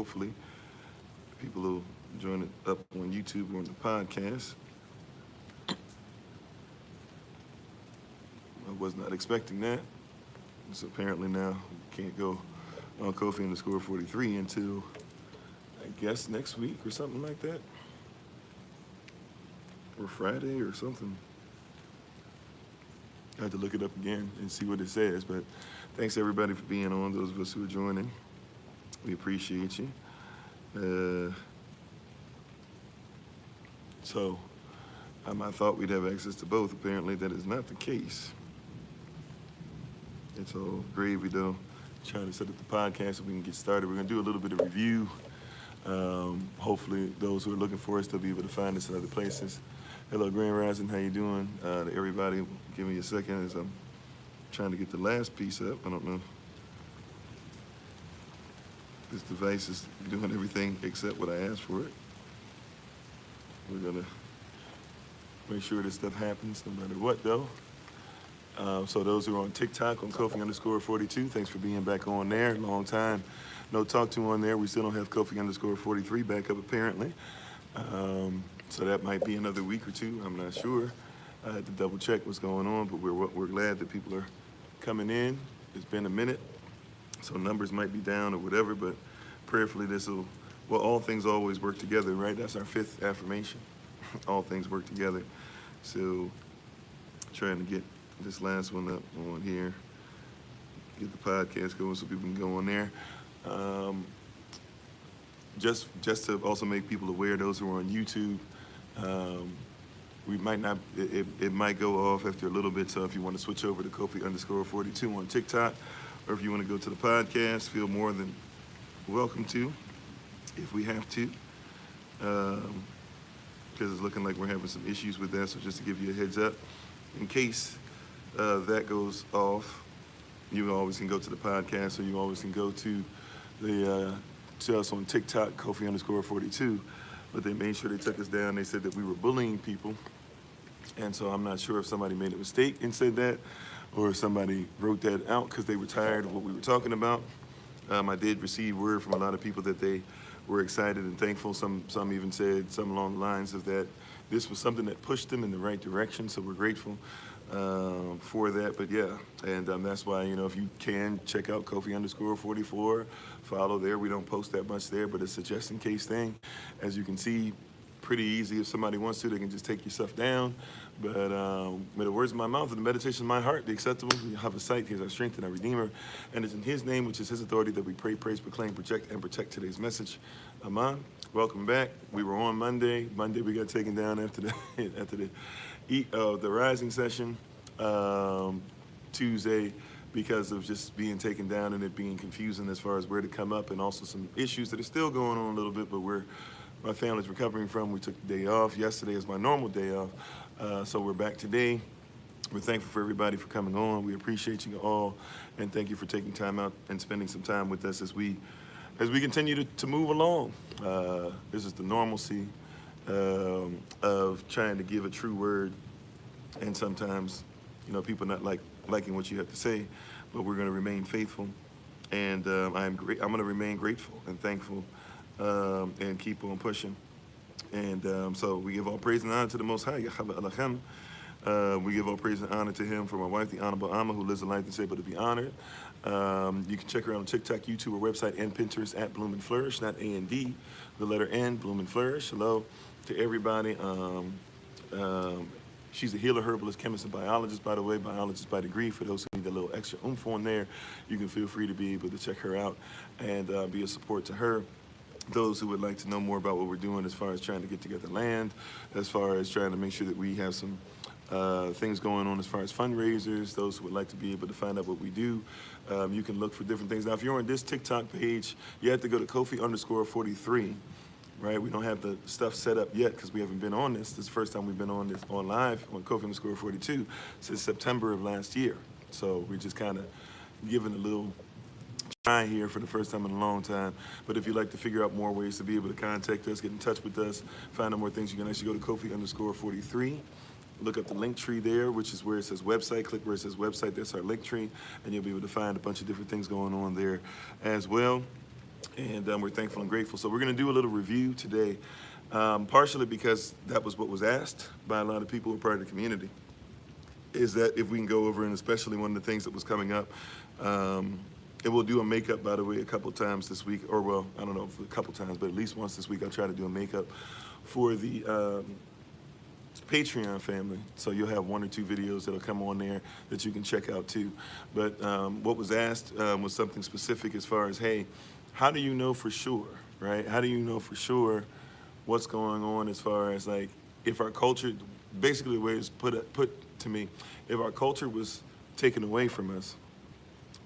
hopefully people will join it up on YouTube or on the podcast. I was not expecting that. So apparently now we can't go on Kofi_43 until I guess next week or something like that. Or Friday or something. I have to look it up again and see what it says. But thanks everybody for being on, those of us who are joining. We appreciate you. I thought we'd have access to both. Apparently that is not the case. It's all gravy though. Trying to set up the podcast so we can get started. We're gonna do a little bit of review. Hopefully those who are looking for us, they'll be able to find us in other places. Hello, Grand Rising, how you doing? To everybody, give me a second as I'm trying to get the last piece up. I don't know. This device is doing everything except what I asked for it. We're gonna make sure this stuff happens no matter what though. So those who are on TikTok on Kofi_42, thanks for being back on there. Long time no talk to on there. We still don't have Kofi_43 back up apparently. So that might be another week or two. I'm not sure. I had to double check what's going on, but we're glad that people are coming in. It's been a minute, so numbers might be down or whatever, but prayerfully all things always work together, right? That's our 5th affirmation. All things work together. So trying to get this last one up on here, get the podcast going so people can go on there. Just to also make people aware, those who are on YouTube, we might not, it might go off after a little bit, so if you want to switch over to Kofi_42 on TikTok, or if you want to go to the podcast, feel more than welcome to, if we have to, because it's looking like we're having some issues with that, so just to give you a heads up, in case that goes off, you always can go to the podcast, or you always can go to to us on TikTok, Kofi_42, but they made sure they took us down. They said that we were bullying people, and so I'm not sure if somebody made a mistake and said that, or if somebody wrote that out because they were tired of what we were talking about. I did receive word from a lot of people that they were excited and thankful. Some even said something along the lines of that this was something that pushed them in the right direction, so we're grateful for that. But yeah, and that's why, if you can check out Kofi_44, follow there. We don't post that much there, but it's a just in case thing. As you can see, pretty easy. If somebody wants to, they can just take your stuff down. But may the words of my mouth and the meditation of my heart be acceptable. We have a sight. He is our strength and our Redeemer. And it's in His name, which is His authority, that we pray, praise, proclaim, project, and protect today's message. Amen. Welcome back. We were on Monday. Monday we got taken down after the rising session. Tuesday, because of just being taken down and it being confusing as far as where to come up, and also some issues that are still going on a little bit, but my family's recovering from. We took the day off. Yesterday is my normal day off, so we're back today. We're thankful for everybody for coming on. We appreciate you all, and thank you for taking time out and spending some time with us as we continue to move along. This is the normalcy of trying to give a true word, and sometimes people not liking what you have to say, but we're going to remain faithful, and I'm going to remain grateful and thankful, and keep on pushing. And so we give all praise and honor to the Most High. We give all praise and honor to Him for my wife, the Honorable Amma, who lives a life that's able to be honored. You can check her out on TikTok, YouTube, or website, and Pinterest at Bloom and Flourish, not A&D, the letter N, Bloom and Flourish. Hello to everybody. She's a healer, herbalist, chemist, and biologist, by the way, biologist by degree. For those who need a little extra oomph on there, you can feel free to be able to check her out and be a support to her. Those who would like to know more about what we're doing as far as trying to get together land, as far as trying to make sure that we have some things going on as far as fundraisers, those who would like to be able to find out what we do, you can look for different things. Now, if you're on this TikTok page, you have to go to Kofi_43. Right, we don't have the stuff set up yet because we haven't been on this. This is the first time we've been on this on live on Kofi_42 since September of last year. So we're just kind of giving a little try here for the first time in a long time. But if you'd like to figure out more ways to be able to contact us, get in touch with us, find out more things, you can actually go to Kofi_43. Look up the link tree there, which is where it says website. Click where it says website. That's our link tree, and you'll be able to find a bunch of different things going on there as well. and we're thankful and grateful. So we're going to do a little review today, partially because that was what was asked by a lot of people who are part of the community, is that if we can go over, and especially one of the things that was coming up, and we'll do a makeup, by the way, a couple times this week, or well, I don't know if a couple times, but at least once this week I'll try to do a makeup for the Patreon family. So you'll have 1 or 2 videos that'll come on there that you can check out too. But what was asked was something specific as far as, hey, how do you know for sure, right? How do you know for sure what's going on as far as like, if our culture, basically the way it's put to me, if our culture was taken away from us,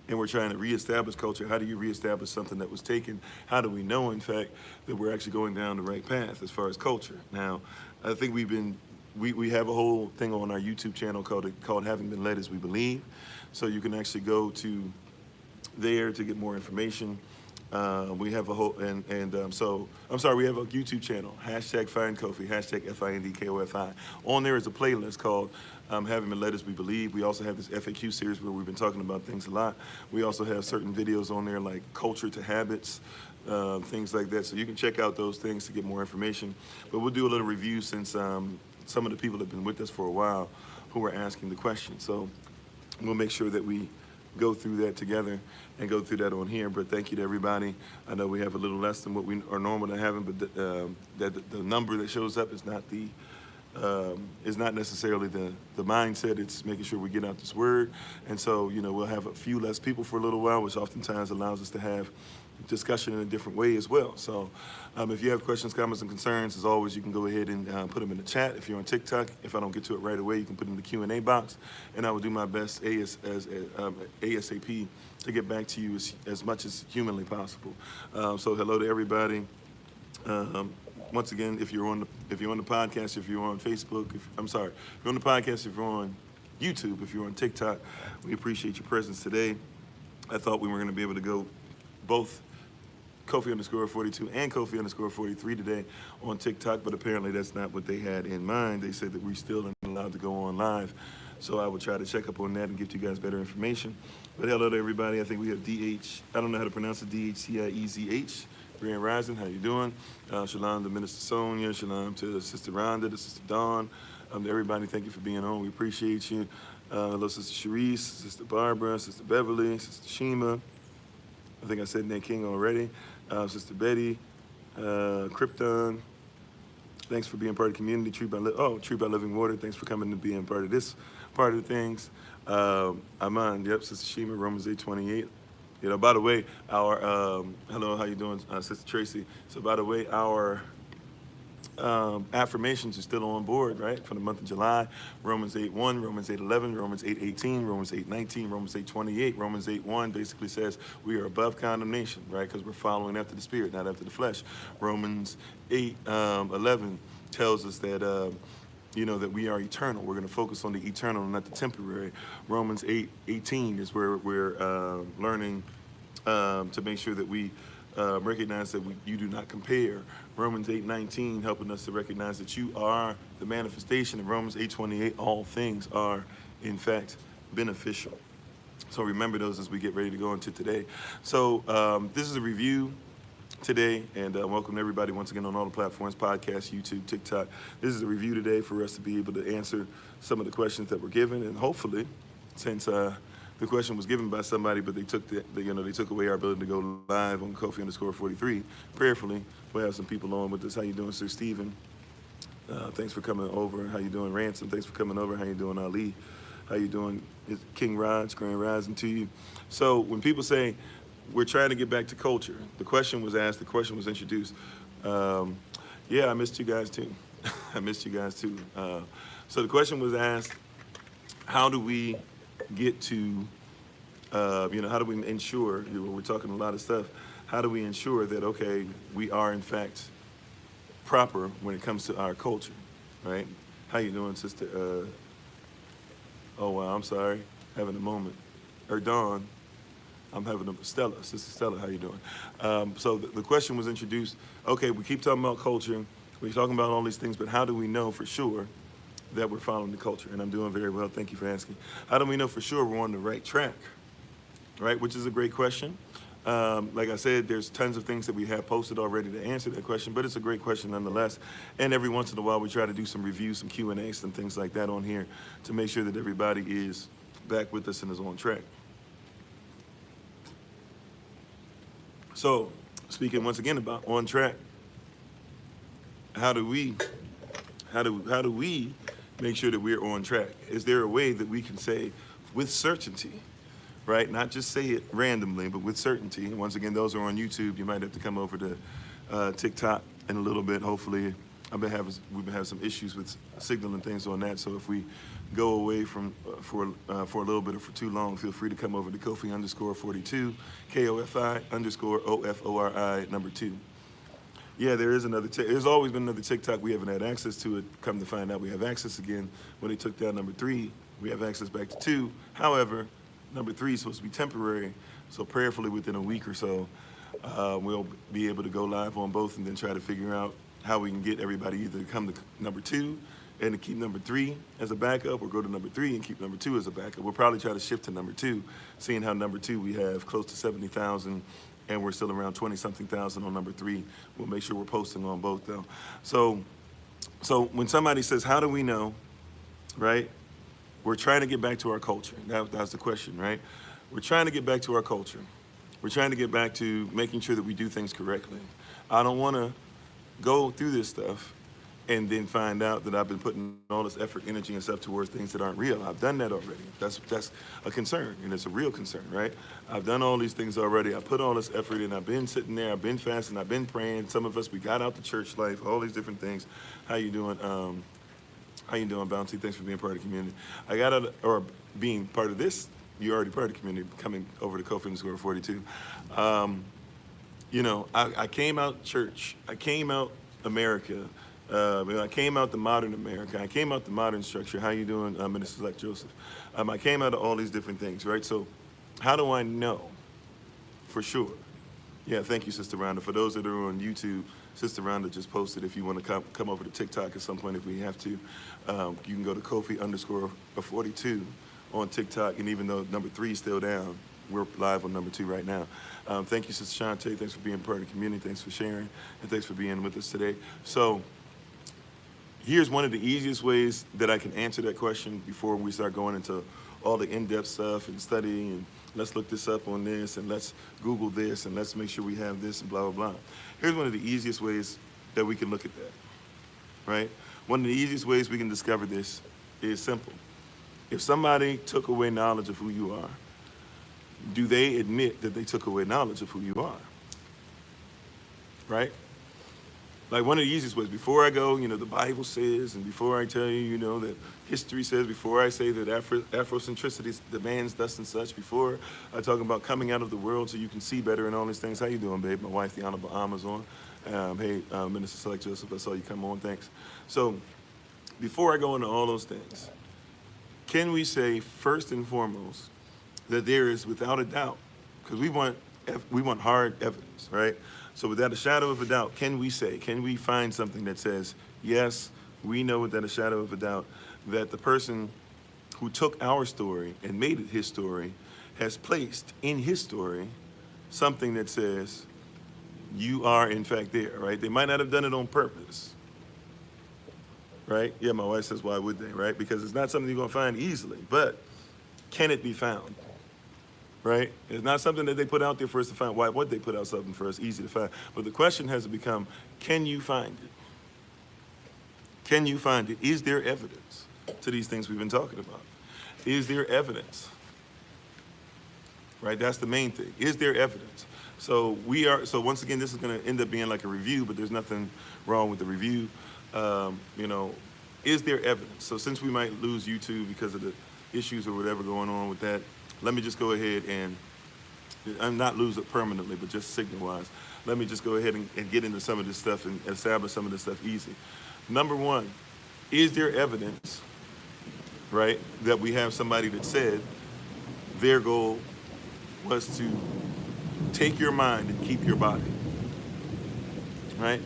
and we're trying to reestablish culture, how do you reestablish something that was taken? How do we know, in fact, that we're actually going down the right path as far as culture? Now, I think we have a whole thing on our YouTube channel called Having Been Led as We Believe. So you can actually go to there to get more information. We have a whole, so, I'm sorry, we have a YouTube channel, hashtag Find Kofi, hashtag FINDKOFI. On there is a playlist called Having Been Led as We Believe. We also have this FAQ series where we've been talking about things a lot. We also have certain videos on there like Culture to Habits, things like that. So you can check out those things to get more information. But we'll do a little review since some of the people have been with us for a while who are asking the question. So we'll make sure that we go through that together and go through that on here. But thank you to everybody. I know we have a little less than what we are normal to having, but the number that shows up is not necessarily the mindset. It's making sure we get out this word. And so, we'll have a few less people for a little while, which oftentimes allows us to have discussion in a different way as well. So if you have questions, comments, and concerns, as always, you can go ahead and put them in the chat. If you're on TikTok, if I don't get to it right away, you can put it in the Q&A box, and I will do my best ASAP to get back to you as much as humanly possible. So hello to everybody. Once again, if you're on the podcast, if you're on Facebook, if you're on the podcast, if you're on YouTube, if you're on TikTok, we appreciate your presence today. I thought we were going to be able to go both Kofi_42 and Kofi_43 today on TikTok, but apparently that's not what they had in mind. They said that we still aren't allowed to go on live. So I will try to check up on that and give you guys better information. But hello to everybody. I think we have DH, I don't know how to pronounce it, DHCIEZH. Grand Rising, how you doing? Shalom to Minister Sonia, shalom to Sister Rhonda, to Sister Dawn. To everybody, thank you for being on. We appreciate you. Hello, Sister Sharice, Sister Barbara, Sister Beverly, Sister Shima. I think I said Nate King already. Sister Betty, Krypton. Thanks for being part of the community. Tree by Living Water. Thanks for coming to being part of this part of the things. Aman, yep, Sister Shima, Romans 8:28. By the way, our hello, how you doing, Sister Tracy? So by the way, our affirmations are still on board, right? For the month of July, Romans 8:1, Romans 8:11, Romans 8:18, Romans 8:19, Romans 8:28. Romans 8:1 basically says we are above condemnation, right? Because we're following after the Spirit, not after the flesh. Romans 8:11 tells us that that we are eternal. We're going to focus on the eternal, not the temporary. Romans 8:18 is where we're learning to make sure that we recognize that you do not compare. Romans 8:19 helping us to recognize that you are the manifestation. In Romans 8:28, all things are, in fact, beneficial. So remember those as we get ready to go into today. So this is a review today, and welcome everybody once again on all the platforms, podcast, YouTube, TikTok. This is a review today for us to be able to answer some of the questions that were given, and hopefully, since the question was given by somebody, but they took they took away our ability to go live on Kofi_43. Prayerfully, we'll have some people on with us. How you doing, Sir Stephen? Thanks for coming over. How you doing, Ransom? Thanks for coming over. How you doing, Ali? How you doing, King Raj? Grand Rising to you. So when people say we're trying to get back to culture, the question was asked, the question was introduced. Yeah, I missed you guys too. I missed you guys too. So the question was asked, how do we get to, how do we ensure, we're talking a lot of stuff, how do we ensure that, okay, we are in fact proper when it comes to our culture, right? How you doing, Sister? Oh, wow, I'm sorry, having a moment. Or Dawn, I'm having a, Stella, Sister Stella, how you doing? So the question was introduced, okay, we keep talking about culture, we're talking about all these things, but how do we know for sure that we're following the culture? And I'm doing very well, thank you for asking. How do we know for sure we're on the right track, right? Which is a great question. Like I said, there's tons of things that we have posted already to answer that question, but it's a great question nonetheless. And every once in a while, we try to do some reviews, some Q&As, and things like that on here to make sure that everybody is back with us and is on track. So, speaking once again about on track, how do we make sure that we're on track? Is there a way that we can say with certainty, right? Not just say it randomly, but with certainty. And once again, those are on YouTube. You might have to come over to TikTok in a little bit. Hopefully, we've been having some issues with signal and things on that. So if we go away from for a little bit or for too long, feel free to come over to Kofi_42, KOFI_OFORI 2. Yeah, there is another. There's always been another TikTok. We haven't had access to it. Come to find out, we have access again. When they took down number 3, we have access back to 2. However, number 3 is supposed to be temporary, so prayerfully within a week or so, we'll be able to go live on both and then try to figure out how we can get everybody either to come to number 2 and to keep number 3 as a backup, or go to number 3 and keep number 2 as a backup. We'll probably try to shift to number 2, seeing how number 2 we have close to 70,000 and we're still around 20-something thousand on number 3. We'll make sure we're posting on both though. So when somebody says, how do we know, right? We're trying to get back to our culture. That's the question, right? We're trying to get back to our culture. We're trying to get back to making sure that we do things correctly. I don't want to go through this stuff and then find out that I've been putting all this effort, energy, and stuff towards things that aren't real. I've done that already. That's a concern, and it's a real concern, right? I've done all these things already. I put all this effort in. I've been sitting there. I've been fasting. I've been praying. Some of us, we got out the church life, all these different things. How you doing? How you doing, Bounty? Thanks for being part of the community. I got out, or being part of this, you're already part of the community, coming over to Kofi_42. You know, I came out church. I came out America. I came out the modern America. I came out the modern structure. How you doing, Minister-elect Joseph? I came out of all these different things, right? So how do I know for sure? Yeah, thank you, Sister Rhonda. For those that are on YouTube, Sister Rhonda just posted, if you want to come over to TikTok at some point if we have to, you can go to Kofi_42 on TikTok. And even though number 3 is still down, we're live on number 2 right now. Thank you, Sister Shantae. Thanks for being part of the community. Thanks for sharing. And thanks for being with us today. So here's one of the easiest ways that I can answer that question before we start going into all the in-depth stuff and studying and let's look this up on this and let's Google this and let's make sure we have this and blah, blah, blah. Here's one of the easiest ways that we can look at that, right? One of the easiest ways we can discover this is simple. If somebody took away knowledge of who you are, do they admit that they took away knowledge of who you are, right? Like one of the easiest ways, before I go, you know, the Bible says, and before I tell you, you know, that history says, before I say that Afrocentricity demands thus and such, before I talk about coming out of the world so you can see better and all these things. How you doing, babe? My wife, the Honorable Amazon. Hey, Minister-elect Joseph, I saw you come on, thanks. So before I go into all those things, can we say first and foremost that there is without a doubt, because we want hard evidence, right? So without a shadow of a doubt, can we find something that says, yes, we know without a shadow of a doubt that the person who took our story and made it his story has placed in his story something that says, you are in fact there, right? They might not have done it on purpose, right? Yeah, my wife says, why would they, right? Because it's not something you're gonna find easily, but can it be found? Right? It's not something that they put out there for us to find. Why would they put out something for us easy to find? But the question has to become, can you find it? Can you find it? Is there evidence to these things we've been talking about? Is there evidence? Right? That's the main thing. Is there evidence? So once again, this is going to end up being like a review, but there's nothing wrong with the review. You know, is there evidence? So since we might lose YouTube because of the issues or whatever going on with that, let me just go ahead and, I'm not lose it permanently, but just signal-wise. Let me just go ahead and get into some of this stuff and establish some of this stuff easy. Number one, is there evidence, right, that we have somebody that said their goal was to take your mind and keep your body, right?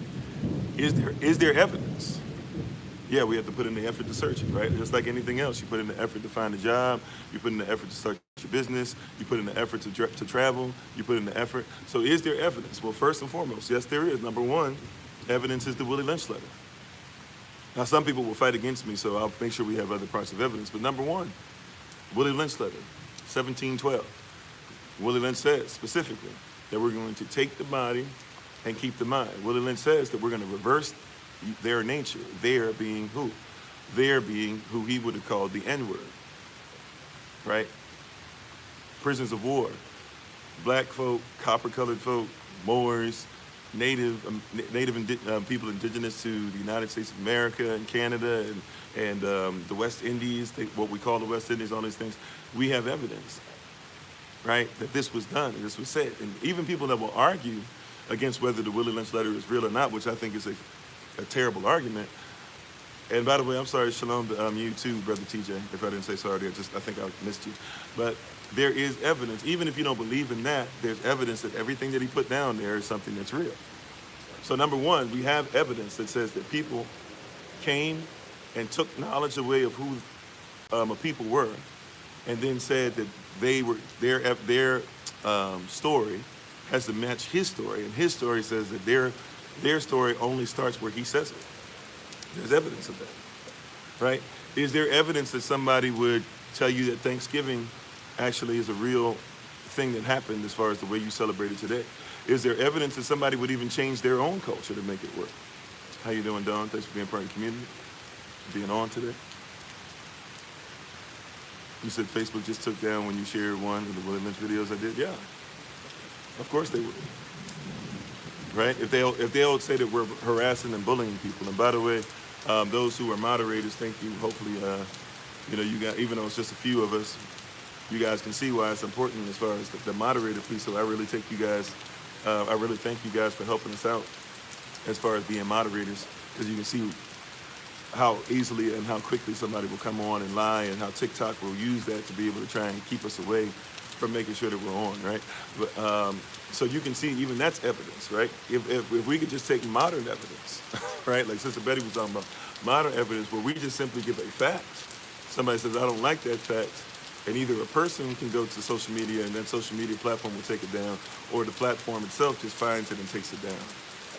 Is there evidence? Yeah, we have to put in the effort to search it, right? Just like anything else, you put in the effort to find a job, you put in the effort to start your your business, you put in the effort to travel, you put in the effort. So is there evidence? Well, first and foremost, yes, there is. Number one, evidence is the Willie Lynch letter. Now, some people will fight against me, so I'll make sure we have other parts of evidence. But number one, Willie Lynch letter, 1712. Willie Lynch says specifically that we're going to take the body and keep the mind. Willie Lynch says that we're going to reverse their nature, their being who? Their being who he would have called the N-word, right? Prisoners of war, black folk, copper-colored folk, Moors, native people indigenous to the United States of America and Canada and the West Indies, what we call the West Indies, all these things. We have evidence, right, that this was done and this was said. And even people that will argue against whether the Willie Lynch letter is real or not, which I think is a terrible argument. And by the way, I'm sorry, shalom to you too, Brother TJ, if I didn't say sorry, I think I missed you. But there is evidence, even if you don't believe in that, there's evidence that everything that he put down there is something that's real. So number one, we have evidence that says that people came and took knowledge away of who a people were, and then said that they were their story has to match his story, and his story says that their story only starts where he says it. There's evidence of that, right? Is there evidence that somebody would tell you that Thanksgiving actually is a real thing that happened as far as the way you celebrate it today? Is there evidence that somebody would even change their own culture to make it work? How you doing, Dawn? Thanks for being part of the community, being on today. You said Facebook just took down when you shared one of the Willie Lynch videos I did? Yeah, of course they would. Right? If they'll say that we're harassing and bullying people. And by the way, those who are moderators, thank you. Hopefully, you got, even though it's just a few of us, you guys can see why it's important as far as the moderator piece. So I really thank you guys for helping us out as far as being moderators, because you can see how easily and how quickly somebody will come on and lie, and how TikTok will use that to be able to try and keep us away from making sure that we're on, right? But, so you can see even that's evidence, right? If we could just take modern evidence, right? Like Sister Betty was talking about, modern evidence where we just simply give a fact. Somebody says, I don't like that fact. And either a person can go to social media and that social media platform will take it down, or the platform itself just finds it and takes it down.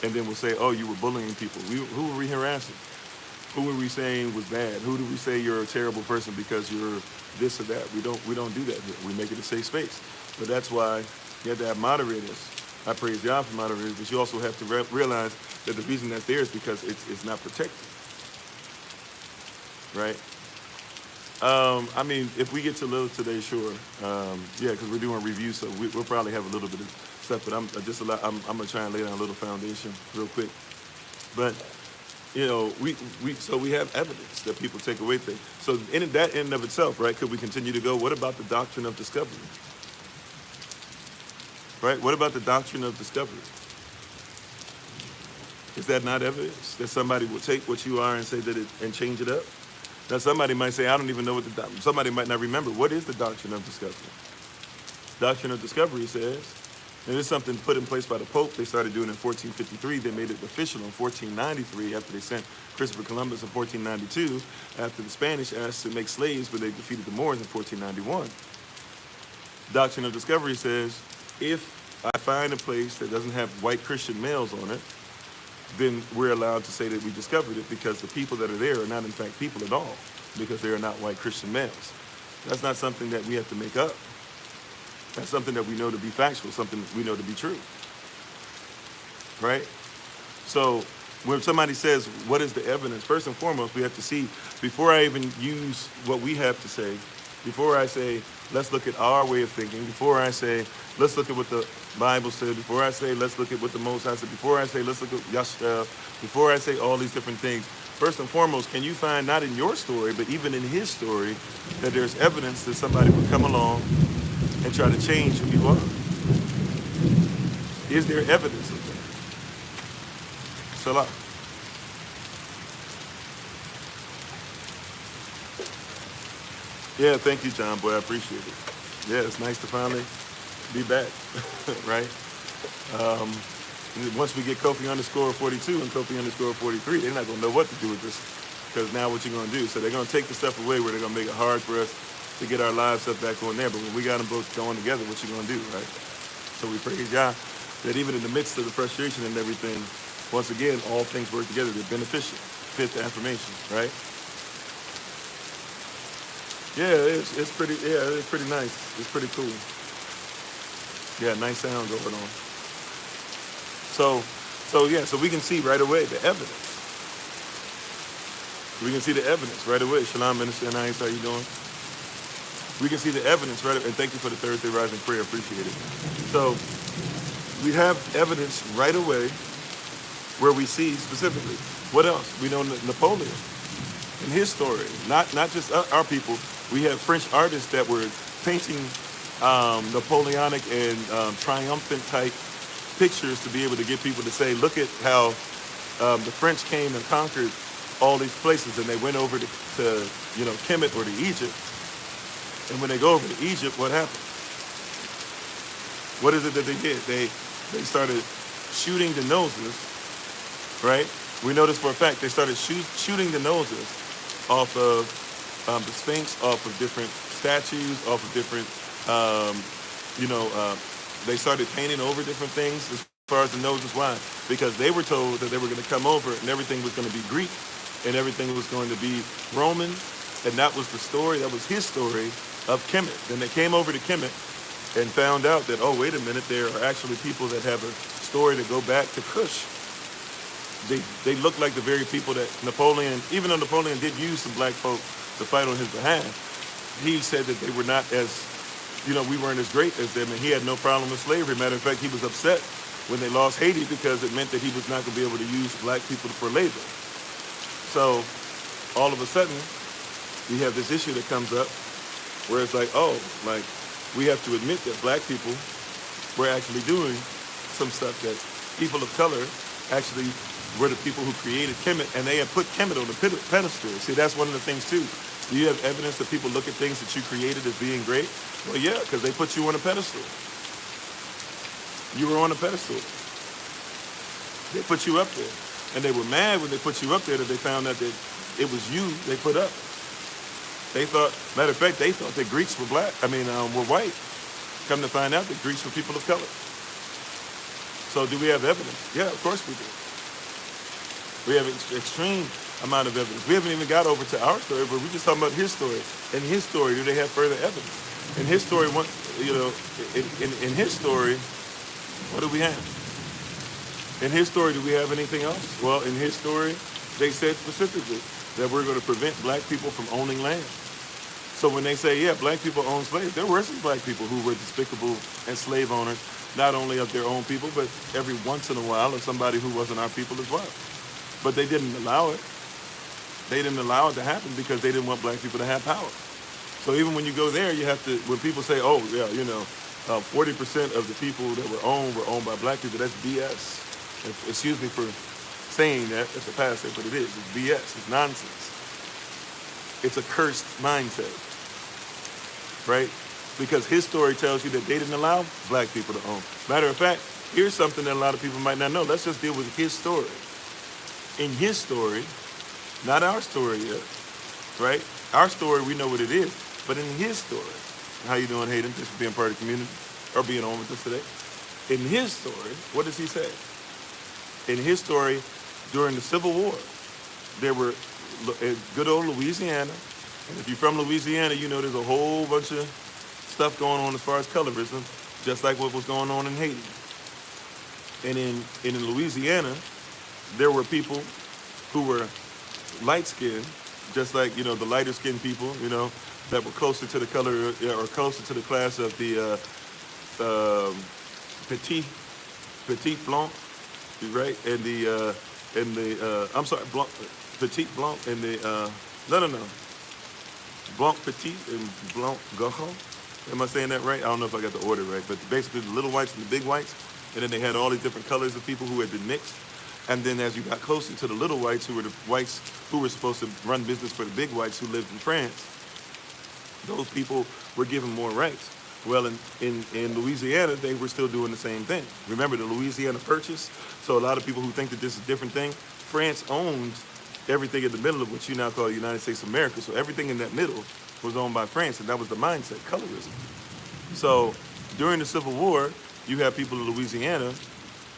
And then we'll say, oh, you were bullying people. Who were we harassing? Who were we saying was bad? Who do we say you're a terrible person because you're this or that? We don't do that here. We make it a safe space. But that's why you have to have moderators. I praise God for moderators, but you also have to realize that the reason that's there is because it's not protected, right? I mean, if we get to little today, sure. Yeah, because we're doing reviews, so we'll probably have a little bit of stuff. But I'm gonna try and lay down a little foundation real quick. But we have evidence that people take away things. So in that in and of itself, right? Could we continue to go? What about the doctrine of discovery? Right? What about the doctrine of discovery? Is that not evidence that somebody will take what you are and say that and change it up? Now somebody might say, I don't even know what somebody might not remember. What is the doctrine of discovery? Doctrine of discovery says, and it's something put in place by the Pope. They started doing it in 1453. They made it official in 1493 after they sent Christopher Columbus in 1492, after the Spanish asked to make slaves, but they defeated the Moors in 1491. Doctrine of discovery says, if I find a place that doesn't have white Christian males on it, then we're allowed to say that we discovered it, because the people that are there are not in fact people at all, because they are not white Christian males. That's not something that we have to make up. That's something that we know to be factual, something we know to be true, right? So when somebody says, what is the evidence? First and foremost, we have to see, before I even use what we have to say, before I say, let's look at our way of thinking, before I say, let's look at what the Bible said, before I say, let's look at what the Most High said, before I say, let's look at Yashua, before I say all these different things, first and foremost, can you find, not in your story, but even in his story, that there's evidence that somebody would come along and try to change who you are? Is there evidence of that? Salah. Yeah, thank you, John Boy. I appreciate it. Yeah, it's nice to finally be back, right? Once we get Kofi _42 and Kofi _43, they're not going to know what to do with this, because now what you're going to do? So they're going to take the stuff away where they're going to make it hard for us to get our lives up back on there. But when we got them both going together, what you gonna do, right? So we praise God that even in the midst of the frustration and everything, once again, all things work together. They're beneficial. Fifth affirmation, right? Yeah, it's pretty. Yeah, it's pretty nice. It's pretty cool. Yeah, nice sound going on. So we can see right away the evidence. We can see the evidence right away. Shalom, Minister Anais, how you doing? We can see the evidence right away. And thank you for the Thursday Rising Prayer. Appreciate it. So we have evidence right away where we see specifically. What else? We know Napoleon and his story. Not just our people. We have French artists that were painting Napoleonic and triumphant type pictures to be able to get people to say, look at how the French came and conquered all these places, and they went over to Kemet or to Egypt. And when they go over to Egypt, what happened? What is it that they did? They started shooting the noses, right? We know this for a fact. They started shooting the noses off of the Sphinx, off of different statues, off of different, they started painting over different things as far as the noses. Why? Because they were told that they were going to come over and everything was going to be Greek and everything was going to be Roman. And that was the story, that was his story of Kemet. Then they came over to Kemet and found out that, oh, wait a minute, there are actually people that have a story to go back to Kush. They look like the very people that Napoleon, even though Napoleon did use some black folk to fight on his behalf, he said that they were not as, we weren't as great as them, and he had no problem with slavery. Matter of fact, he was upset when they lost Haiti because it meant that he was not going to be able to use black people for labor. So all of a sudden, we have this issue that comes up where it's like, we have to admit that black people were actually doing some stuff that people of color actually were the people who created Kemet, and they had put Kemet on the pedestal. See, that's one of the things too. Do you have evidence that people look at things that you created as being great? Well, yeah, because they put you on a pedestal. You were on a pedestal. They put you up there. And they were mad when they put you up there that they found out that it was you they put up. They thought, matter of fact, they thought that Greeks were were white. Come to find out that Greeks were people of color. So do we have evidence? Yeah, of course we do. We have an extreme amount of evidence. We haven't even got over to our story, but we're just talking about his story. In his story, do they have further evidence? In his story, in his story, what do we have? In his story, do we have anything else? Well, in his story, they said specifically that we're going to prevent black people from owning land. So when they say, yeah, black people own slaves, there were some black people who were despicable and slave owners, not only of their own people, but every once in a while of somebody who wasn't our people as well. But they didn't allow it. They didn't allow it to happen because they didn't want black people to have power. So even when you go there, you have to, when people say, 40% of the people that were owned by black people, that's BS. Excuse me for saying that, it's a past but it is. It's BS, it's nonsense. It's a cursed mindset, right? Because his story tells you that they didn't allow black people to own. Matter of fact, here's something that a lot of people might not know. Let's just deal with his story. In his story, not our story yet, right? Our story, we know what it is. But in his story, how you doing, Hayden? Just for being part of the community or being on with us today. In his story, what does he say? In his story, during the Civil War, there were good old Louisiana. And if you're from Louisiana, you know there's a whole bunch of stuff going on as far as colorism, just like what was going on in Haiti. And in Louisiana, there were people who were light-skinned, just like, the lighter-skinned people, that were closer to the color or closer to the class of the petit blanc, right? And petit blanc and the blanc petit and blanc gajo. Am I saying that right? I don't know if I got the order right, but basically the little whites and the big whites, and then they had all these different colors of people who had been mixed. And then as you got closer to the little whites, who were the whites who were supposed to run business for the big whites who lived in France, those people were given more rights. Well, in Louisiana, they were still doing the same thing. Remember the Louisiana Purchase? So a lot of people who think that this is a different thing, France owned everything in the middle of what you now call the United States of America. So everything in that middle was owned by France, and that was the mindset, colorism. So during the Civil War, you have people in Louisiana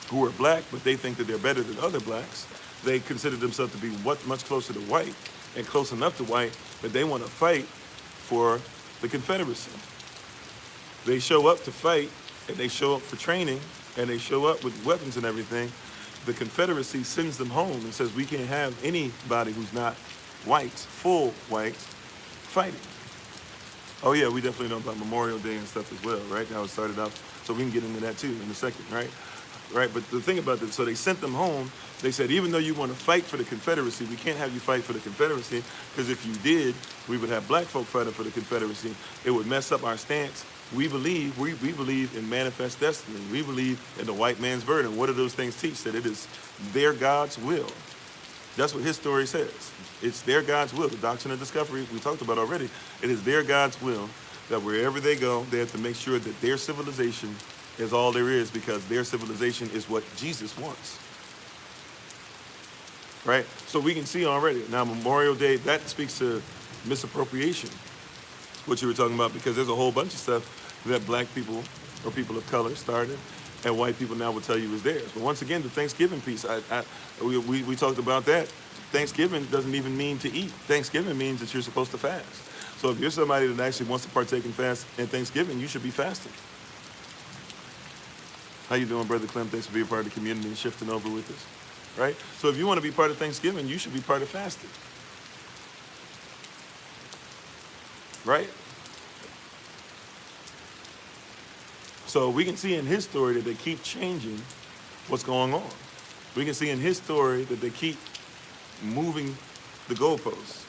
who are black, but they think that they're better than other blacks. They consider themselves to be much closer to white and close enough to white, but they want to fight for the Confederacy. They show up to fight, and they show up for training, and they show up with weapons and everything. The Confederacy sends them home and says, we can't have anybody who's not white, full white, fighting. Oh yeah, we definitely know about Memorial Day and stuff as well, right? How it started off, so we can get into that too in a second, right? Right, but the thing about this, so they sent them home. They said, even though you want to fight for the Confederacy, we can't have you fight for the Confederacy, because if you did, we would have black folk fighting for the Confederacy. It would mess up our stance. We believe in manifest destiny. We believe in the white man's burden. What do those things teach? That it is their God's will. That's what his story says. It's their God's will. The doctrine of discovery, we talked about already. It is their God's will that wherever they go, they have to make sure that their civilization is all there is, because their civilization is what Jesus wants. Right? So we can see already. Now, Memorial Day, that speaks to misappropriation, what you were talking about, because there's a whole bunch of stuff that black people or people of color started, and white people now will tell you is theirs. But once again, the Thanksgiving piece, we talked about that. Thanksgiving doesn't even mean to eat. Thanksgiving means that you're supposed to fast. So if you're somebody that actually wants to partake in fast in Thanksgiving, you should be fasting. How you doing, Brother Clem? Thanks for being part of the community and shifting over with us, right? So if you want to be part of Thanksgiving, you should be part of fasting, right? So we can see in his story that they keep changing what's going on. We can see in his story that they keep moving the goalposts.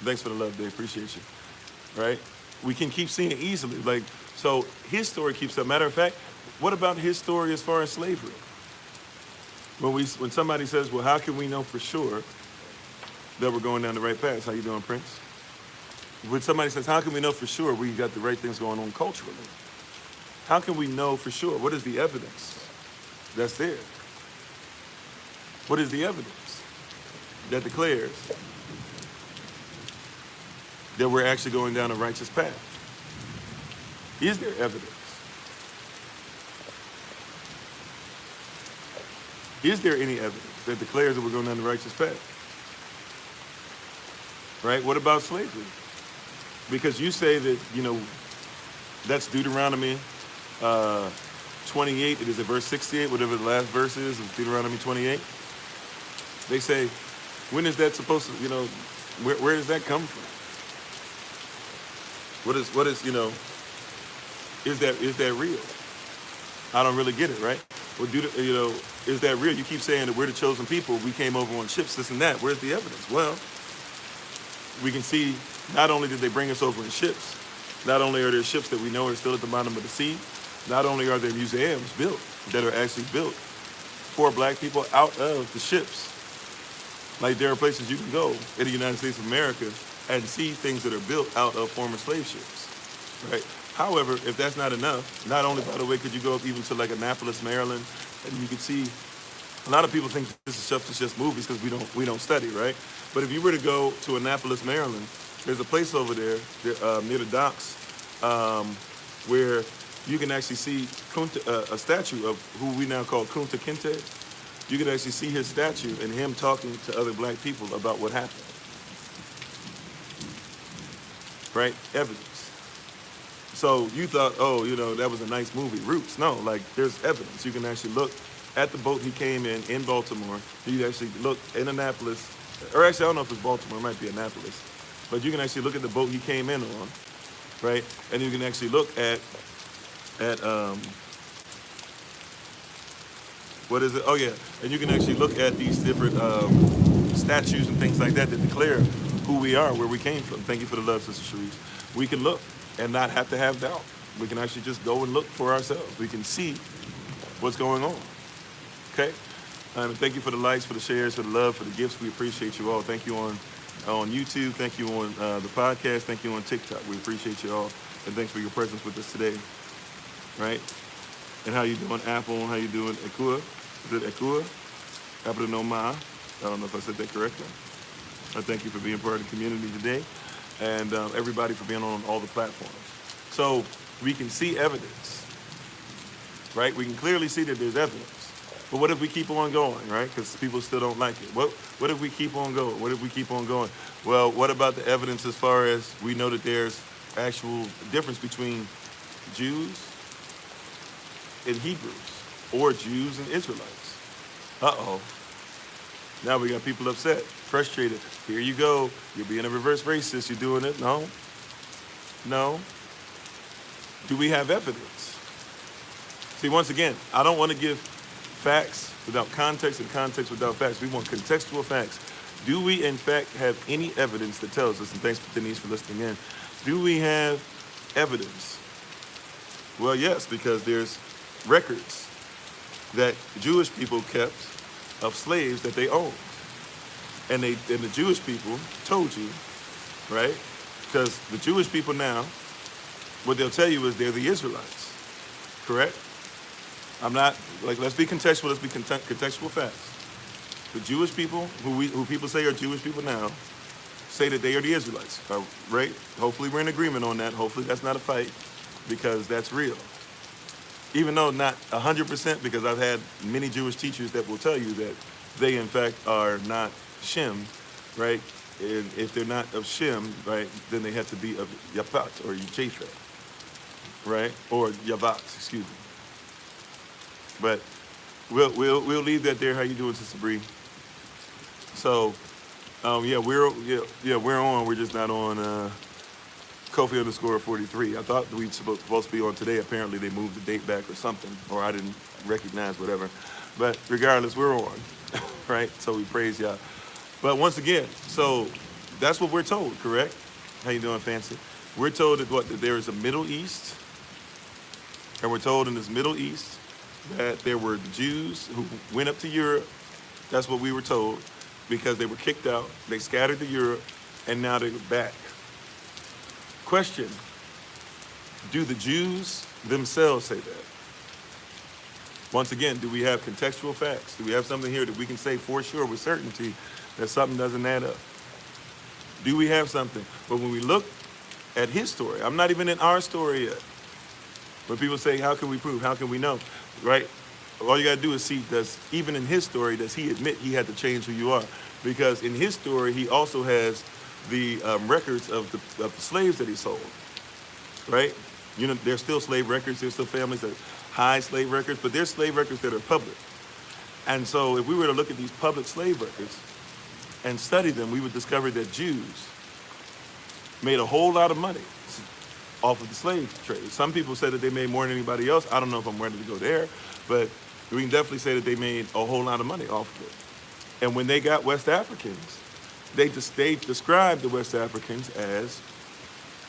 Thanks for the love, Dave. Appreciate you. Right? We can keep seeing it easily. Like, so his story keeps up. Matter of fact, what about his story as far as slavery? When somebody says, well, how can we know for sure that we're going down the right path? How you doing, Prince? When somebody says, how can we know for sure we got the right things going on culturally? How can we know for sure? What is the evidence that's there? What is the evidence that declares that we're actually going down a righteous path? Is there evidence? Is there any evidence that declares that we're going down the righteous path? Right? What about slavery? Because you say that, that's Deuteronomy 28, it is at verse 68, whatever the last verse is of Deuteronomy 28. They say, when is that supposed to, where does that come from? What is, is that real? I don't really get it, right? Well, is that real? You keep saying that we're the chosen people, we came over on ships, this and that. Where's the evidence? Well, we can see not only did they bring us over in ships, not only are there ships that we know are still at the bottom of the sea, not only are there museums built that are actually built for black people out of the ships. Like there are places you can go in the United States of America and see things that are built out of former slave ships, right? However, if that's not enough, not only, by the way, could you go up even to like Annapolis, Maryland, and you could see, a lot of people think this stuff is just movies because we don't study, right? But if you were to go to Annapolis, Maryland, there's a place over there near the docks where you can actually see a statue of who we now call Kunta Kinte. You can actually see his statue and him talking to other black people about what happened. Right? Evidence. So you thought, that was a nice movie, Roots. No, like there's evidence. You can actually look at the boat he came in Baltimore. You can actually look in Annapolis, or actually I don't know if it's Baltimore, it might be Annapolis. But you can actually look at the boat he came in on, right? And you can actually look at what is it? Oh yeah, and you can actually look at these different statues and things like that that declare who we are, where we came from. Thank you for the love, Sister Sharice. We can look and not have to have doubt. We can actually just go and look for ourselves. We can see what's going on. Okay? And thank you for the likes, for the shares, for the love, for the gifts. We appreciate you all. Thank you on YouTube. Thank you on the podcast. Thank you on TikTok. We appreciate you all. And thanks for your presence with us today. Right? And how you doing, Apple? How you doing, Ekua? Is it Ekua? Apple no ma. I don't know if I said that correctly. I thank you for being part of the community today. and everybody for being on all the platforms. So we can see evidence, right? We can clearly see that there's evidence. But what if we keep on going, right? Because people still don't like it. What if we keep on going? What if we keep on going? Well, what about the evidence as far as we know that there's actual difference between Jews and Hebrews, or Jews and Israelites? Uh-oh. Now we got people upset, frustrated. Here you go. You're being a reverse racist. You're doing it. No. No. Do we have evidence? See, once again, I don't want to give facts without context and context without facts. We want contextual facts. Do we, in fact, have any evidence that tells us, and thanks for Denise for listening in, do we have evidence? Well, yes, because there's records that Jewish people kept of slaves that they owned. And the Jewish people told you, right? Because the Jewish people now, what they'll tell you is they're the Israelites, correct? I'm not, like, let's be contextual, let's be contextual facts. The Jewish people, who people say are Jewish people now, say that they are the Israelites, right? Hopefully we're in agreement on that. Hopefully that's not a fight, because that's real. Even though not 100%, because I've had many Jewish teachers that will tell you that they, in fact, are not Shem, right? And if they're not of Shem, right, then they have to be of Yaphat or Japheth, right? Or Yavat, excuse me. But we'll leave that there. How you doing, Sister Bree? So, yeah, we're on. We're just not on Kofi _43. I thought we were supposed to be on today. Apparently, they moved the date back or something, or I didn't recognize whatever. But regardless, we're on, right? So we praise y'all. But once again, so that's what we're told, correct? How you doing, Fancy? We're told that there is a Middle East, and we're told in this Middle East that there were Jews who went up to Europe. That's what we were told, because they were kicked out. They scattered to Europe, and now they're back. Question: do the Jews themselves say that? Once again, do we have contextual facts? Do we have something here that we can say for sure with certainty that something doesn't add up? Do we have something? But when we look at his story, I'm not even in our story yet. When people say, how can we prove? How can we know? Right? All you got to do is see, even in his story, does he admit he had to change who you are? Because in his story, he also has the records of the slaves that he sold, right? You know, there's still slave records. There's still families that hide slave records, but there's slave records that are public. And so if we were to look at these public slave records and study them, we would discover that Jews made a whole lot of money off of the slave trade. Some people say that they made more than anybody else. I don't know if I'm ready to go there, but we can definitely say that they made a whole lot of money off of it. And when they got West Africans, they described the West Africans as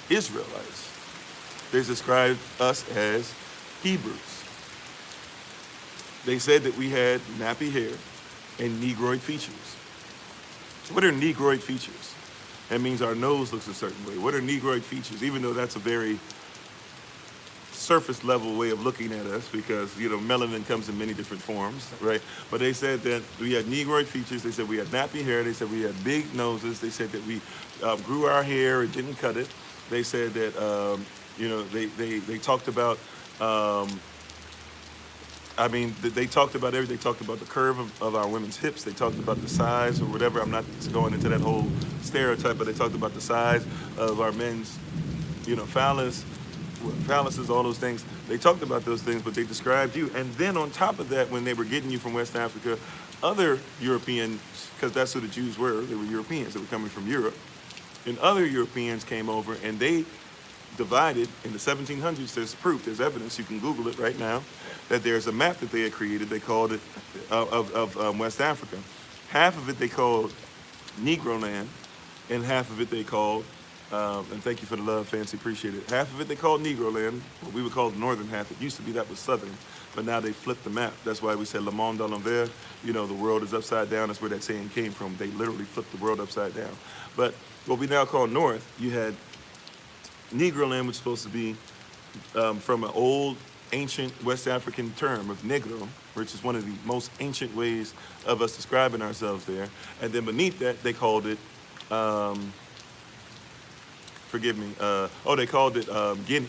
Israelites. They described us as Hebrews. They said that we had nappy hair and Negroid features. What are Negroid features? That means our nose looks a certain way. What are Negroid features? Even though that's a very surface level way of looking at us, because, you know, melanin comes in many different forms, right? But they said that we had Negroid features. They said we had nappy hair. They said we had big noses. They said that we grew our hair and didn't cut it. They said that, you know, they talked about, they talked about everything. They talked about the curve of our women's hips. They talked about the size or whatever. I'm not going into that whole stereotype, but they talked about the size of our men's, you know, phalluses, all those things. They talked about those things, but they described you. And then on top of that, when they were getting you from West Africa, other Europeans, because that's who the Jews were, they were Europeans, they were coming from Europe, and other Europeans came over and they divided in the 1700s. There's proof, there's evidence, you can Google it right now, that there's a map that they had created. They called it of West Africa. Half of it they called Negro land, and half of it they called, and thank you for the love, Fancy, appreciate it. Half of it they called Negro land, what we would call the northern half. It used to be that was southern, but now they flipped the map. That's why we said Le Monde à l'envers, you know, the world is upside down. That's where that saying came from. They literally flipped the world upside down. But what we now call north, you had Negro land, which is supposed to be from an old, ancient West African term of negro, which is one of the most ancient ways of us describing ourselves there. And then beneath that, they called it forgive me. They called it Guinea,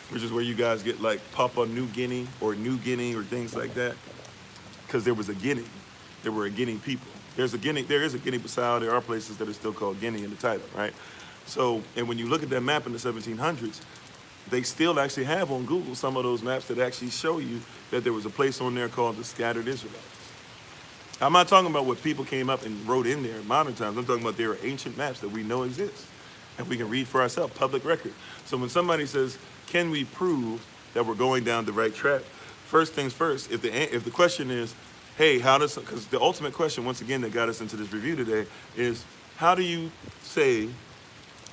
which is where you guys get like Papua New Guinea or New Guinea or things like that, because there was a Guinea. There were a Guinea people. There is a Guinea-Bissau. There are places that are still called Guinea in the title, right? So, and when you look at that map in the 1700s, they still actually have on Google some of those maps that actually show you that there was a place on there called the Scattered Israelites. I'm not talking about what people came up and wrote in there in modern times. I'm talking about there are ancient maps that we know exist and we can read for ourselves, public record. So when somebody says, can we prove that we're going down the right track? First things first, if the question is, hey, because the ultimate question, once again, that got us into this review today is, how do you say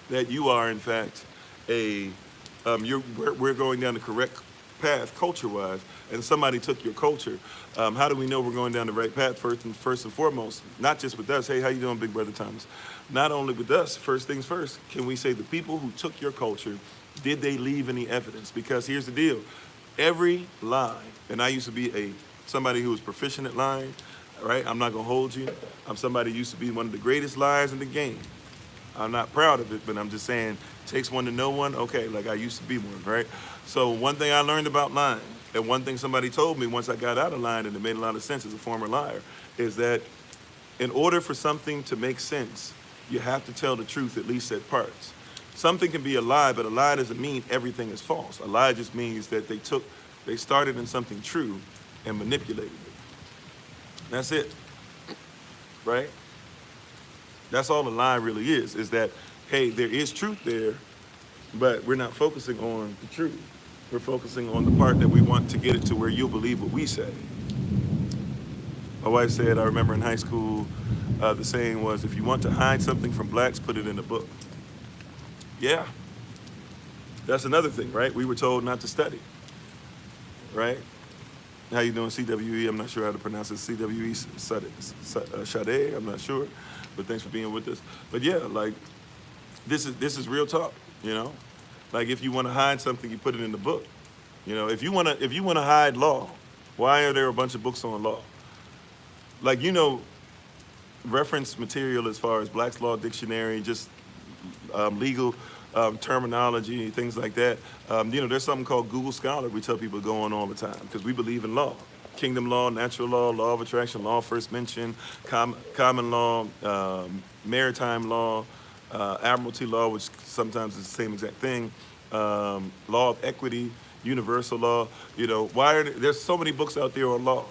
that you are, in fact, we're going down the correct path culture-wise, and somebody took your culture? How do we know we're going down the right path first and foremost? Not just with us. Hey, how you doing, Big Brother Thomas? Not only with us, first things first, can we say the people who took your culture, did they leave any evidence? Because here's the deal. Every lie, and I used to be somebody who was proficient at lying, right? I'm not gonna hold you. I'm somebody who used to be one of the greatest liars in the game. I'm not proud of it, but I'm just saying, takes one to know one. Okay, like I used to be one, right? So one thing I learned about lying, and one thing somebody told me once I got out of lying, and it made a lot of sense as a former liar, is that in order for something to make sense, you have to tell the truth, at least at parts. Something can be a lie, but a lie doesn't mean everything is false. A lie just means that they started in something true and manipulated it. That's it, right? That's all a lie really is that, hey, there is truth there, but we're not focusing on the truth. We're focusing on the part that we want to get it to where you'll believe what we say. My wife said, I remember in high school, the saying was, if you want to hide something from blacks, put it in a book. Yeah, that's another thing, right? We were told not to study, right? How you doing, CWE? I'm not sure how to pronounce it. CWE, Sade, I'm not sure, but thanks for being with us. But yeah, like, this is real talk, you know? Like, if you want to hide something, you put it in the book. You know, if you want to hide law, why are there a bunch of books on law? Like, you know, reference material as far as Black's Law Dictionary, just legal terminology, things like that. You know, there's something called Google Scholar we tell people to go on all the time because we believe in law. Kingdom law, natural law, law of attraction, law of first mention, common law, maritime law, admiralty law, which sometimes is the same exact thing, law of equity, universal law. You know, there's so many books out there on law,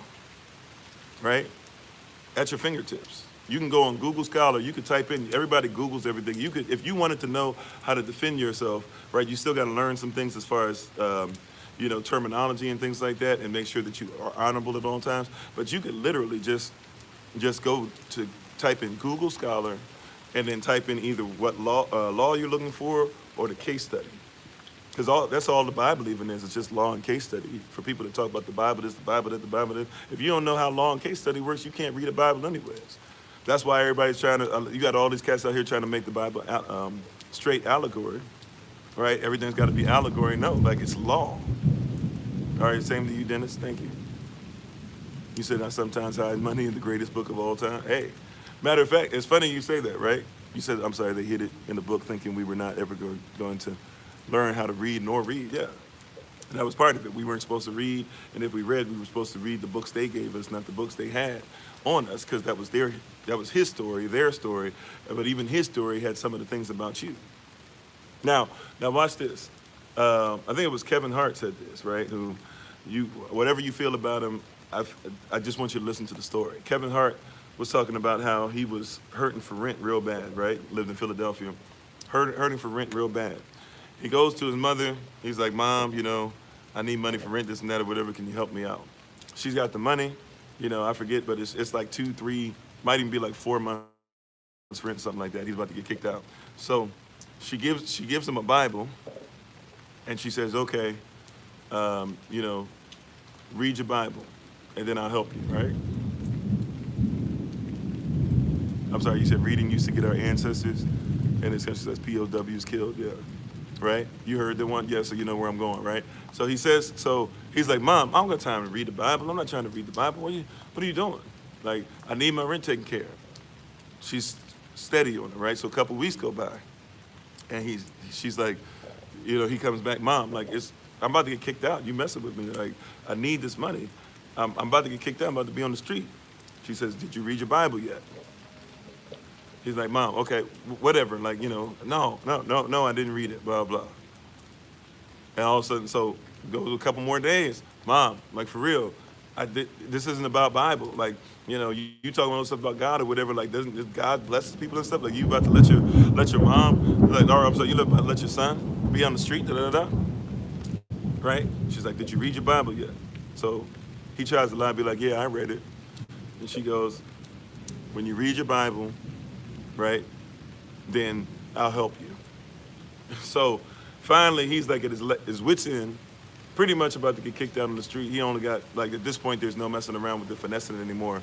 right? At your fingertips. You can go on Google Scholar, you could type in, everybody Googles everything. You could, if you wanted to know how to defend yourself, right, you still got to learn some things as far as, you know, terminology and things like that, and make sure that you are honorable at all times. But you could literally just go to type in Google Scholar and then type in either what law you're looking for or the case study. Because that's all the Bible even is. It's just law and case study. For people to talk about the Bible, this, the Bible, that, the Bible, that. If you don't know how law and case study works, you can't read the Bible anyways. That's why everybody's trying to, you got all these cats out here trying to make the Bible straight allegory, right? Everything's got to be allegory. No, like it's law. All right, same to you, Dennis. Thank you. You said I sometimes hide money in the greatest book of all time. Hey, matter of fact, it's funny you say that, right? You said, I'm sorry, they hid it in the book thinking we were not ever going to learn how to read nor read. Yeah, and that was part of it. We weren't supposed to read, and if we read, we were supposed to read the books they gave us, not the books they had on us, because that was his story, their story, but even his story had some of the things about you. Now watch this. I think it was Kevin Hart said this, right? Whatever you feel about him, I just want you to listen to the story. Kevin Hart was talking about how he was hurting for rent real bad, right? Lived in Philadelphia, hurting for rent real bad. He goes to his mother. He's like, Mom, you know, I need money for rent, this and that, or whatever. Can you help me out? She's got the money. You know, I forget, but it's like 2, 3, might even be like 4 months rent, something like that. He's about to get kicked out. So she gives him a Bible, and she says, okay, you know, read your Bible, and then I'll help you, right? I'm sorry, you said reading used to get our ancestors, and it's because it says POWs killed, yeah. Right? You heard the one? Yeah, so you know where I'm going, right? So he's like, Mom, I don't got time to read the Bible. I'm not trying to read the Bible. What are you doing? Like, I need my rent taken care of. She's steady on it, right? So a couple weeks go by. And she's like, he comes back, Mom, like, I'm about to get kicked out. You messing with me. Like, I need this money. I'm about to get kicked out. I'm about to be on the street. She says, did you read your Bible yet? He's like, Mom, okay, whatever. Like, no, I didn't read it, blah, blah. And all of a sudden, so goes a couple more days. Mom, like, for real, this isn't about Bible. Like, you talking about stuff about God or whatever. Like, doesn't God blesses people and stuff? Like, you about to let your mom, like, or I'm sorry, you about to let your son be on the street, right? She's like, did you read your Bible yet? So he tries to lie, be like, yeah, I read it. And she goes, when you read your Bible, right, then I'll help you. So finally, he's like at his wit's end, pretty much about to get kicked out on the street. He only got, like, at this point, there's no messing around with the finessing anymore.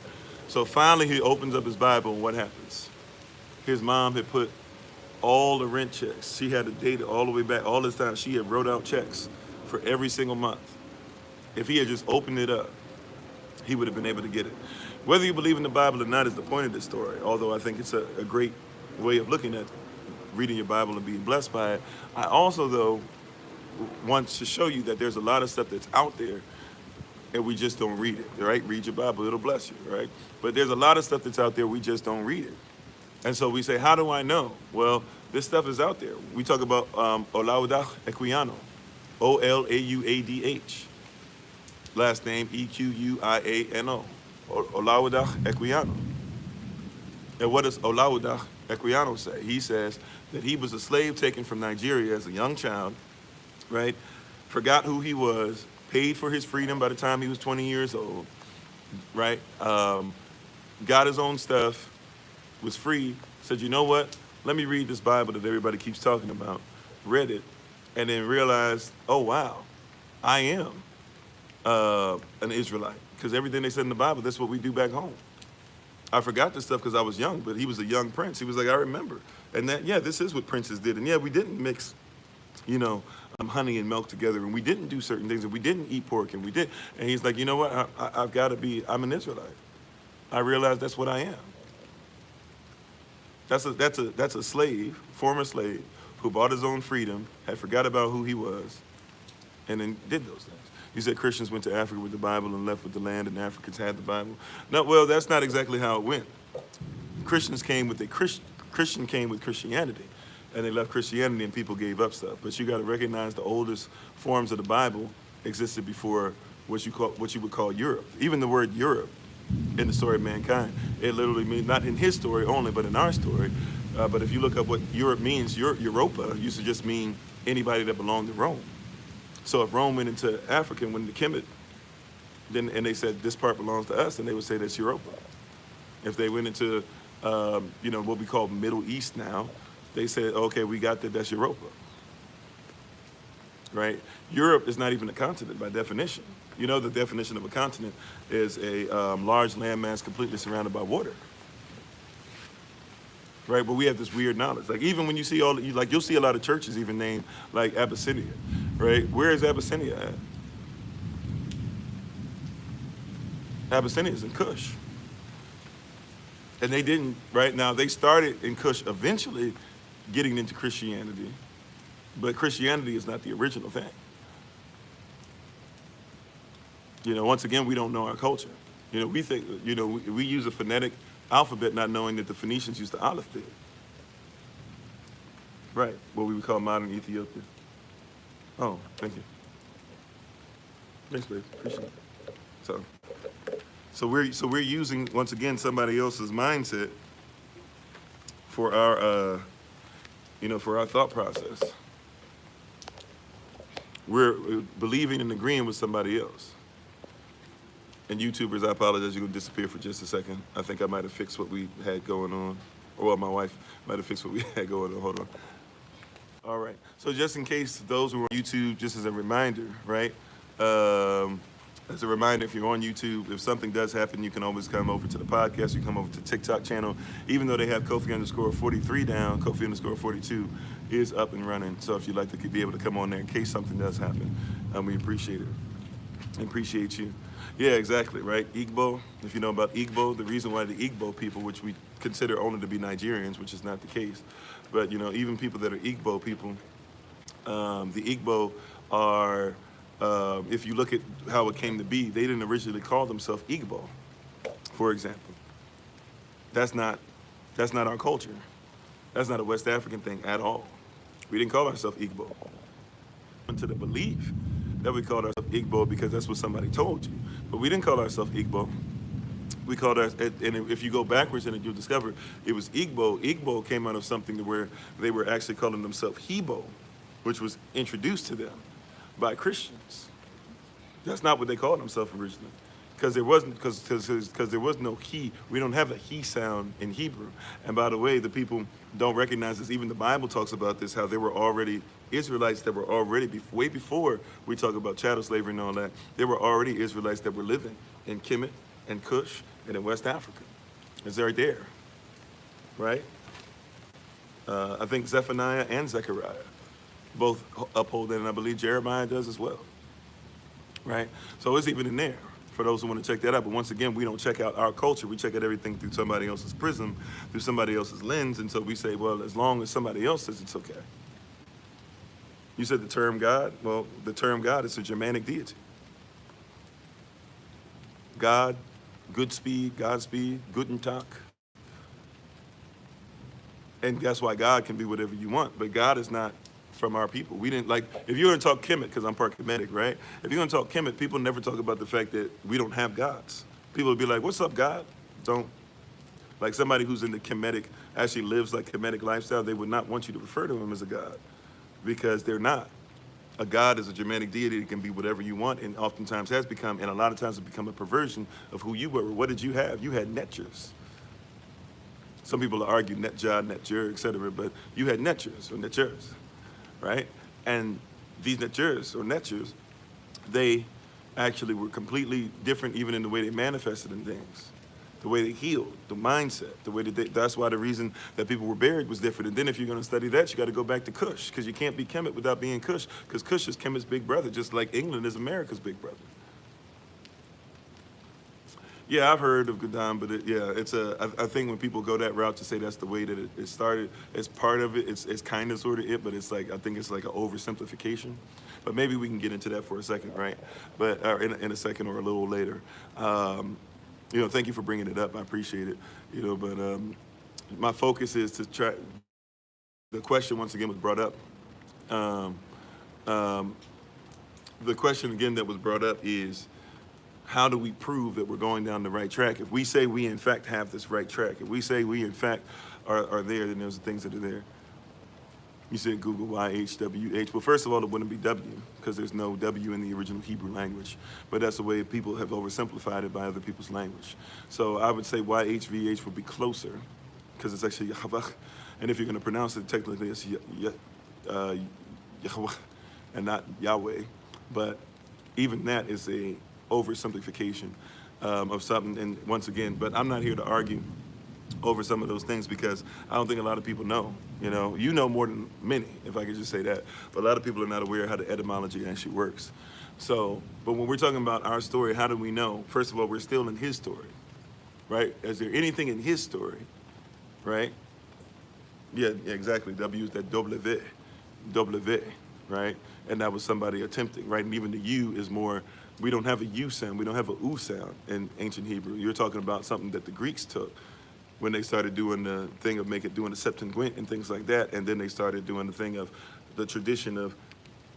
So finally, he opens up his Bible, and what happens? His mom had put all the rent checks. She had the data all the way back. All this time, she had wrote out checks for every single month. If he had just opened it up, he would have been able to get it. Whether you believe in the Bible or not is the point of this story, although I think it's a great way of looking at reading your Bible and being blessed by it. I also, though, want to show you that there's a lot of stuff that's out there and we just don't read it, right? Read your Bible, it'll bless you, right? But there's a lot of stuff that's out there, we just don't read it. And so we say, how do I know? Well, this stuff is out there. We talk about Olaudah Equiano, Olaudah, last name Equiano, Olaudah Equiano. And what does Olaudah Equiano say? He says that he was a slave taken from Nigeria as a young child, right? Forgot who he was, paid for his freedom by the time he was 20 years old, right? Got his own stuff, was free, said, you know what? Let me read this Bible that everybody keeps talking about. Read it, and then realized, oh, wow, I am an Israelite. Because everything they said in the Bible, that's what we do back home. I forgot this stuff because I was young, but he was a young prince. He was like, I remember. And that, yeah, this is what princes did. And yeah, we didn't mix, honey and milk together, and we didn't do certain things, and we didn't eat pork, and we did. And he's like, you know what? I've got to be, I'm an Israelite. I realize that's what I am. That's a slave, former slave, who bought his own freedom, had forgot about who he was, and then did those things. You said Christians went to Africa with the Bible and left with the land, and Africans had the Bible. No, well, that's not exactly how it went. Christian came with Christianity, and they left Christianity, and people gave up stuff. But you got to recognize the oldest forms of the Bible existed before what you would call Europe. Even the word Europe in the story of mankind, it literally means, not in his story only, but in our story. But if you look up what Europe means, Europa used to just mean anybody that belonged to Rome. So if Rome went into Africa and went into Kemet, and they said this part belongs to us, then they would say that's Europa. If they went into what we call Middle East now, they said, okay, we got that, that's Europa. Right? Europe is not even a continent by definition. You know, the definition of a continent is a large landmass completely surrounded by water. Right? But we have this weird knowledge. Like, even when you see you'll see a lot of churches even named like Abyssinia. Right? Where is Abyssinia at? Abyssinia is in Kush. And they didn't, right? Now, they started in Kush eventually getting into Christianity, but Christianity is not the original thing. Once again, we don't know our culture. We think, we use a phonetic alphabet not knowing that the Phoenicians used the alphabet. Right, what we would call modern Ethiopia. Oh, thank you. Thanks, babe, appreciate it. So we're using, once again, somebody else's mindset for our, for our thought process. We're believing and agreeing with somebody else. And YouTubers, I apologize, you're going to disappear for just a second. I think I might have fixed what we had going on. Or my wife might have fixed what we had going on. Hold on. All right. So just in case those who are on YouTube, just as a reminder, right? As a reminder, if you're on YouTube, if something does happen, you can always come over to the podcast. You come over to TikTok channel. Even though they have Kofi_43 down, Kofi_42 is up and running. So if you'd like to be able to come on there in case something does happen, we appreciate it. I appreciate you. Yeah, exactly, right? Igbo, if you know about Igbo, the reason why the Igbo people, which we consider only to be Nigerians, which is not the case, but even people that are Igbo people, the Igbo are, if you look at how it came to be, they didn't originally call themselves Igbo, for example. That's not our culture. That's not a West African thing at all. We didn't call ourselves Igbo. Into the belief that we called ourselves Igbo because that's what somebody told you. But we didn't call ourselves Igbo. We called our, and if you go backwards in it, you'll discover it was Igbo. Igbo came out of something to where they were actually calling themselves Hebo, which was introduced to them by Christians. That's not what they called themselves originally. Because there wasn't, because there was no he. We don't have a he sound in Hebrew. And by the way, the people don't recognize this. Even the Bible talks about this, how there were already Israelites that were already, way before we talk about chattel slavery and all that, there were already Israelites that were living in Kemet and Cush and in West Africa. It's right there, right? I think Zephaniah and Zechariah both uphold that, and I believe Jeremiah does as well, right? So it's even in there for those who want to check that out. But once again, we don't check out our culture. We check out everything through somebody else's prism, through somebody else's lens. And so we say, well, as long as somebody else says it's okay. You said the term God. Well, the term God is a Germanic deity. God, Godspeed, Guten Tag. And that's why God can be whatever you want. But God is not from our people. We didn't, like, if you're going to talk Kemet, because I'm part Kemetic, right? If you're going to talk Kemet, people never talk about the fact that we don't have gods. People will be like, what's up, God? Don't. Like somebody who's in the Kemetic, actually lives like Kemetic lifestyle, they would not want you to refer to them as a god because they're not. A god is a Germanic deity that can be whatever you want, and oftentimes has become, and a lot of times it's become a perversion of who you were. What did you have? You had netchers. Some people argue netja, netjer, etc., but you had netchers or netchers, right? And these netchers or netchers, they actually were completely different even in the way they manifested in things, the way they healed, the mindset, the way that that's why the reason that people were buried was different. And then if you're going to study that, you got to go back to Cush, because you can't be Kemet without being Cush, because Cush is Kemet's big brother, just like England is America's big brother. Yeah, I've heard of Gadam, but I think when people go that route to say that's the way that it started, it's part of it, it's kind of sort of it, but it's like, I think it's like an oversimplification. But maybe we can get into that for a second, right? But in a second or a little later. Thank you for bringing it up. I appreciate it. But my focus is to try. The question once again was brought up. The question again that was brought up is, how do we prove that we're going down the right track? If we say we in fact have this right track, if we say we in fact are there, then there's the things that are there. You said Google YHWH. Well, first of all, it wouldn't be W, because there's no W in the original Hebrew language. But that's the way people have oversimplified it by other people's language. So I would say YHVH would be closer, because it's actually Yahweh. And if you're going to pronounce it, technically it's Yahweh and not Yahweh. But even that is a oversimplification of something. And once again, but I'm not here to argue over some of those things, because I don't think a lot of people know. You know more than many, if I could just say that. But a lot of people are not aware of how the etymology actually works. So, but when we're talking about our story, how do we know? First of all, we're still in his story, right? Is there anything in his story, right? Yeah, exactly. W is that W, right? And that was somebody attempting, right? And even the U is more, we don't have a U sound, we don't have a U sound in ancient Hebrew. You're talking about something that the Greeks took when they started doing the thing of doing the Septuagint and things like that, and then they started doing the thing of the tradition of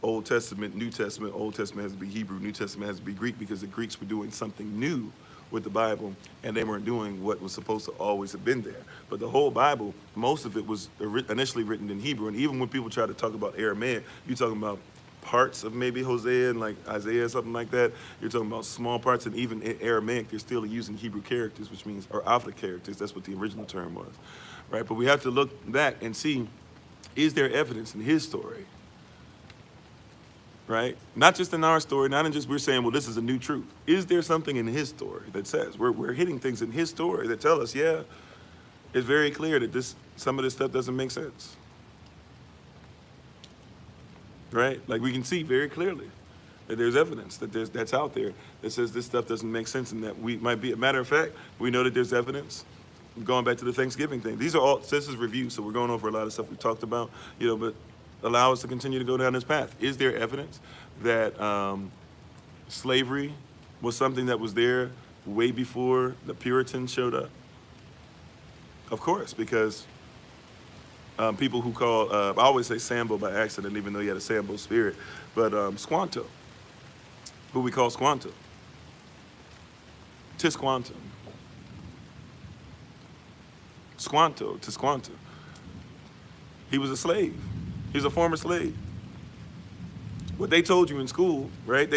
Old Testament, New Testament. Old Testament has to be Hebrew, New Testament has to be Greek, because the Greeks were doing something new with the Bible, and they weren't doing what was supposed to always have been there. But the whole Bible, most of it was initially written in Hebrew, and even when people try to talk about Aramaic, you're talking about parts of maybe Hosea and like Isaiah, something like that. You're talking about small parts, and even in Aramaic, they're still using Hebrew characters, which means, or alphabet characters, that's what the original term was, right? But we have to look back and see, is there evidence in his story, right? Not just in our story, not in just we're saying, well, this is a new truth. Is there something in his story that says, we're hitting things in his story that tell us, yeah, it's very clear that some of this stuff doesn't make sense. Right? Like we can see very clearly that there's evidence that's out there that says this stuff doesn't make sense and that we might be. A matter of fact, we know that there's evidence. Going back to the Thanksgiving thing, these are all, this is review, so we're going over a lot of stuff we talked about, but allow us to continue to go down this path. Is there evidence that slavery was something that was there way before the Puritans showed up? Of course, because people who call, I always say Sambo by accident, even though he had a Sambo spirit, but Squanto, who we call Squanto, Tisquantum. Squanto, Tisquanto. He was a slave. He was a former slave. What they told you in school, right?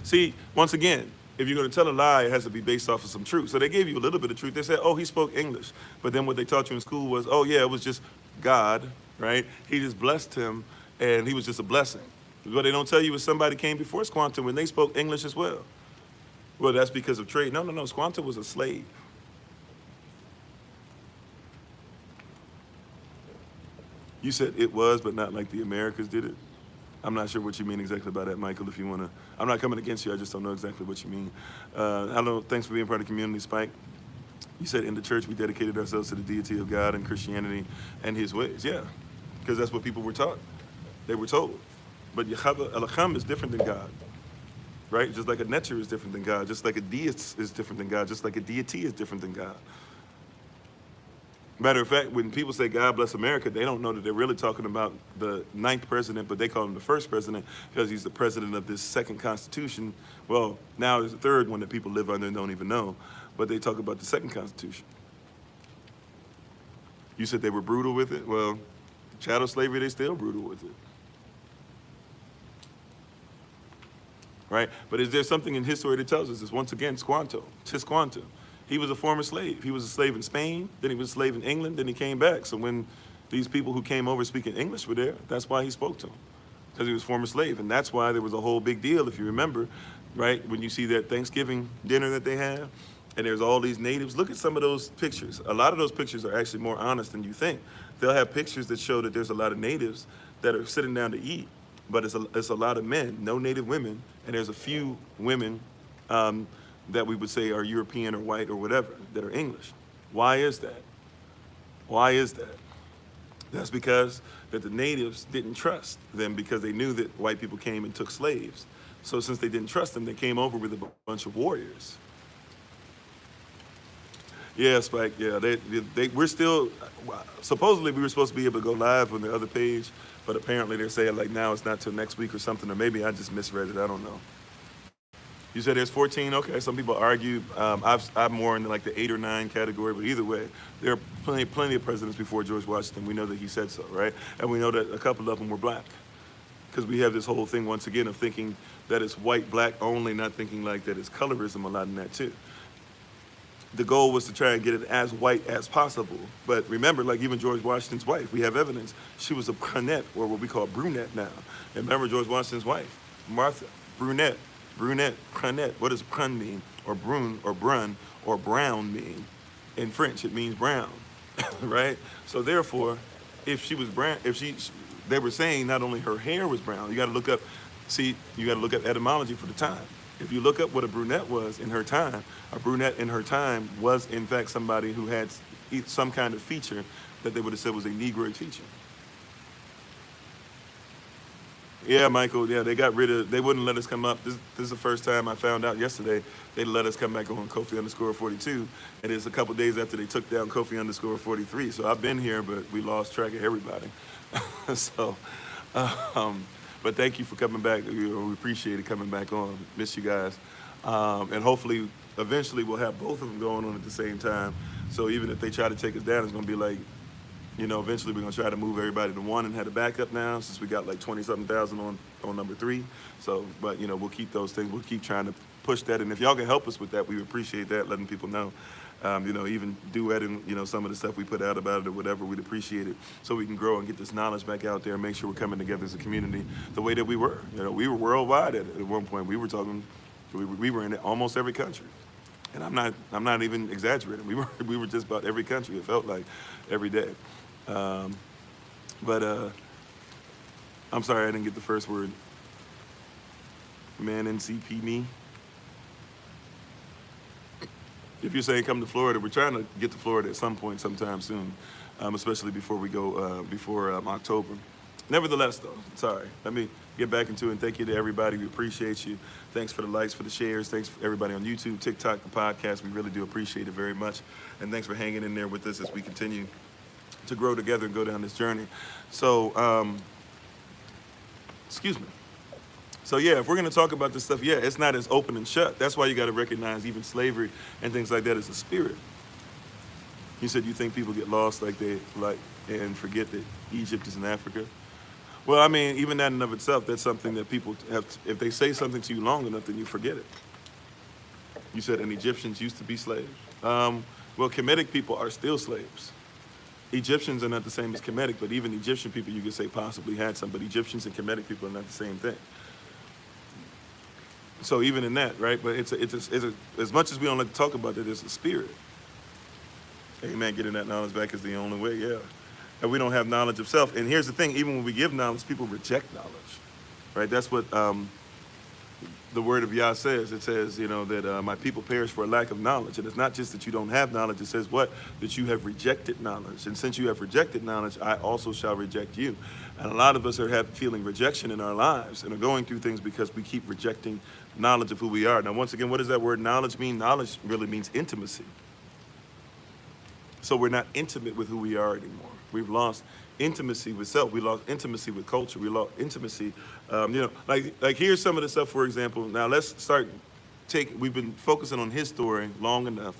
See, once again, if you're going to tell a lie, it has to be based off of some truth. So they gave you a little bit of truth. They said, oh, he spoke English. But then what they taught you in school was, oh, yeah, it was just God, right? He just blessed him, and he was just a blessing. What they don't tell you is somebody came before Squanto when they spoke English as well. Well, that's because of trade. No. Squanto was a slave. You said it was, but not like the Americas did it. I'm not sure what you mean exactly by that, Michael, if you want to. I'm not coming against you. I just don't know exactly what you mean. Hello, thanks for being part of the community, Spike. You said in the church we dedicated ourselves to the deity of God and Christianity and his ways. Yeah, because that's what people were taught. They were told. But Yahweh Elohim is different than God, right? Just like a Netzer is different than God. Just like a deist is different than God. Just like a deity is different than God. Matter of fact, when people say God bless America, they don't know that they're really talking about the 9th president, but they call him the 1st president because he's the president of this 2nd constitution. Well, now there's a 3rd one that people live under and don't even know, but they talk about the 2nd constitution. You said they were brutal with it? Well, chattel slavery, they're still brutal with it. Right? But is there something in history that tells us this? Once again, Squanto, Tisquanto. He was a former slave. He was a slave in Spain, then he was a slave in England, then he came back. So when these people who came over speaking English were there, that's why he spoke to them, because he was a former slave. And that's why there was a whole big deal, if you remember, right? When you see that Thanksgiving dinner that they have, and there's all these natives. Look at some of those pictures. A lot of those pictures are actually more honest than you think. They'll have pictures that show that there's a lot of natives that are sitting down to eat, but it's a lot of men, no native women, and there's a few women that we would say are European or white or whatever, that are English. Why is that? Why is that? That's because that the natives didn't trust them because they knew that white people came and took slaves. So since they didn't trust them, they came over with a bunch of warriors. Yeah, Spike, yeah, we're still, supposedly we were supposed to be able to go live on the other page, but apparently they're saying like now it's not till next week or something, or maybe I just misread it, I don't know. You said there's 14. Okay, some people argue. I'm more in like the 8 or 9 category, but either way, there are plenty of presidents before George Washington. We know that he said so, right? And we know that a couple of them were black, because we have this whole thing once again of thinking that it's white, black only, not thinking like that it's colorism a lot in that too. The goal was to try and get it as white as possible. But remember, like even George Washington's wife, we have evidence. She was a brunette, or what we call brunette now. And remember George Washington's wife, Martha, brunette. Brunette, brunette. What does brun mean? Or brun, or brun, or brown mean? In French, it means brown, right? So therefore, if she was brown, they were saying not only her hair was brown, you got to look up etymology for the time. If you look up what a brunette was in her time, a brunette in her time was in fact somebody who had some kind of feature that they would have said was a Negroid feature. Yeah, Michael, yeah, they wouldn't let us come up. This is the first time I found out yesterday they let us come back on Kofi_42, and it's a couple days after they took down Kofi_43. So I've been here, but we lost track of everybody. So, but thank you for coming back. We appreciate it coming back on. Miss you guys. And hopefully, eventually we'll have both of them going on at the same time. So even if they try to take us down, it's gonna be like, eventually we're gonna try to move everybody to 1 and have a backup now, since we got like 20-something thousand on number 3. So, but we'll keep those things. We'll keep trying to push that. And if y'all can help us with that, we would appreciate that, letting people know. Even duetting, some of the stuff we put out about it or whatever, we'd appreciate it, so we can grow and get this knowledge back out there and make sure we're coming together as a community the way that we were. We were worldwide at one point. We were talking, we were in almost every country. And I'm not even exaggerating. We were just about every country. It felt like every day. I'm sorry I didn't get the first word. Man NCP me. If you're saying come to Florida, we're trying to get to Florida at some point sometime soon, especially before we go, before October. Nevertheless, though, sorry, let me get back into it. And thank you to everybody. We appreciate you. Thanks for the likes, for the shares. Thanks for everybody on YouTube, TikTok, the podcast. We really do appreciate it very much. And thanks for hanging in there with us as we continue to grow together and go down this journey. So, excuse me. So yeah, if we're gonna talk about this stuff, yeah, it's not as open and shut. That's why you gotta recognize even slavery and things like that as a spirit. You said you think people get lost and forget that Egypt is in Africa. Well, I mean, even that in and of itself, that's something that people have, if they say something to you long enough, then you forget it. You said, and Egyptians used to be slaves. Well, Kemetic people are still slaves. Egyptians are not the same as Kemetic, but even Egyptian people you could say possibly had some, but Egyptians and Kemetic people are not the same thing. So even in that, right? But it's as much as we don't like to talk about it, it's a spirit. Amen. Getting that knowledge back is the only way, yeah. And we don't have knowledge of self. And here's the thing, even when we give knowledge, people reject knowledge, right? That's what the word of Yah says. It says, that my people perish for a lack of knowledge. And it's not just that you don't have knowledge. It says what? That you have rejected knowledge. And since you have rejected knowledge, I also shall reject you. And a lot of us are feeling rejection in our lives and are going through things because we keep rejecting knowledge of who we are. Now, once again, what does that word knowledge mean? Knowledge really means intimacy. So we're not intimate with who we are anymore. We've lost intimacy with self. We lost intimacy with culture. We lost intimacy. Like here's some of the stuff, for example. Now let's start we've been focusing on his story long enough.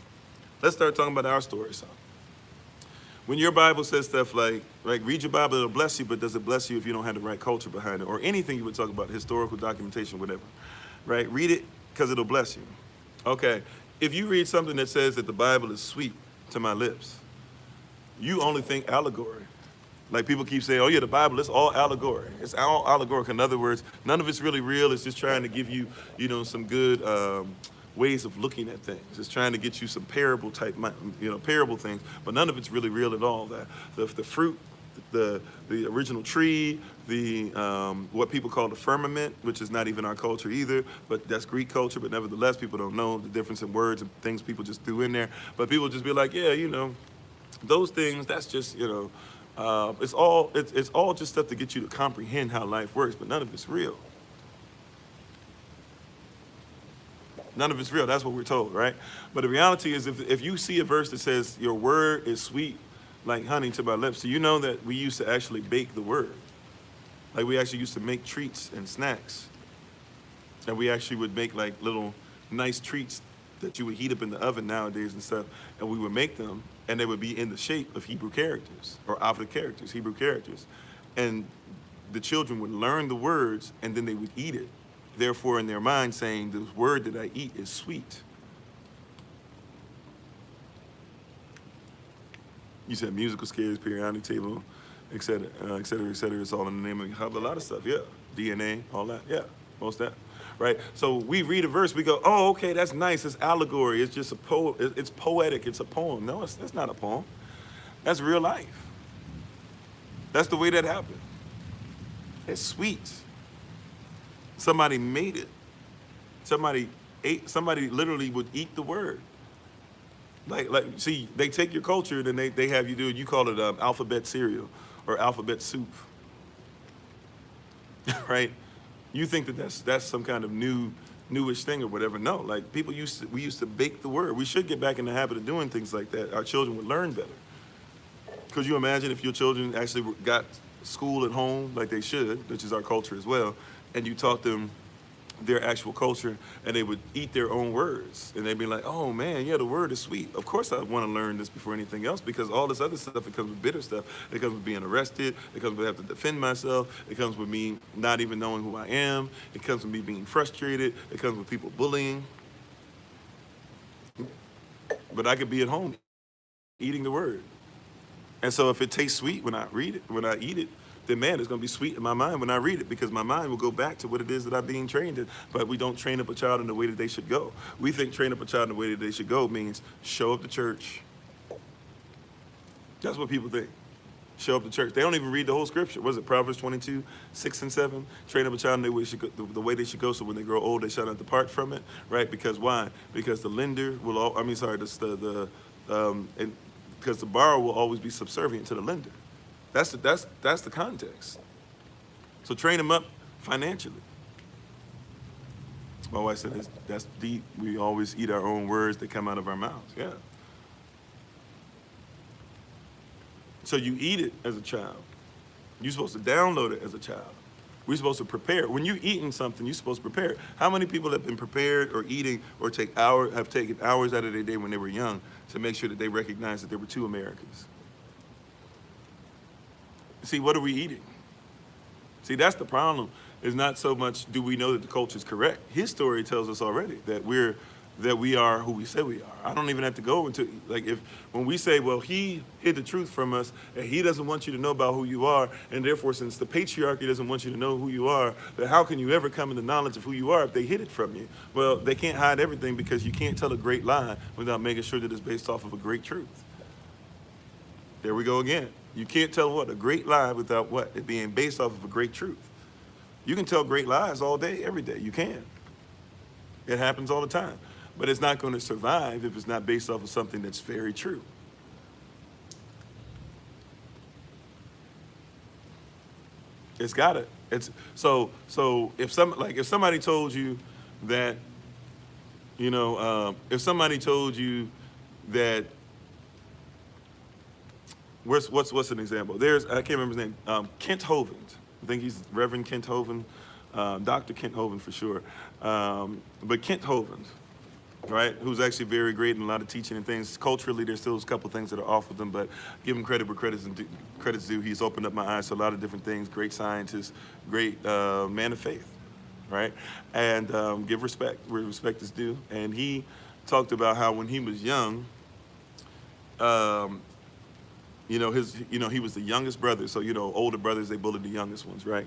Let's start talking about our story. So when your Bible says stuff like read your Bible, it'll bless you, but does it bless you if you don't have the right culture behind it? Or anything you would talk about, historical documentation, whatever, right? Read it because it'll bless you. Okay, if you read something that says that the Bible is sweet to my lips, you only think allegory. Like people keep saying, oh yeah, the Bible, it's all allegory. It's all allegorical. In other words, none of it's really real. It's just trying to give you, some good ways of looking at things. It's trying to get you some parable type, parable things, but none of it's really real at all. The fruit, the original tree, what people call the firmament, which is not even our culture either, but that's Greek culture, but nevertheless, people don't know the difference in words and things people just threw in there. But people just be like, yeah, those things, that's just, it's all just stuff to get you to comprehend how life works, but none of it's real. None of it's real. That's what we're told, right? But the reality is if you see a verse that says your word is sweet like honey to my lips, so you know that we used to actually bake the word. Like we actually used to make treats and snacks. And we actually would make like little nice treats that you would heat up in the oven nowadays and stuff, and we would make them, and they would be in the shape of Hebrew characters, or African characters, Hebrew characters. And the children would learn the words, and then they would eat it. Therefore, in their mind, saying, the word that I eat is sweet. You said musical scales, periodic table, et cetera, et cetera, et cetera. It's all in the name of a lot of stuff, yeah. DNA, all that, yeah, most of that. Right? So we read a verse, we go, oh, okay, that's nice, it's allegory, it's just a poem, it's poetic, it's a poem. No, that's not a poem. That's real life. That's the way that happened. It's sweet. Somebody made it. Somebody literally would eat the word. See, they take your culture, then they have you do, you call it alphabet cereal or alphabet soup. Right? You think that that's some kind of newish thing or whatever. No, like we used to bake the word. We should get back in the habit of doing things like that. Our children would learn better. Could you imagine if your children actually got school at home like they should, which is our culture as well, and you taught them their actual culture, and they would eat their own words, and they'd be like, oh man, yeah, the word is sweet. Of course I want to learn this before anything else, because all this other stuff, it comes with bitter stuff. It comes with being arrested. It comes with having to defend myself. It comes with me not even knowing who I am. It comes with me being frustrated. It comes with people bullying. But I could be at home eating the word. And so if it tastes sweet when I eat it, then man, it's going to be sweet in my mind when I read it, because my mind will go back to what it is that I'm being trained in. But we don't train up a child in the way that they should go. We think train up a child in the way that they should go means show up to church. That's what people think. show up to church. They don't even read the whole scripture. Was it Proverbs 22, 6 and 7? Train up a child in the way, the way they should go, so when they grow old, they shall not depart from it, right? Because why? Because the lender will, because the borrower will always be subservient to the lender. That's the context. So train them up financially. My wife said, that's deep. We always eat our own words that come out of our mouths. Yeah. So you eat it as a child. You're supposed to download it as a child. We're supposed to prepare. When you're eating something, you're supposed to prepare. How many people have been prepared or eating or have taken hours out of their day when they were young to make sure that they recognize that there were two Americas? See, what are we eating? See, that's the problem. Is not so much do we know that the culture is correct. His story tells us already that we are who we say we are. I don't even have to go into, like, when we say, well, he hid the truth from us and he doesn't want you to know about who you are, and therefore since the patriarchy doesn't want you to know who you are, then how can you ever come into knowledge of who you are if they hid it from you? Well, they can't hide everything because you can't tell a great lie without making sure that it's based off of a great truth. There we go again. You can't tell a great lie without it being based off of a great truth. You can tell great lies all day, every day. You can. It happens all the time. But it's not going to survive if it's not based off of something that's very true. It's got it. So if somebody told you that, if somebody told you that, what's an example? I can't remember his name. Kent Hovind. I think he's Reverend Kent Hovind, Dr. Kent Hovind for sure. But Kent Hovind, right, who's actually very great in a lot of teaching and things. Culturally, there's still a couple things that are off with him, but give him credit where credit's due. He's opened up my eyes to a lot of different things. Great scientist, great man of faith, right? And give respect where respect is due. And he talked about how when he was young, he was the youngest brother. So, older brothers, they bullied the youngest ones, right?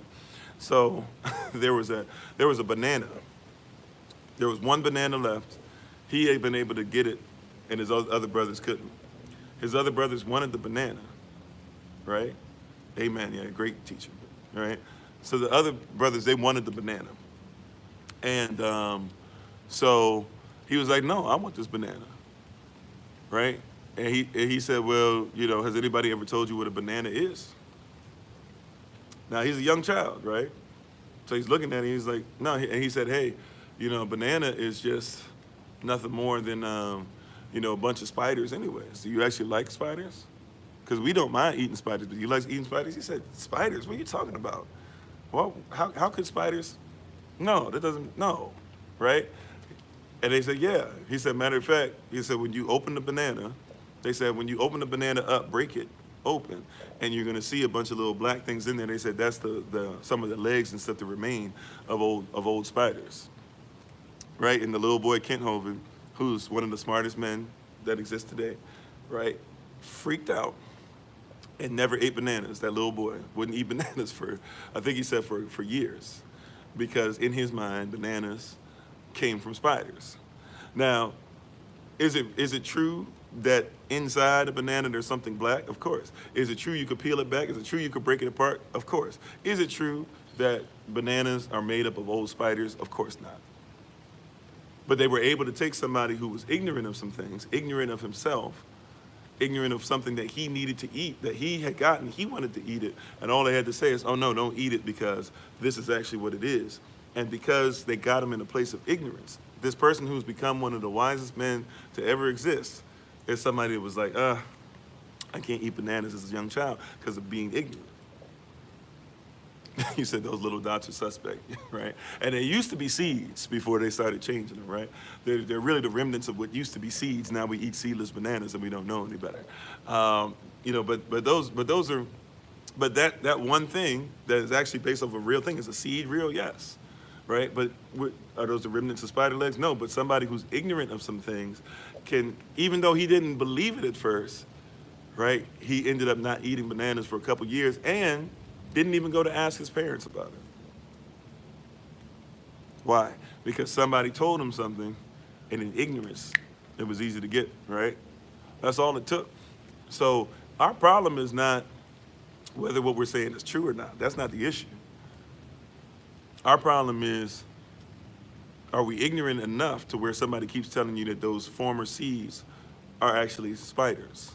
So there was a banana. There was one banana left. He had been able to get it, and his other brothers couldn't. His other brothers wanted the banana, right? Amen, yeah, great teacher, right? So the other brothers, they wanted the banana. And so he was like, no, I want this banana, right? And he said, well, has anybody ever told you what a banana is? Now, he's a young child, right? So he's looking at it, he's like, no. And he said, hey, banana is just nothing more than, a bunch of spiders anyway. So you actually like spiders? Because we don't mind eating spiders, but you like eating spiders? He said, spiders? What are you talking about? Well, how could spiders? No, right? And they said, yeah. He said, matter of fact, he said, when you open the banana, they said, when you open the banana up, break it open, and you're gonna see a bunch of little black things in there. They said that's some of the legs and stuff that remain of old spiders, right? And the little boy Kent Hovind, who's one of the smartest men that exists today, right, freaked out and never ate bananas. That little boy wouldn't eat bananas I think he said for years, because in his mind, bananas came from spiders. Now, is it true that inside a banana there's something black? Of course. Is it true you could peel it back? Is it true you could break it apart? Of course. Is it true that bananas are made up of old spiders? Of course not. But they were able to take somebody who was ignorant of some things, ignorant of himself, ignorant of something that he needed to eat, that he had gotten, he wanted to eat it, and all they had to say is, oh no, don't eat it because this is actually what it is. And because they got him in a place of ignorance, this person who's become one of the wisest men to ever exist is somebody that was like, I can't eat bananas as a young child because of being ignorant. You said those little dots are suspect, right? And they used to be seeds before they started changing them, right? They're really the remnants of what used to be seeds. Now we eat seedless bananas and we don't know any better. But that one thing that is actually based off a real thing, is a seed real? Yes. Right? But are those the remnants of spider legs? No, but somebody who's ignorant of some things can, even though he didn't believe it at first, right? He ended up not eating bananas for a couple years and didn't even go to ask his parents about it. Why? Because somebody told him something, and in ignorance, it was easy to get, right? That's all it took. So our problem is not whether what we're saying is true or not. That's not the issue. Our problem is, are we ignorant enough to where somebody keeps telling you that those former seeds are actually spiders,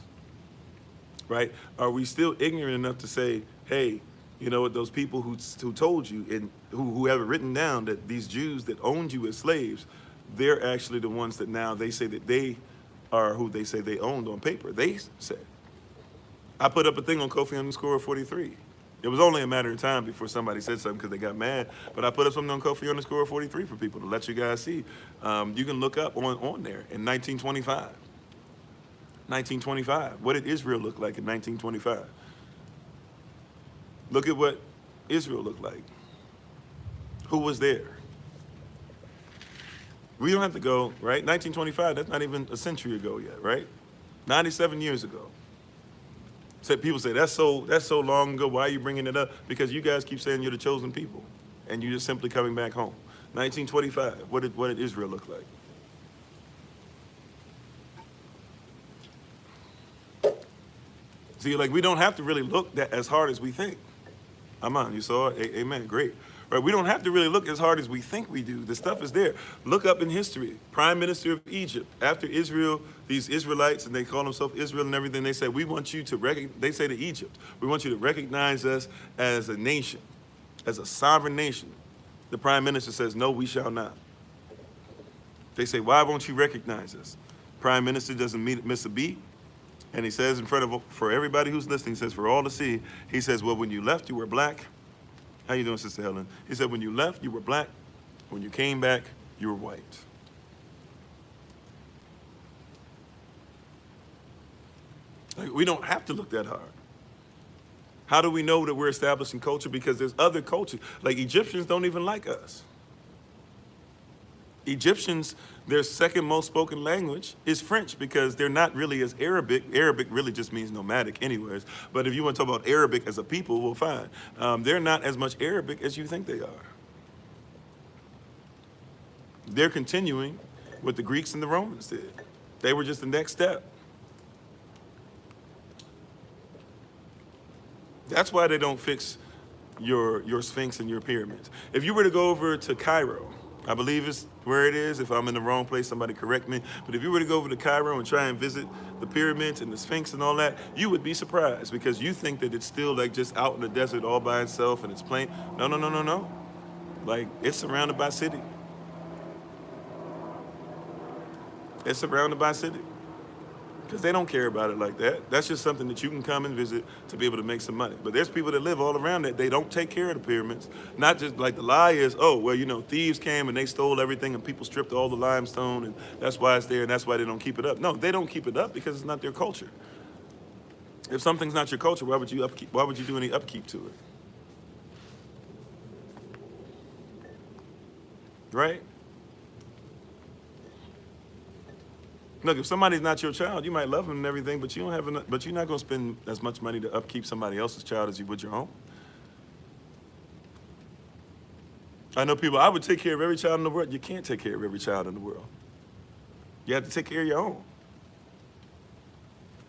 right? Are we still ignorant enough to say, hey, you know what, those people who told you and who have it written down that these Jews that owned you as slaves, they're actually the ones that now they say that they are who they say they owned on paper. They said. I put up a thing on Kofi _43. It was only a matter of time before somebody said something because they got mad, but I put up something on Kofi _43 for people to let you guys see. You can look up on there in 1925. 1925. What did Israel look like in 1925? Look at what Israel looked like. Who was there? We don't have to go, right? 1925, that's not even a century ago yet, right? 97 years ago. So people say, that's so long ago, why are you bringing it up? Because you guys keep saying you're the chosen people, and you're just simply coming back home. 1925, what did Israel look like? See, like, we don't have to really look that as hard as we think. Amen, you saw it? Amen, great. Right, we don't have to really look as hard as we think we do. The stuff is there. Look up in history. Prime Minister of Egypt, after Israel, these Israelites, and they call themselves Israel and everything, they say, we want you to they say to Egypt, we want you to recognize us as a nation, as a sovereign nation. The Prime Minister says, no, we shall not. They say, why won't you recognize us? Prime Minister doesn't miss a beat. And he says for everybody who's listening, he says, for all to see, he says, well, when you left, you were black. How you doing, Sister Helen? He said, when you left, you were black. When you came back, you were white. Like, we don't have to look that hard. How do we know that we're establishing culture? Because there's other cultures. Like, Egyptians don't even like us. Egyptians, their second most spoken language is French because they're not really as Arabic. Arabic really just means nomadic anyways. But if you want to talk about Arabic as a people, well, fine. They're not as much Arabic as you think they are. They're continuing what the Greeks and the Romans did. They were just the next step. That's why they don't fix your Sphinx and your pyramids. If you were to go over to Cairo, I believe it's where it is. If I'm in the wrong place, somebody correct me. But if you were to go over to Cairo and try and visit the pyramids and the Sphinx and all that, you would be surprised because you think that it's still like just out in the desert all by itself and it's plain. No, no, no, no, no. Like, it's surrounded by city. It's surrounded by city. Because they don't care about it like that. That's just something that you can come and visit to be able to make some money. But there's people that live all around that. They don't take care of the pyramids. Not just like the lie is, oh, well, you know, thieves came and they stole everything and people stripped all the limestone and that's why it's there and that's why they don't keep it up. No, they don't keep it up because it's not their culture. If something's not your culture, why would you do any upkeep to it? Right? Look, if somebody's not your child, you might love them and everything, but you don't have enough, but you're not going to spend as much money to upkeep somebody else's child as you would your own. I know people, I would take care of every child in the world. You can't take care of every child in the world. You have to take care of your own.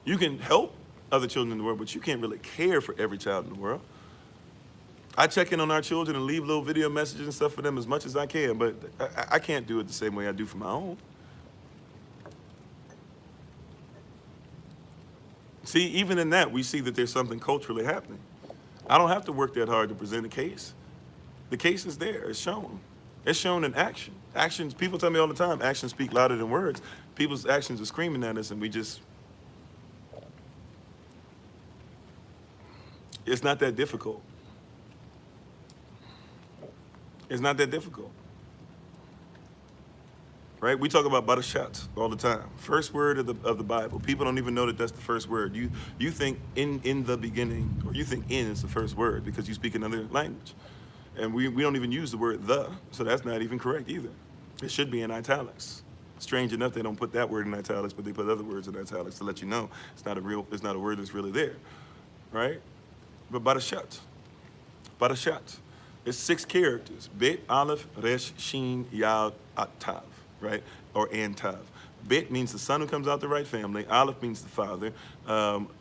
You can help other children in the world, but you can't really care for every child in the world. I check in on our children and leave little video messages and stuff for them as much as I can, but I can't do it the same way I do for my own. See, even in that, we see that there's something culturally happening. I don't have to work that hard to present a case. The case is there, it's shown. It's shown in action. Actions, people tell me all the time, actions speak louder than words. People's actions are screaming at us and we just, it's not that difficult. It's not that difficult. Right? We talk about barashat all the time. First word of the Bible. People don't even know that that's the first word. You think in the beginning, or you think in is the first word because you speak another language. And we don't even use the word the, so that's not even correct either. It should be in italics. Strange enough, they don't put that word in italics, but they put other words in italics to let you know it's not a word that's really there. Right? But barashat. Barashat. It's 6 characters. Bet, Aleph, Resh, Shin, Yad, At, Tav. Right? Or and Tav. Bet means the son who comes out the right family. Aleph means the father.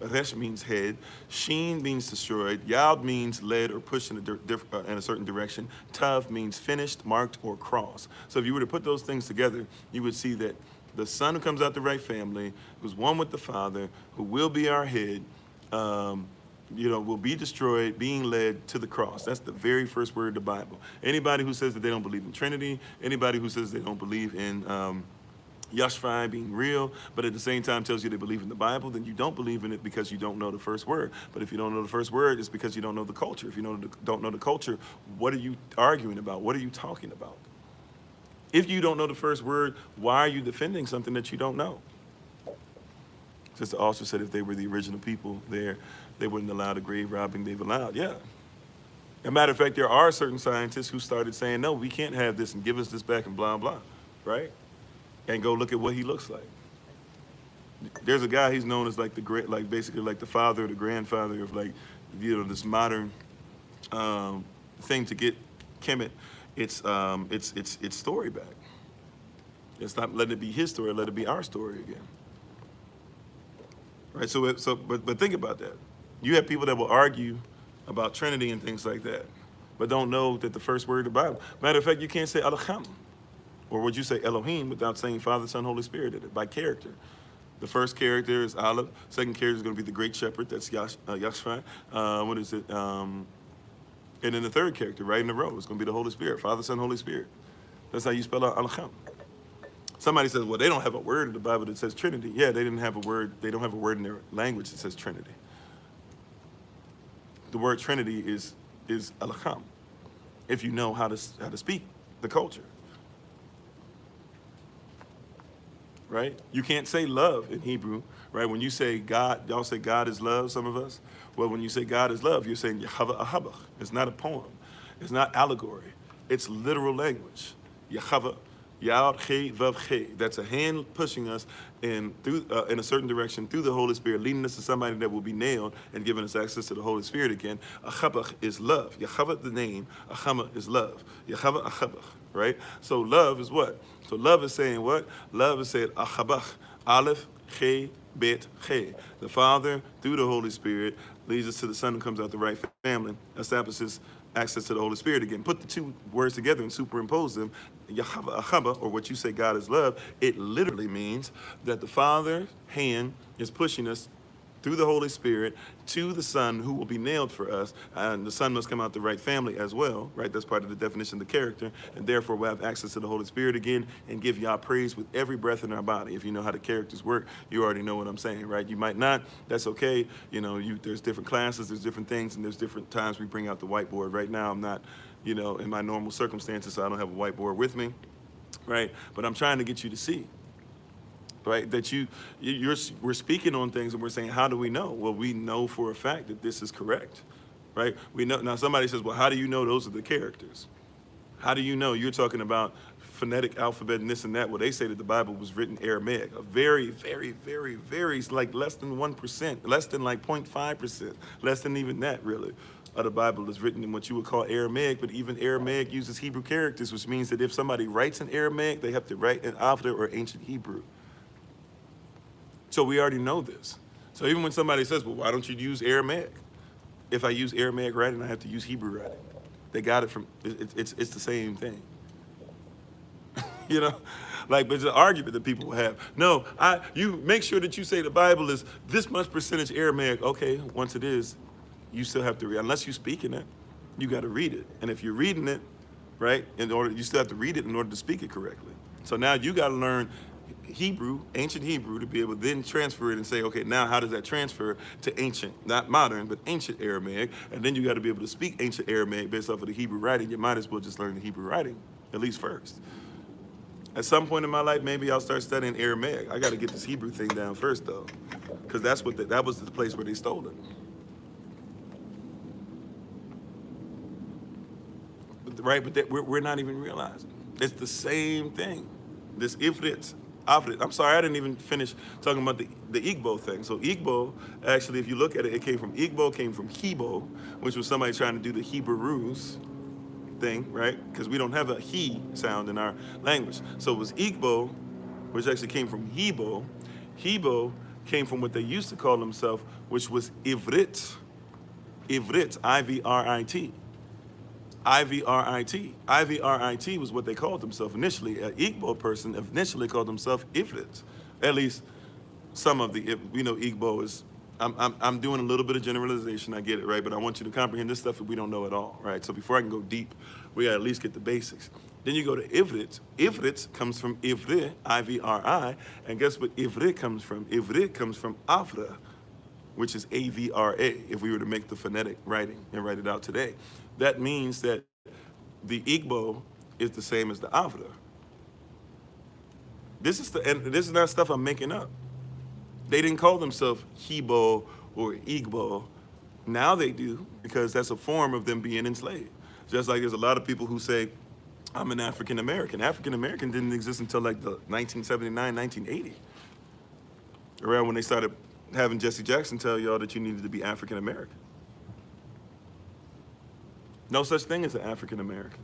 Resh means head. Sheen means destroyed. Yad means led or pushed in a certain direction. Tav means finished, marked, or crossed. So if you were to put those things together, you would see that the son who comes out the right family, who's one with the father, who will be our head, will be destroyed, being led to the cross. That's the very first word of the Bible. Anybody who says that they don't believe in Trinity, anybody who says they don't believe in Yashvai being real, but at the same time tells you they believe in the Bible, then you don't believe in it because you don't know the first word. But if you don't know the first word, it's because you don't know the culture. If you don't know the culture, what are you arguing about? What are you talking about? If you don't know the first word, why are you defending something that you don't know? Sister also said if they were the original people there, they wouldn't allow the grave robbing they've allowed. Yeah. As a matter of fact, there are certain scientists who started saying, no, we can't have this and give us this back and blah, blah, right? And go look at what he looks like. There's a guy, he's known as basically like the father or the grandfather of this modern thing to get Kemet its story back. It's not letting it be his story, let it be our story again. Right, but think about that. You have people that will argue about Trinity and things like that, but don't know that the first word of the Bible. Matter of fact, you can't say Elohim, or would you say Elohim without saying Father, Son, Holy Spirit in it, by character. The first character is Aleph. Second character is going to be the Great Shepherd, that's Yashvai. What is it? And then the third character, right in a row, is going to be the Holy Spirit, Father, Son, Holy Spirit. That's how you spell out Elohim. Somebody says, well, they don't have a word in the Bible that says Trinity. Yeah, they didn't have a word. They don't have a word in their language that says Trinity. The word Trinity is Elohim, if you know how to speak the culture. Right? You can't say love in Hebrew, right? When you say God, y'all say God is love, some of us. Well, when you say God is love, you're saying Yahava Ahabach. It's not a poem. It's not allegory. It's literal language. Yahava. Yad Che Vav Che. That's a hand pushing us in a certain direction through the Holy Spirit, leading us to somebody that will be nailed and giving us access to the Holy Spirit again. Achabach is love. Yachava, the name. Achama is love. Yachava Achabach. Right? So love is what? So love is saying what? Love is saying Achabach. Aleph Che Bet Che. The Father through the Holy Spirit leads us to the Son who comes out the right family, establishes access to the Holy Spirit again. Put the two words together and superimpose them. Yahava Achaba, or what you say God is love, it literally means that the Father's hand is pushing us through the Holy Spirit to the Son who will be nailed for us, and the Son must come out the right family as well, right? That's part of the definition of the character, and therefore we'll have access to the Holy Spirit again and give y'all praise with every breath in our body. If you know how the characters work, you already know what I'm saying, right? You might not, that's okay. There's different classes, there's different things, and there's different times we bring out the whiteboard. Right now, I'm not, in my normal circumstances, so I don't have a whiteboard with me, right? But I'm trying to get you to see, right? That we're speaking on things and we're saying, how do we know? Well, we know for a fact that this is correct, right? We know. Now somebody says, well, how do you know those are the characters? How do you know? You're talking about phonetic alphabet and this and that. Well, they say that the Bible was written Aramaic, a very, very, very, very, like less than 1%, less than like 0.5%, less than even that really. Of the Bible is written in what you would call Aramaic, but even Aramaic uses Hebrew characters, which means that if somebody writes in Aramaic, they have to write in Alphabet or ancient Hebrew. So we already know this. So even when somebody says, well, why don't you use Aramaic? If I use Aramaic writing, I have to use Hebrew writing. They got it from, it's the same thing. But it's an argument that people will have. No, you make sure that you say the Bible is this much percentage Aramaic. Okay, once it is, you still have to read. Unless you're speaking it, you got to read it. And if you're reading it, right, you still have to read it in order to speak it correctly. So now you got to learn Hebrew, ancient Hebrew, to be able to then transfer it and say, okay, now how does that transfer to ancient, not modern, but ancient Aramaic? And then you got to be able to speak ancient Aramaic based off of the Hebrew writing. You might as well just learn the Hebrew writing, at least first. At some point in my life, maybe I'll start studying Aramaic. I got to get this Hebrew thing down first, though, because that was the place where they stole it. Right, but we're not even realizing. It's the same thing. This Ifrit, I'm sorry, I didn't even finish talking about the Igbo thing. So Igbo, actually, if you look at it, it came from Hebo, which was somebody trying to do the Hebrews thing, right? Because we don't have a he sound in our language. So it was Igbo, which actually came from Hebrew. Hebrew came from what they used to call themselves, which was Ivrit. Ivrit, I-V-R-I-T. I-V-R-I-T. I-V-R-I-T was what they called themselves initially. An Igbo person initially called themselves Ivrit. At least some of the, Igbo is, I'm doing a little bit of generalization, I get it, right? But I want you to comprehend this stuff that we don't know at all, right? So before I can go deep, we gotta at least get the basics. Then you go to Ivrit. Ivrit comes from Ivri, I-V-R-I, and guess what Ivri comes from? Ivri comes from Avra, which is A-V-R-A, if we were to make the phonetic writing and write it out today. That means that the Igbo is the same as the Avra. This is not stuff I'm making up. They didn't call themselves Hebo or Igbo. Now they do, because that's a form of them being enslaved. Just like there's a lot of people who say, I'm an African American. African American didn't exist until like the 1979, 1980. Around when they started having Jesse Jackson tell y'all that you needed to be African American. No such thing as an African American.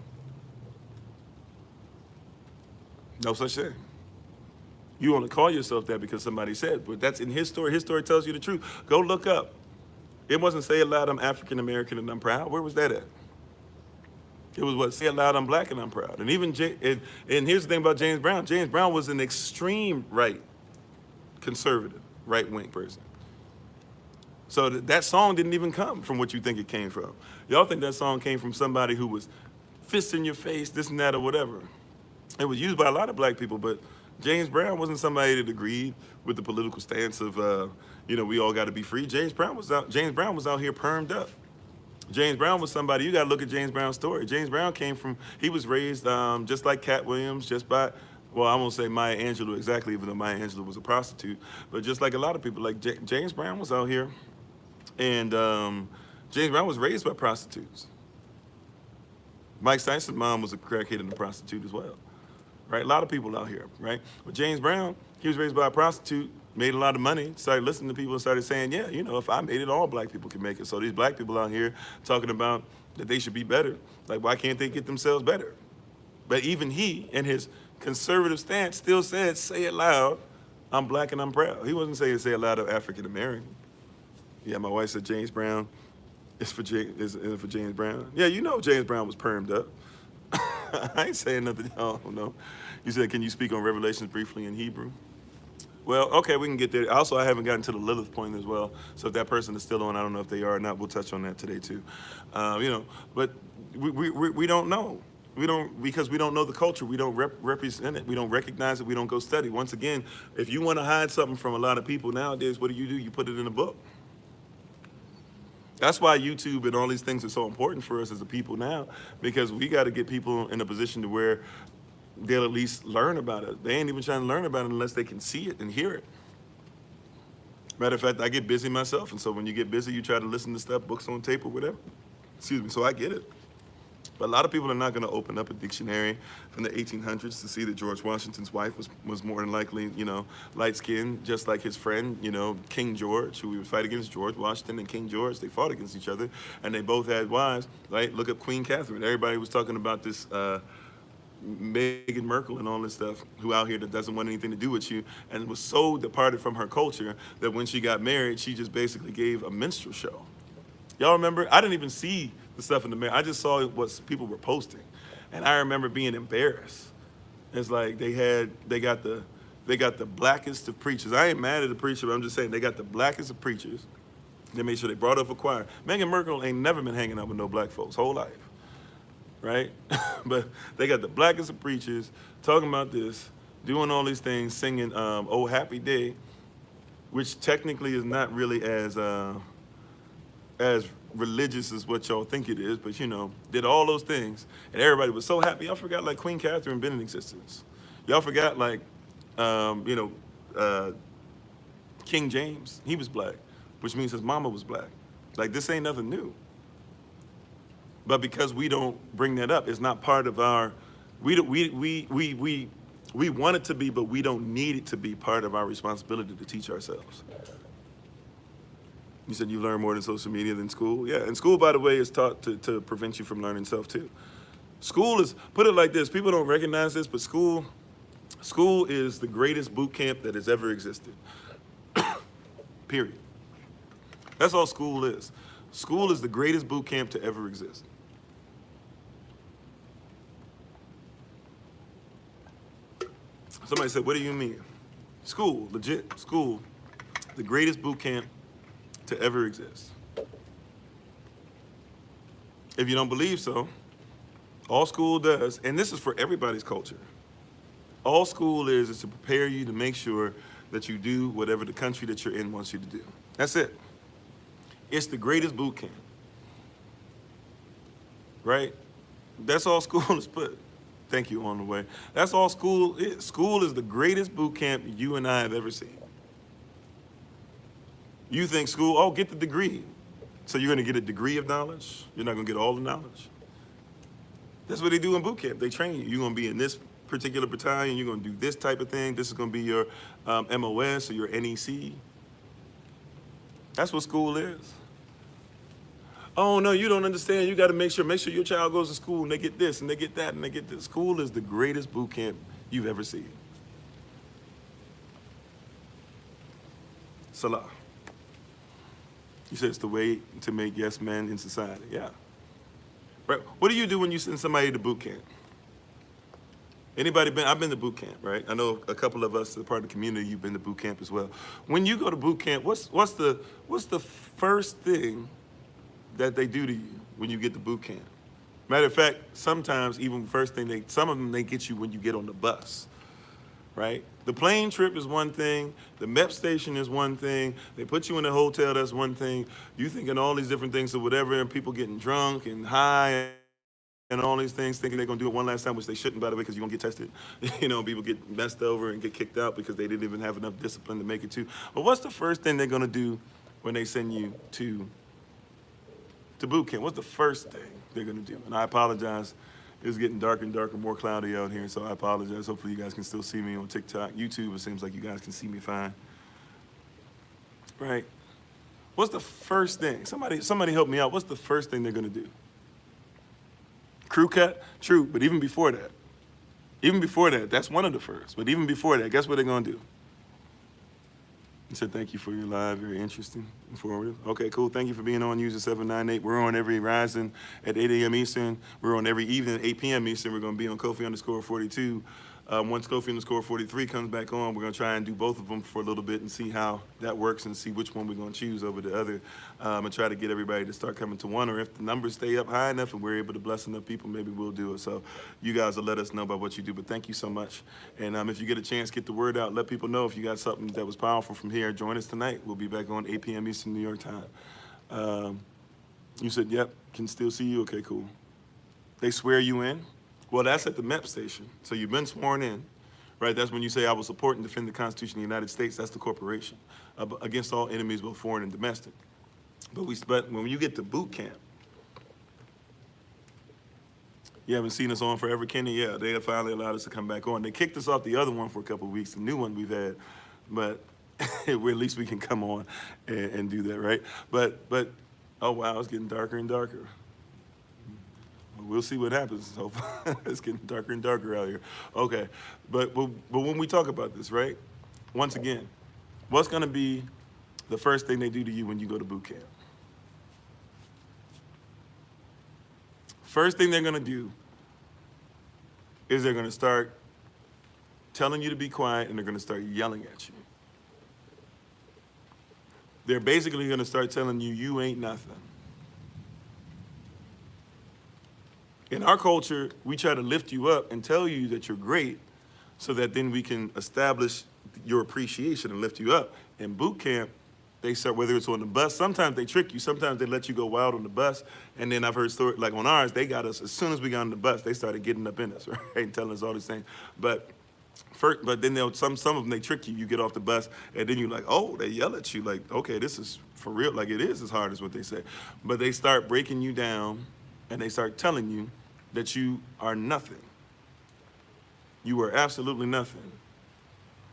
No such thing. You want to call yourself that because somebody said, but that's in his story. His story tells you the truth. Go look up. It wasn't say it loud, I'm African American and I'm proud. Where was that at? It was what, say it loud, I'm black and I'm proud. And even, and here's the thing about James Brown. James Brown was an extreme right, conservative, right-wing person. So that song didn't even come from what you think it came from. Y'all think that song came from somebody who was fist in your face, this and that or whatever. It was used by a lot of black people, but James Brown wasn't somebody that agreed with the political stance of, we all got to be free. James Brown was out here permed up. James Brown was somebody, you got to look at James Brown's story. James Brown he was raised just like Cat Williams, well, I won't say Maya Angelou exactly, even though Maya Angelou was a prostitute, but just like a lot of people, like James Brown was out here, and James Brown was raised by prostitutes. Mike Tyson's mom was a crackhead and a prostitute as well, right? A lot of people out here, right? But James Brown, he was raised by a prostitute, made a lot of money, started listening to people and started saying, yeah, if I made it, all black people can make it. So these black people out here talking about that they should be better. Like, why can't they get themselves better? But even he, in his conservative stance, still said, say it loud, I'm black and I'm proud. He wasn't saying say it loud, I'm African American. Yeah, my wife said James Brown is for James Brown. Yeah, James Brown was permed up. I ain't saying nothing y'all don't know. You said, can you speak on Revelations briefly in Hebrew? Well, okay, we can get there. Also, I haven't gotten to the Lilith point as well. So if that person is still on, I don't know if they are or not. We'll touch on that today too. But we don't know. Because we don't know the culture. We don't represent it. We don't recognize it. We don't go study. Once again, if you want to hide something from a lot of people nowadays, what do? You put it in a book. That's why YouTube and all these things are so important for us as a people now, because we got to get people in a position to where they'll at least learn about it. They ain't even trying to learn about it unless they can see it and hear it. Matter of fact, I get busy myself, and so when you get busy, you try to listen to stuff, books on tape or whatever. Excuse me, so I get it. But a lot of people are not going to open up a dictionary from the 1800s to see that George Washington's wife was more than likely, light-skinned, just like his friend, King George, who would fight against George Washington and King George. They fought against each other, and they both had wives, right? Look up Queen Catherine. Everybody was talking about this Meghan Markle and all this stuff, who out here that doesn't want anything to do with you, and was so departed from her culture that when she got married, she just basically gave a minstrel show. Y'all remember? I didn't even see the stuff in the mail. I just saw what people were posting, and I remember being embarrassed. It's like they got the blackest of preachers. I ain't mad at the preacher, but I'm just saying they got the blackest of preachers. They made sure they brought up a choir. Meghan Markle ain't never been hanging out with no black folks whole life, right? But they got the blackest of preachers talking about this, doing all these things, singing "Oh Happy Day," which technically is not really as religious as what y'all think it is, but did all those things, and everybody was so happy. Y'all forgot like Queen Catherine been in existence. Y'all forgot like, King James, he was black, which means his mama was black. Like, this ain't nothing new. But because we don't bring that up, it's not part of our, we want it to be, but we don't need it to be part of our responsibility to teach ourselves. You said you learn more than social media than school? Yeah, and school, by the way, is taught to prevent you from learning self too. School is, put it like this, people don't recognize this, but school School is the greatest boot camp that has ever existed. Period. That's all school is. School is the greatest boot camp to ever exist. Somebody said, what do you mean? School, legit, school, the greatest boot camp to ever exist. If you don't believe so, all school does, and this is for everybody's culture, all school is to prepare you to make sure that you do whatever the country that you're in wants you to do. That's it. It's the greatest boot camp, right? That's all school is put. Thank you, on the way. That's all school is. School is the greatest boot camp you and I have ever seen. You think school, oh, get the degree. So you're gonna get a degree of knowledge? You're not gonna get all the knowledge? That's what they do in boot camp. They train you. You're gonna be in this particular battalion, you're gonna do this type of thing. This is gonna be your MOS or your NEC. That's what school is. Oh no, you don't understand. You gotta make sure your child goes to school and they get this and they get that and they get this. School is the greatest boot camp you've ever seen. Salah. He said it's the way to make yes men in society. Yeah. Right. What do you do when you send somebody to boot camp? Anybody been? I've been to boot camp, right? I know a couple of us, a part of the community, you've been to boot camp as well. When you go to boot camp, what's the first thing that they do to you when you get to boot camp? Matter of fact, sometimes even first thing some of them they get you when you get on the bus, right? The plane trip is one thing, the MEP station is one thing, they put you in a hotel, that's one thing. You thinking all these different things or whatever, and people getting drunk and high and all these things, thinking they're gonna do it one last time, which they shouldn't, by the way, because you're gonna get tested. You know, people get messed over and get kicked out because they didn't even have enough discipline to make it to. But what's the first thing they're gonna do when they send you to boot camp? What's the first thing they're gonna do? And I apologize, it's getting darker and darker, more cloudy out here, so I apologize. Hopefully you guys can still see me on TikTok. YouTube, it seems like you guys can see me fine. Right? What's the first thing? Somebody help me out. What's the first thing they're gonna do? Crew cut? True, but even before that, that's one of the first. But even before that, guess what they're gonna do? He said, thank you for your live, very interesting, informative. Okay, cool, thank you for being on User 798. We're on every rising at 8 a.m. Eastern. We're on every evening at 8 p.m. Eastern. We're gonna be on Kofi_42. Once Kofi_43 comes back on, we're gonna try and do both of them for a little bit and see how that works and see which one we're gonna choose over the other, and try to get everybody to start coming to one, or if the numbers stay up high enough and we're able to bless enough people, maybe we'll do it. So you guys will let us know about what you do, but thank you so much. And if you get a chance, get the word out, let people know if you got something that was powerful from here. Join us tonight. We'll be back on 8 p.m. Eastern New York time. You said, yep, can still see you? Okay, cool. They swear you in? Well, that's at the MEP station. So you've been sworn in, right? That's when you say, I will support and defend the Constitution of the United States. That's the corporation, against all enemies, both foreign and domestic. But when you get to boot camp, you haven't seen us on forever, Kenny? Yeah, they have finally allowed us to come back on. They kicked us off the other one for a couple of weeks, the new one we've had, but at least we can come on and do that, right? But, oh wow, it's getting darker and darker. We'll see what happens. So it's getting darker and darker out here. Okay, but when we talk about this, right? Once again, what's gonna be the first thing they do to you when you go to boot camp? First thing they're gonna do is they're gonna start telling you to be quiet and they're gonna start yelling at you. They're basically gonna start telling you, you ain't nothing. In our culture, we try to lift you up and tell you that you're great so that then we can establish your appreciation and lift you up. In boot camp, they start, whether it's on the bus, sometimes they trick you, sometimes they let you go wild on the bus, and then I've heard stories, like on ours, they got us, as soon as we got on the bus, they started getting up in us, right, and telling us all these things. But then some of them, they trick you, you get off the bus, and then you're like, oh, they yell at you, like, okay, this is for real, like it is as hard as what they say. But they start breaking you down, and they start telling you that you are nothing. You are absolutely nothing.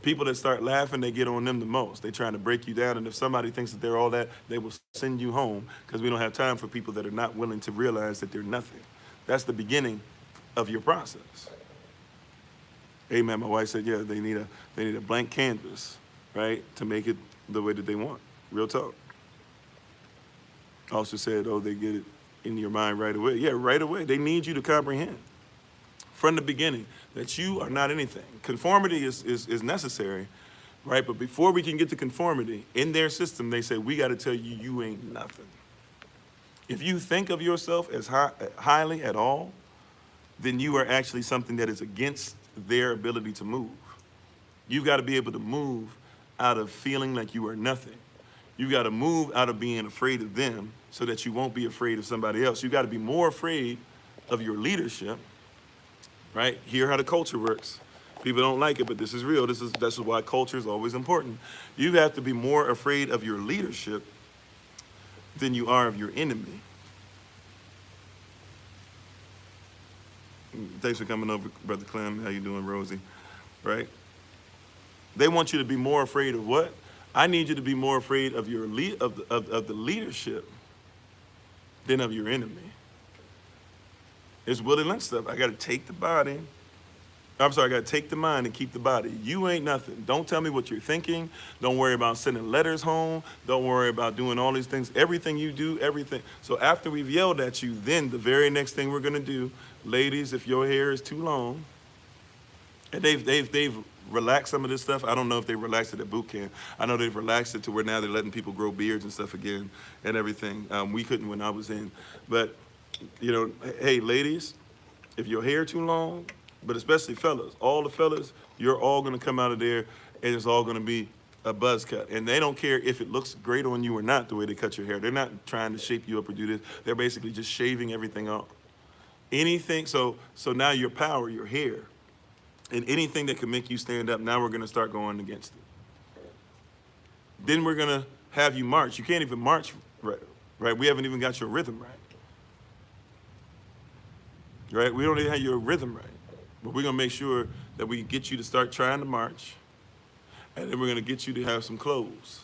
People that start laughing, they get on them the most. They're trying to break you down, and if somebody thinks that they're all that, they will send you home, because we don't have time for people that are not willing to realize that they're nothing. That's the beginning of your process. Amen. My wife said, yeah, they need a blank canvas, right, to make it the way that they want. Real talk. Also said, oh, they get it in your mind right away. Yeah, right away. They need you to comprehend from the beginning that you are not anything. Conformity is necessary, right? But before we can get to conformity, in their system, they say, we got to tell you, you ain't nothing. If you think of yourself as highly at all, then you are actually something that is against their ability to move. You've got to be able to move out of feeling like you are nothing. You got to move out of being afraid of them so that you won't be afraid of somebody else. You got to be more afraid of your leadership, right? Hear how the culture works. People don't like it, but this is real. This is why culture is always important. You have to be more afraid of your leadership than you are of your enemy. Thanks for coming over, Brother Clem. How you doing, Rosie? Right? They want you to be more afraid of what? I need you to be more afraid of your of the leadership than of your enemy. It's Willie Lynch stuff. I got to take the body. I'm sorry, I got to take the mind and keep the body. You ain't nothing. Don't tell me what you're thinking. Don't worry about sending letters home. Don't worry about doing all these things. Everything you do, everything. So after we've yelled at you, then the very next thing we're going to do, ladies, if your hair is too long, and they've relaxed some of this stuff. I don't know if they relaxed it at boot camp. I know they've relaxed it to where now they're letting people grow beards and stuff again and everything. We couldn't when I was in. But, you know, hey, ladies, if your hair too long, but especially fellas, all the fellas, you're all going to come out of there and it's all going to be a buzz cut. And they don't care if it looks great on you or not, the way they cut your hair. They're not trying to shape you up or do this. They're basically just shaving everything off. Anything, so now your power, your hair, and anything that can make you stand up, now we're going to start going against it. Then we're going to have you march. You can't even march right? We haven't even got your rhythm right. Right? We don't even have your rhythm right. But we're going to make sure that we get you to start trying to march, and then we're going to get you to have some clothes,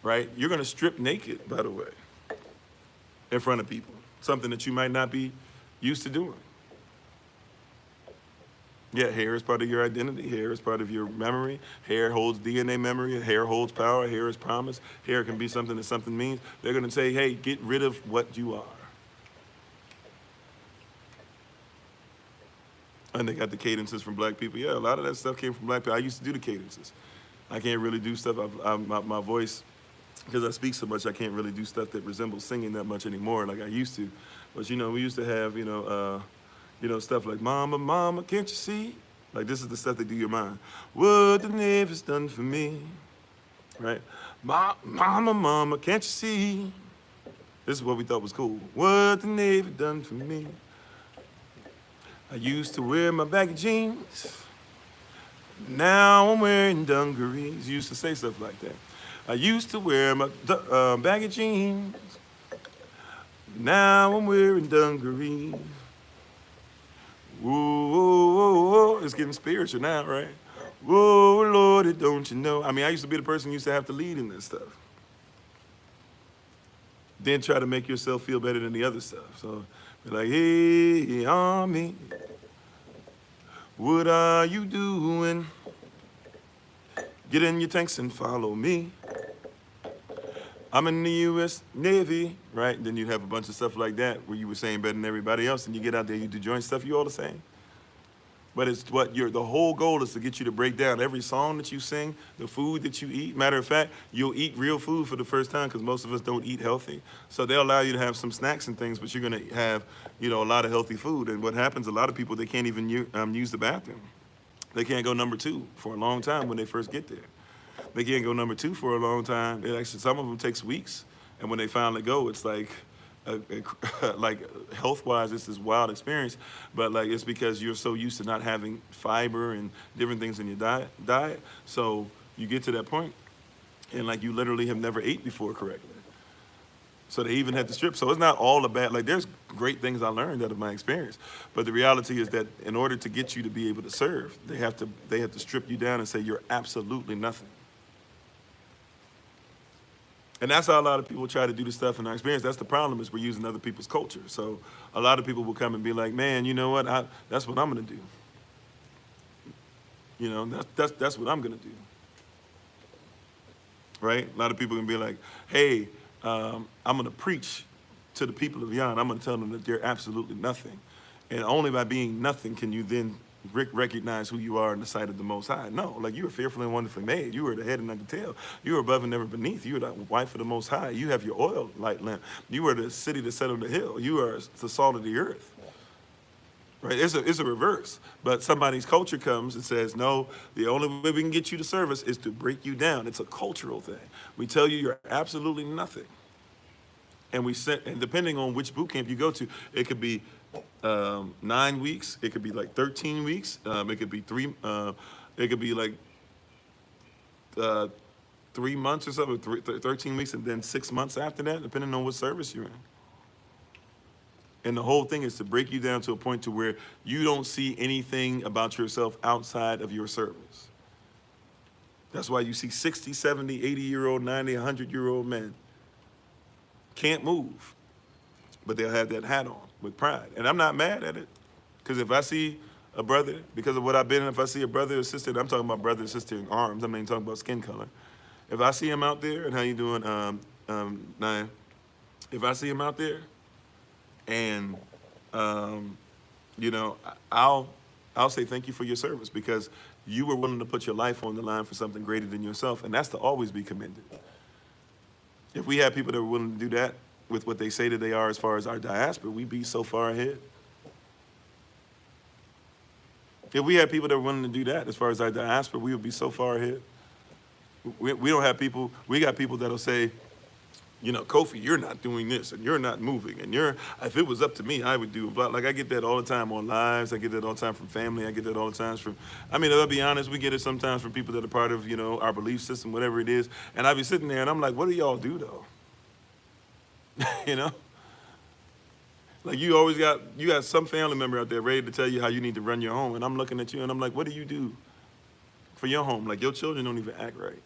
right? You're going to strip naked, by the way, in front of people, something that you might not be used to doing. Yeah, hair is part of your identity. Hair is part of your memory. Hair holds DNA memory. Hair holds power. Hair is promise. Hair can be something that something means. They're going to say, hey, get rid of what you are. And they got the cadences from black people. Yeah, a lot of that stuff came from black people. I used to do the cadences. I can't really do stuff. My voice, because I speak so much, I can't really do stuff that resembles singing that much anymore like I used to. But, you know, we used to have, stuff like, mama, mama, can't you see? Like, this is the stuff that do your mind. What the Navy's done for me, right? Mama, mama, can't you see? This is what we thought was cool. What the Navy done for me. I used to wear my baggy jeans. Now I'm wearing dungarees. You used to say stuff like that. I used to wear my baggy jeans. Now I'm wearing dungarees. Whoa, whoa, whoa, whoa. It's getting spiritual now, right? Whoa, Lordy, don't you know? I mean, I used to be the person who used to have to lead in this stuff. Then try to make yourself feel better than the other stuff. So be like, hey, army, what are you doing? Get in your tanks and follow me. I'm in the U.S. Navy, right? Then you'd have a bunch of stuff like that where you were saying better than everybody else, and you get out there, you do joint stuff, you all the same. But it's the whole goal is to get you to break down every song that you sing, the food that you eat. Matter of fact, you'll eat real food for the first time because most of us don't eat healthy. So they'll allow you to have some snacks and things, but you're going to have, a lot of healthy food. And what happens, a lot of people, they can't even use the bathroom. They can't go number 2 for a long time when they first get there. They can't go number 2 for a long time. It actually, some of them takes weeks. And when they finally go, it's like health-wise, it's this wild experience, but like it's because you're so used to not having fiber and different things in your diet. So you get to that point, and like you literally have never ate before correctly. So they even had to strip. So it's not all a bad. Like there's great things I learned out of my experience, but the reality is that in order to get you to be able to serve, they have to strip you down and say you're absolutely nothing. And that's how a lot of people try to do this stuff in our experience. That's the problem, is we're using other people's culture. So a lot of people will come and be like, man, you know what? That's what I'm going to do. You know, that's what I'm gonna do. Right? A lot of people can be like, hey, I'm gonna preach to the people of Yon. I'm gonna tell them that they're absolutely nothing. And only by being nothing can you then recognize who you are in the sight of the Most High. No, like you are fearfully and wonderfully made. You are the head and not the tail. You are above and never beneath. You are the wife of the Most High. You have your oil light lamp. You are the city that set on the hill. You are the salt of the earth. Right? It's a reverse. But somebody's culture comes and says, no, the only way we can get you to service is to break you down. It's a cultural thing. We tell you you're absolutely nothing. And and depending on which boot camp you go to, it could be 9 weeks. It could be like 13 weeks. It could be it could be like 3 months or something, 13 weeks, and then 6 months after that, depending on what service you're in. And the whole thing is to break you down to a point to where you don't see anything about yourself outside of your service. That's why you see 60, 70, 80-year-old, 90, 100-year-old men can't move, but they'll have that hat on with pride. And I'm not mad at it, because if I see a brother, because of what I've been in, if I see a brother or sister, and I'm talking about brother or sister in arms, I'm not even talking about skin color. If I see him out there, and how you doing, Naya? If I see him out there, and you know, I'll say thank you for your service, because you were willing to put your life on the line for something greater than yourself, and that's to always be commended. If we had people that were willing to do that with what they say that they are as far as our diaspora, we'd be so far ahead. If we had people that were willing to do that as far as our diaspora, we would be so far ahead. We don't have people, we got people that'll say, you know, Kofi, you're not doing this, and you're not moving, and if it was up to me, I would do blah. Like, I get that all the time on lives. I get that all the time from family. I get that all the time from, I mean, I'll be honest, we get it sometimes from people that are part of, you know, our belief system, whatever it is. And I be sitting there, and I'm like, what do y'all do, though? You know? Like, you got some family member out there ready to tell you how you need to run your home. And I'm looking at you, and I'm like, what do you do for your home? Like, your children don't even act right.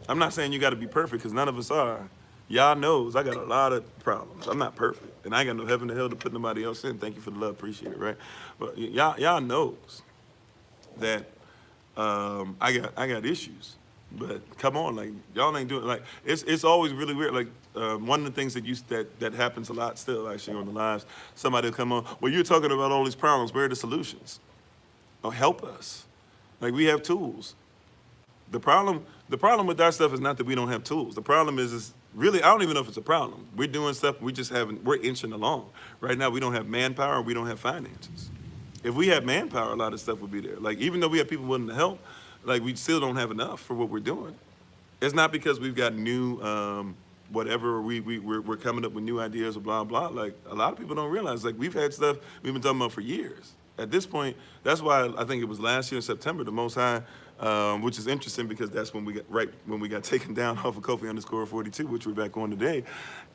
I'm not saying you got to be perfect, because none of us are. Y'all knows I got a lot of problems. I'm not perfect, and I ain't got no heaven to hell to put nobody else in. Thank you for the love, appreciate it, right? But y'all knows that I got issues. But come on, like, y'all ain't doing, like, it's always really weird. Like, one of the things that happens a lot still, actually, on the lives, somebody will come on, well, you're talking about all these problems. Where are the solutions? Oh, help us. Like, we have tools. The problem with that stuff is not that we don't have tools. The problem is really, I don't even know if it's a problem. We're doing stuff, we're inching along. Right now, we don't have manpower, we don't have finances. If we had manpower, a lot of stuff would be there. Like, even though we have people willing to help, like, we still don't have enough for what we're doing. It's not because we've got new, whatever, we're coming up with new ideas or blah, blah. Like, a lot of people don't realize, like, we've had stuff we've been talking about for years. At this point, that's why I think it was last year in September, the Most High, which is interesting, because that's when we got taken down off of Kofi_42, which we're back on today.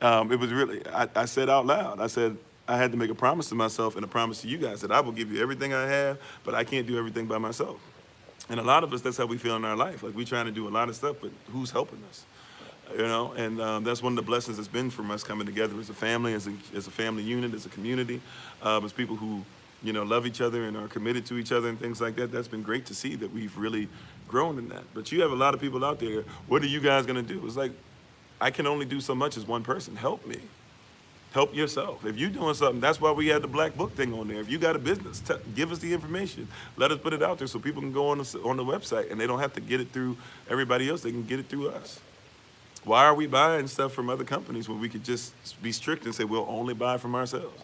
It was really, I said out loud, I said, I had to make a promise to myself and a promise to you guys that I will give you everything I have, but I can't do everything by myself. And a lot of us, that's how we feel in our life. Like, we're trying to do a lot of stuff, but who's helping us? You know, and that's one of the blessings that's been from us coming together as a family, as a family unit, as a community, as people who, you know, love each other and are committed to each other and things like that. That's been great to see that we've really grown in that. But you have a lot of people out there, what are you guys gonna do? It's like, I can only do so much as one person. Help me. Help yourself. If you're doing something, that's why we had the black book thing on there. If you got a business, give us the information. Let us put it out there so people can go on the website, and they don't have to get it through everybody else. They can get it through us. Why are we buying stuff from other companies when we could just be strict and say we'll only buy from ourselves?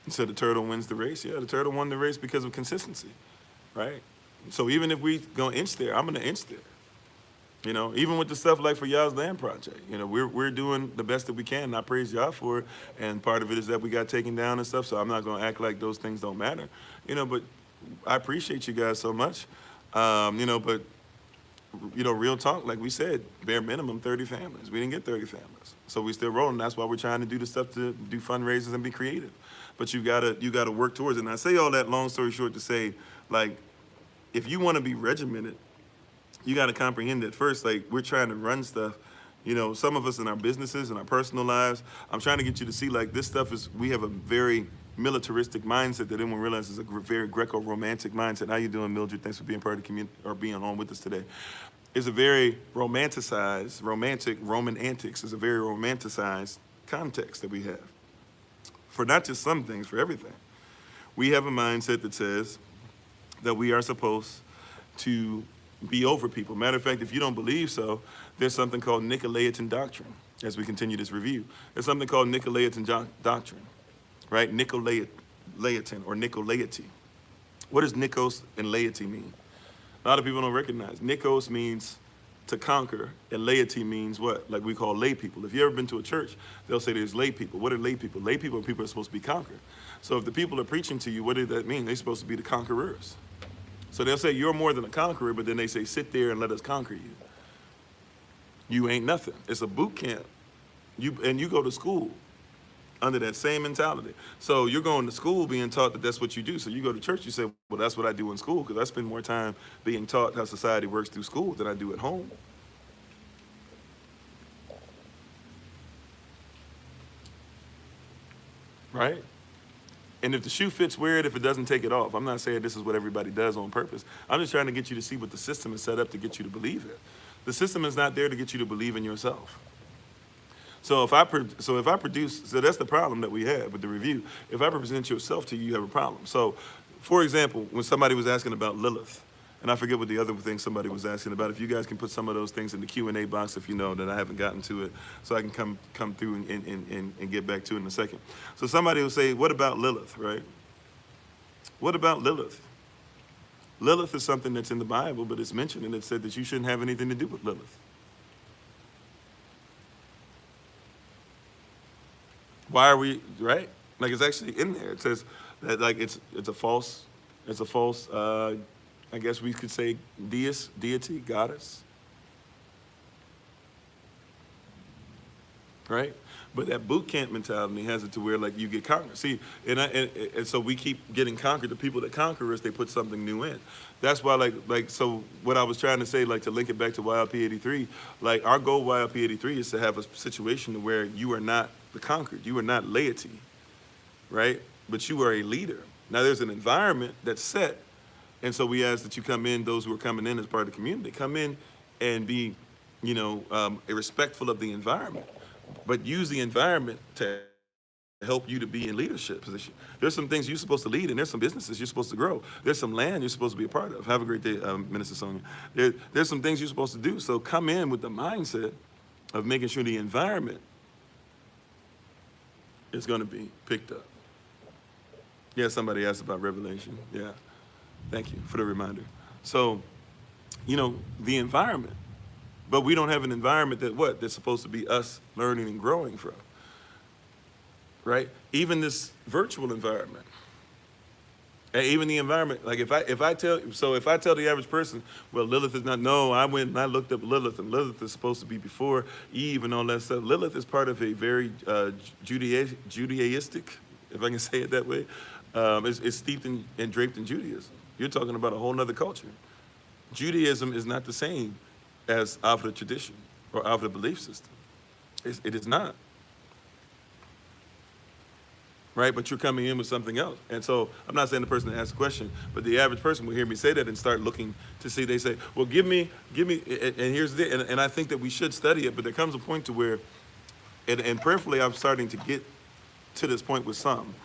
So the turtle wins the race. Yeah, the turtle won the race because of consistency, right? So even if we gonna inch there, I'm gonna inch there. You know, even with the stuff like for y'all's land project, you know, we're doing the best that we can, and I praise y'all for it. And part of it is that we got taken down and stuff, so I'm not gonna act like those things don't matter. You know, but I appreciate you guys so much. You know, but you know, real talk, like we said, bare minimum 30 families. We didn't get 30 families, so we still rolling. That's why we're trying to do the stuff to do fundraisers and be creative. But you gotta work towards it. And I say all that long story short to say, like, if you want to be regimented, you got to comprehend that first, like, we're trying to run stuff, Some of us in our businesses and our personal lives, I'm trying to get you to see like this stuff we have a very militaristic mindset that everyone realizes is a very Greco-romantic mindset. How you doing, Mildred? Thanks for being part of the community or being on with us today. It's a very romantic Roman antics is a very romanticized context that we have. For not just some things, for everything. We have a mindset that says that we are supposed to be over people. Matter of fact, if you don't believe so, there's something called Nicolaitan doctrine as we continue this review. There's something called Nicolaitan doctrine, right? Nicolaitan or Nicolaity. What does Nikos and laity mean? A lot of people don't recognize. Nikos means to conquer, and laity means what? Like we call lay people. If you've ever been to a church, they'll say there's lay people. What are lay people? Lay people are people that are supposed to be conquered. So if the people are preaching to you, what does that mean? They're supposed to be the conquerors. So they'll say you're more than a conqueror, but then they say sit there and let us conquer you. You ain't nothing. It's a boot camp. You go to school under that same mentality. So you're going to school being taught that that's what you do. So you go to church, you say, well, that's what I do in school because I spend more time being taught how society works through school than I do at home. Right? And if the shoe fits, wear it. If it doesn't, take it off. I'm not saying this is what everybody does on purpose. I'm just trying to get you to see what the system is set up to get you to believe it. The system is not there to get you to believe in yourself. So if I produce, so that's the problem that we have with the review. If I present yourself to you, you have a problem. So, for example, when somebody was asking about Lilith, and I forget what the other thing somebody was asking about, if you guys can put some of those things in the Q&A box if you know that I haven't gotten to it, so I can come through and get back to it in a second. So somebody will say, what about Lilith, right? What about Lilith? Lilith is something that's in the Bible, but it's mentioned and it said that you shouldn't have anything to do with Lilith. Why are we, right? Like it's actually in there. It says that like it's a false, I guess we could say deity, goddess. Right? But that boot camp mentality has it to where like you get conquered. See, and so we keep getting conquered. The people that conquer us, they put something new in. That's why like so what I was trying to say, like to link it back to YLP 83, like our goal YLP 83 is to have a situation where you are not the conquered. You are not laity, right? But you are a leader. Now there's an environment that's set, and so we ask that you come in, those who are coming in as part of the community, come in and be, respectful of the environment, but use the environment to help you to be in leadership position. There's some things you're supposed to lead, and there's some businesses you're supposed to grow. There's some land you're supposed to be a part of. Have a great day, Minister Sonia. There's some things you're supposed to do. So come in with the mindset of making sure the environment is going to be picked up. Yeah, somebody asked about Revelation. Yeah, thank you for the reminder. So, the environment. But we don't have an environment that's supposed to be us learning and growing from, right? Even this virtual environment, and even the environment. Like if I tell the average person, well, Lilith is not. No, I went and I looked up Lilith, and Lilith is supposed to be before Eve and all that stuff. Lilith is part of a very Judaistic, if I can say it that way. It's steeped and draped in Judaism. You're talking about a whole nother culture. Judaism is not the same as of the tradition or of the belief system. It is not. Right? But you're coming in with something else. And so I'm not saying the person that asked the question, but the average person will hear me say that and start looking to see, they say, well, give me, and here's the, and I think that we should study it, but there comes a point to where, and prayerfully I'm starting to get to this point with some,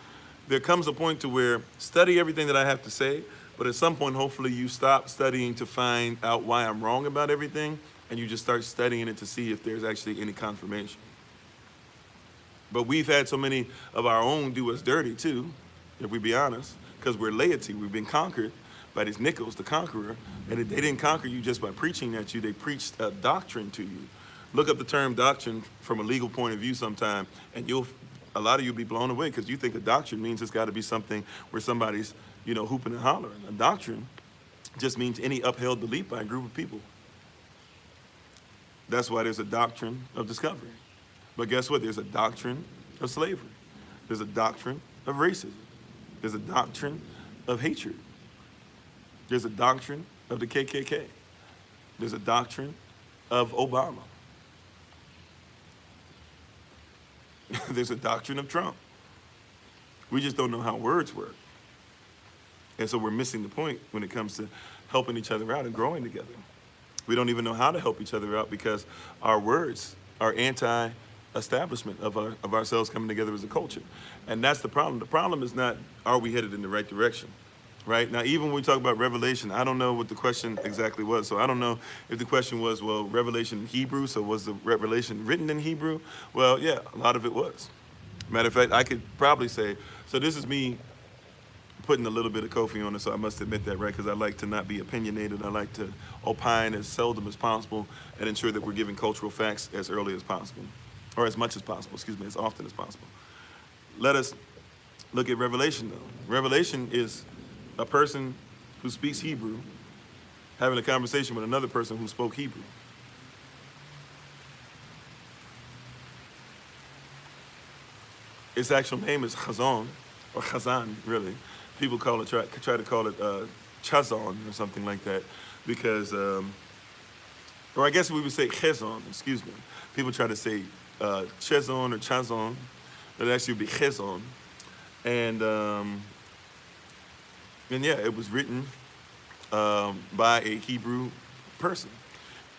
there comes a point to where study everything that I have to say, but at some point, hopefully you stop studying to find out why I'm wrong about everything, and you just start studying it to see if there's actually any confirmation. But we've had so many of our own do us dirty too, if we be honest, because we're laity. We've been conquered by these Nichols, the conqueror, and they didn't conquer you just by preaching at you. They preached a doctrine to you. Look up the term doctrine from a legal point of view sometime, and a lot of you will be blown away because you think a doctrine means it's got to be something where somebody's, hooping and hollering. A doctrine just means any upheld belief by a group of people. That's why there's a doctrine of discovery. But guess what? There's a doctrine of slavery. There's a doctrine of racism. There's a doctrine of hatred. There's a doctrine of the KKK. There's a doctrine of Obama. There's a doctrine of Trump. We just don't know how words work. And so we're missing the point when it comes to helping each other out and growing together. We don't even know how to help each other out because our words are anti-establishment of ourselves coming together as a culture. And that's the problem. The problem is not, are we headed in the right direction? Right? Now, even when we talk about Revelation, I don't know what the question exactly was. So I don't know if the question was, well, Revelation in Hebrew, so was the Revelation written in Hebrew? Well, yeah, a lot of it was. Matter of fact, I could probably say, so this is me putting a little bit of Kofi on it, so I must admit that, right? Because I like to not be opinionated. I like to opine as seldom as possible and ensure that we're giving cultural facts as early as possible, or as much as possible, excuse me, as often as possible. Let us look at Revelation, though. Revelation is a person who speaks Hebrew having a conversation with another person who spoke Hebrew. Its actual name is Chazon, or Chazan, really. People call it, try to call it Chazon or something like that, because, or I guess we would say Chezon, excuse me. People try to say Chezon or Chazon, but it actually would be Chezon. And yeah, it was written by a Hebrew person.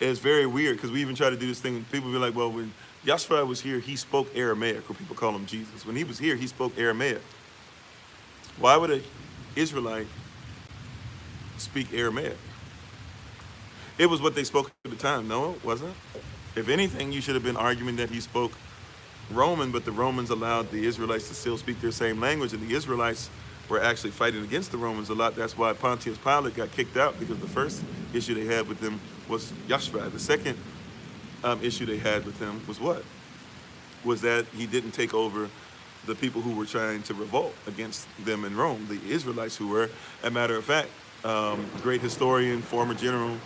It's very weird, because we even try to do this thing, people be like, well, when Yahshua was here, he spoke Aramaic, or people call him Jesus. When he was here, he spoke Aramaic. Why would an Israelite speak Aramaic? It was what they spoke at the time. No, it wasn't. If anything, you should have been arguing that he spoke Roman, but the Romans allowed the Israelites to still speak their same language, and the Israelites were actually fighting against the Romans a lot. That's why Pontius Pilate got kicked out, because the first issue they had with them was Yahshua. The second issue they had with him was what? Was that he didn't take over the people who were trying to revolt against them in Rome, the Israelites who were. As a matter of fact, great historian, former general,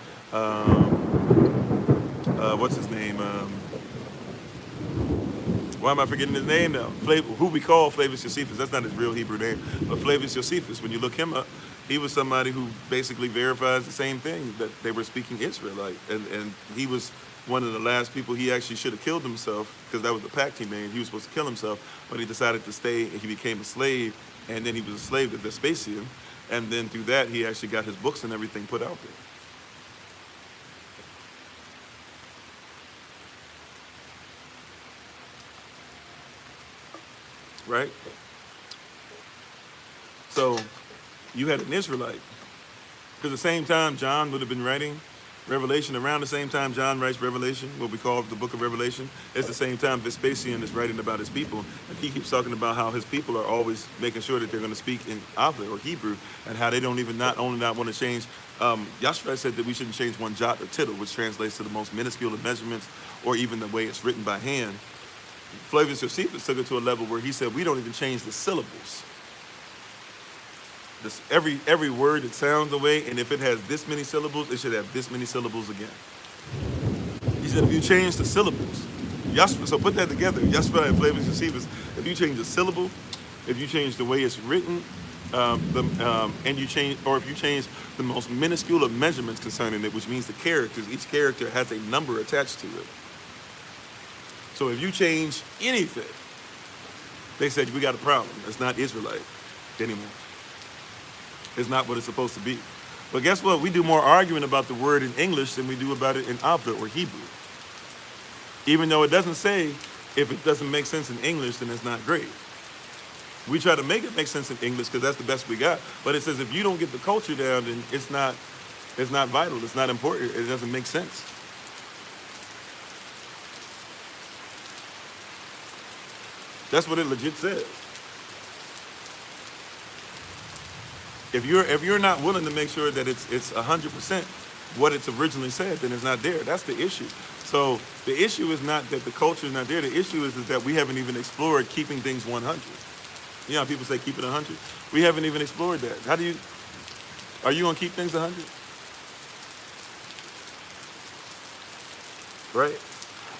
what's his name? Why am I forgetting his name now? Who we call Flavius Josephus. That's not his real Hebrew name, but Flavius Josephus, when you look him up, he was somebody who basically verifies the same thing, that they were speaking Israelite. And he was one of the last people. He actually should have killed himself, because that was the pact he made. He was supposed to kill himself, but he decided to stay, and he became a slave, and then he was a slave to Vespasian, and then through that he actually got his books and everything put out there. Right? So you had an Israelite. Because at the same time John would have been writing Revelation, around the same time John writes Revelation, what we call the book of Revelation, it's the same time Vespasian is writing about his people. And he keeps talking about how his people are always making sure that they're going to speak in Avda, or Hebrew, and how they don't even not only not want to change. Yahshua said that we shouldn't change one jot or tittle, which translates to the most minuscule of measurements, or even the way it's written by hand. Flavius Josephus took it to a level where he said we don't even change the syllables. This, every word that sounds away, and if it has this many syllables, it should have this many syllables again. He said if you change the syllables, Yahshua, so put that together, Yahshua and Flavius Josephus, if you change the syllable, if you change the way it's written, and you change, or if you change the most minuscule of measurements concerning it, which means the characters, each character has a number attached to it. So if you change anything, they said we got a problem. It's not Israelite anymore. It's not what it's supposed to be. But guess what? We do more arguing about the word in English than we do about it in Avda, or Hebrew. Even though it doesn't say, if it doesn't make sense in English, then it's not great. We try to make it make sense in English because that's the best we got. But it says if you don't get the culture down, then it's not vital. It's not important. It doesn't make sense. That's what it legit says. If you're not willing to make sure that it's 100% what it's originally said, then it's not there. That's the issue. So the issue is not that the culture is not there. The issue is that we haven't even explored keeping things 100. You know how people say keep it 100? We haven't even explored that. Are you gonna keep things 100? Right?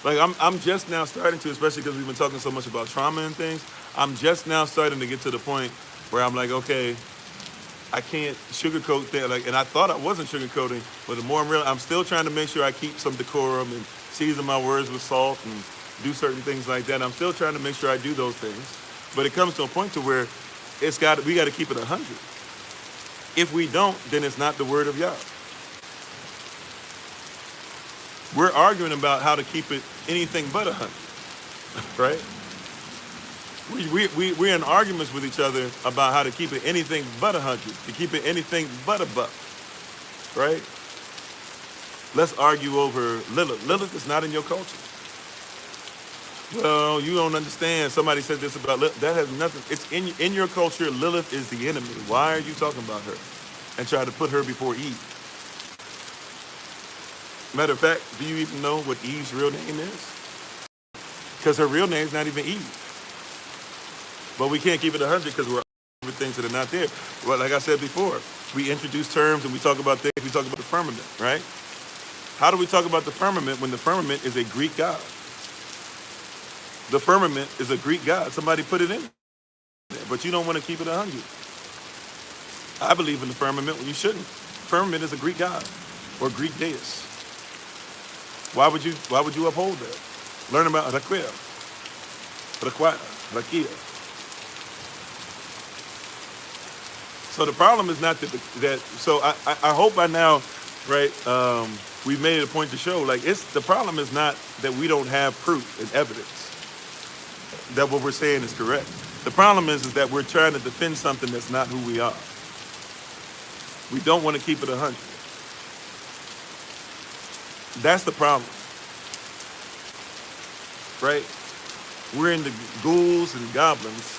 Like I'm just now starting to, especially because we've been talking so much about trauma and things, I'm just now starting to get to the point where I'm like, okay, I can't sugarcoat that. Like, and I thought I wasn't sugarcoating, but the more I'm still trying to make sure I keep some decorum and season my words with salt, and do certain things like that. I'm still trying to make sure I do those things. But it comes to a point to where we got to keep it 100. If we don't, then it's not the word of Yah. We're arguing about how to keep it anything but 100, right? We're in arguments with each other about how to keep it anything but 100, to keep it anything but a buck, right? Let's argue over Lilith. Lilith is not in your culture. Well, you don't understand. Somebody said this about Lilith. That has nothing. It's in your culture. Lilith is the enemy. Why are you talking about her and try to put her before Eve? Matter of fact, do you even know what Eve's real name is? Because her real name's not even Eve. But we can't keep it 100 because we're over things that are not there. Well, like I said before, we introduce terms and we talk about things. We talk about the firmament, right? How do we talk about the firmament when the firmament is a Greek god? The firmament is a Greek god. Somebody put it in there, but you don't want to keep it 100. I believe in the firmament when you shouldn't. Firmament is a Greek god or Greek deist. Why would you uphold that? Learn about Raquel, Rakia. So the problem is not that. So I hope by now, right? We've made it a point to show like the problem is not that we don't have proof and evidence that what we're saying is correct. The problem is that we're trying to defend something that's not who we are. We don't want to keep it 100. That's the problem, right? We're into ghouls and goblins,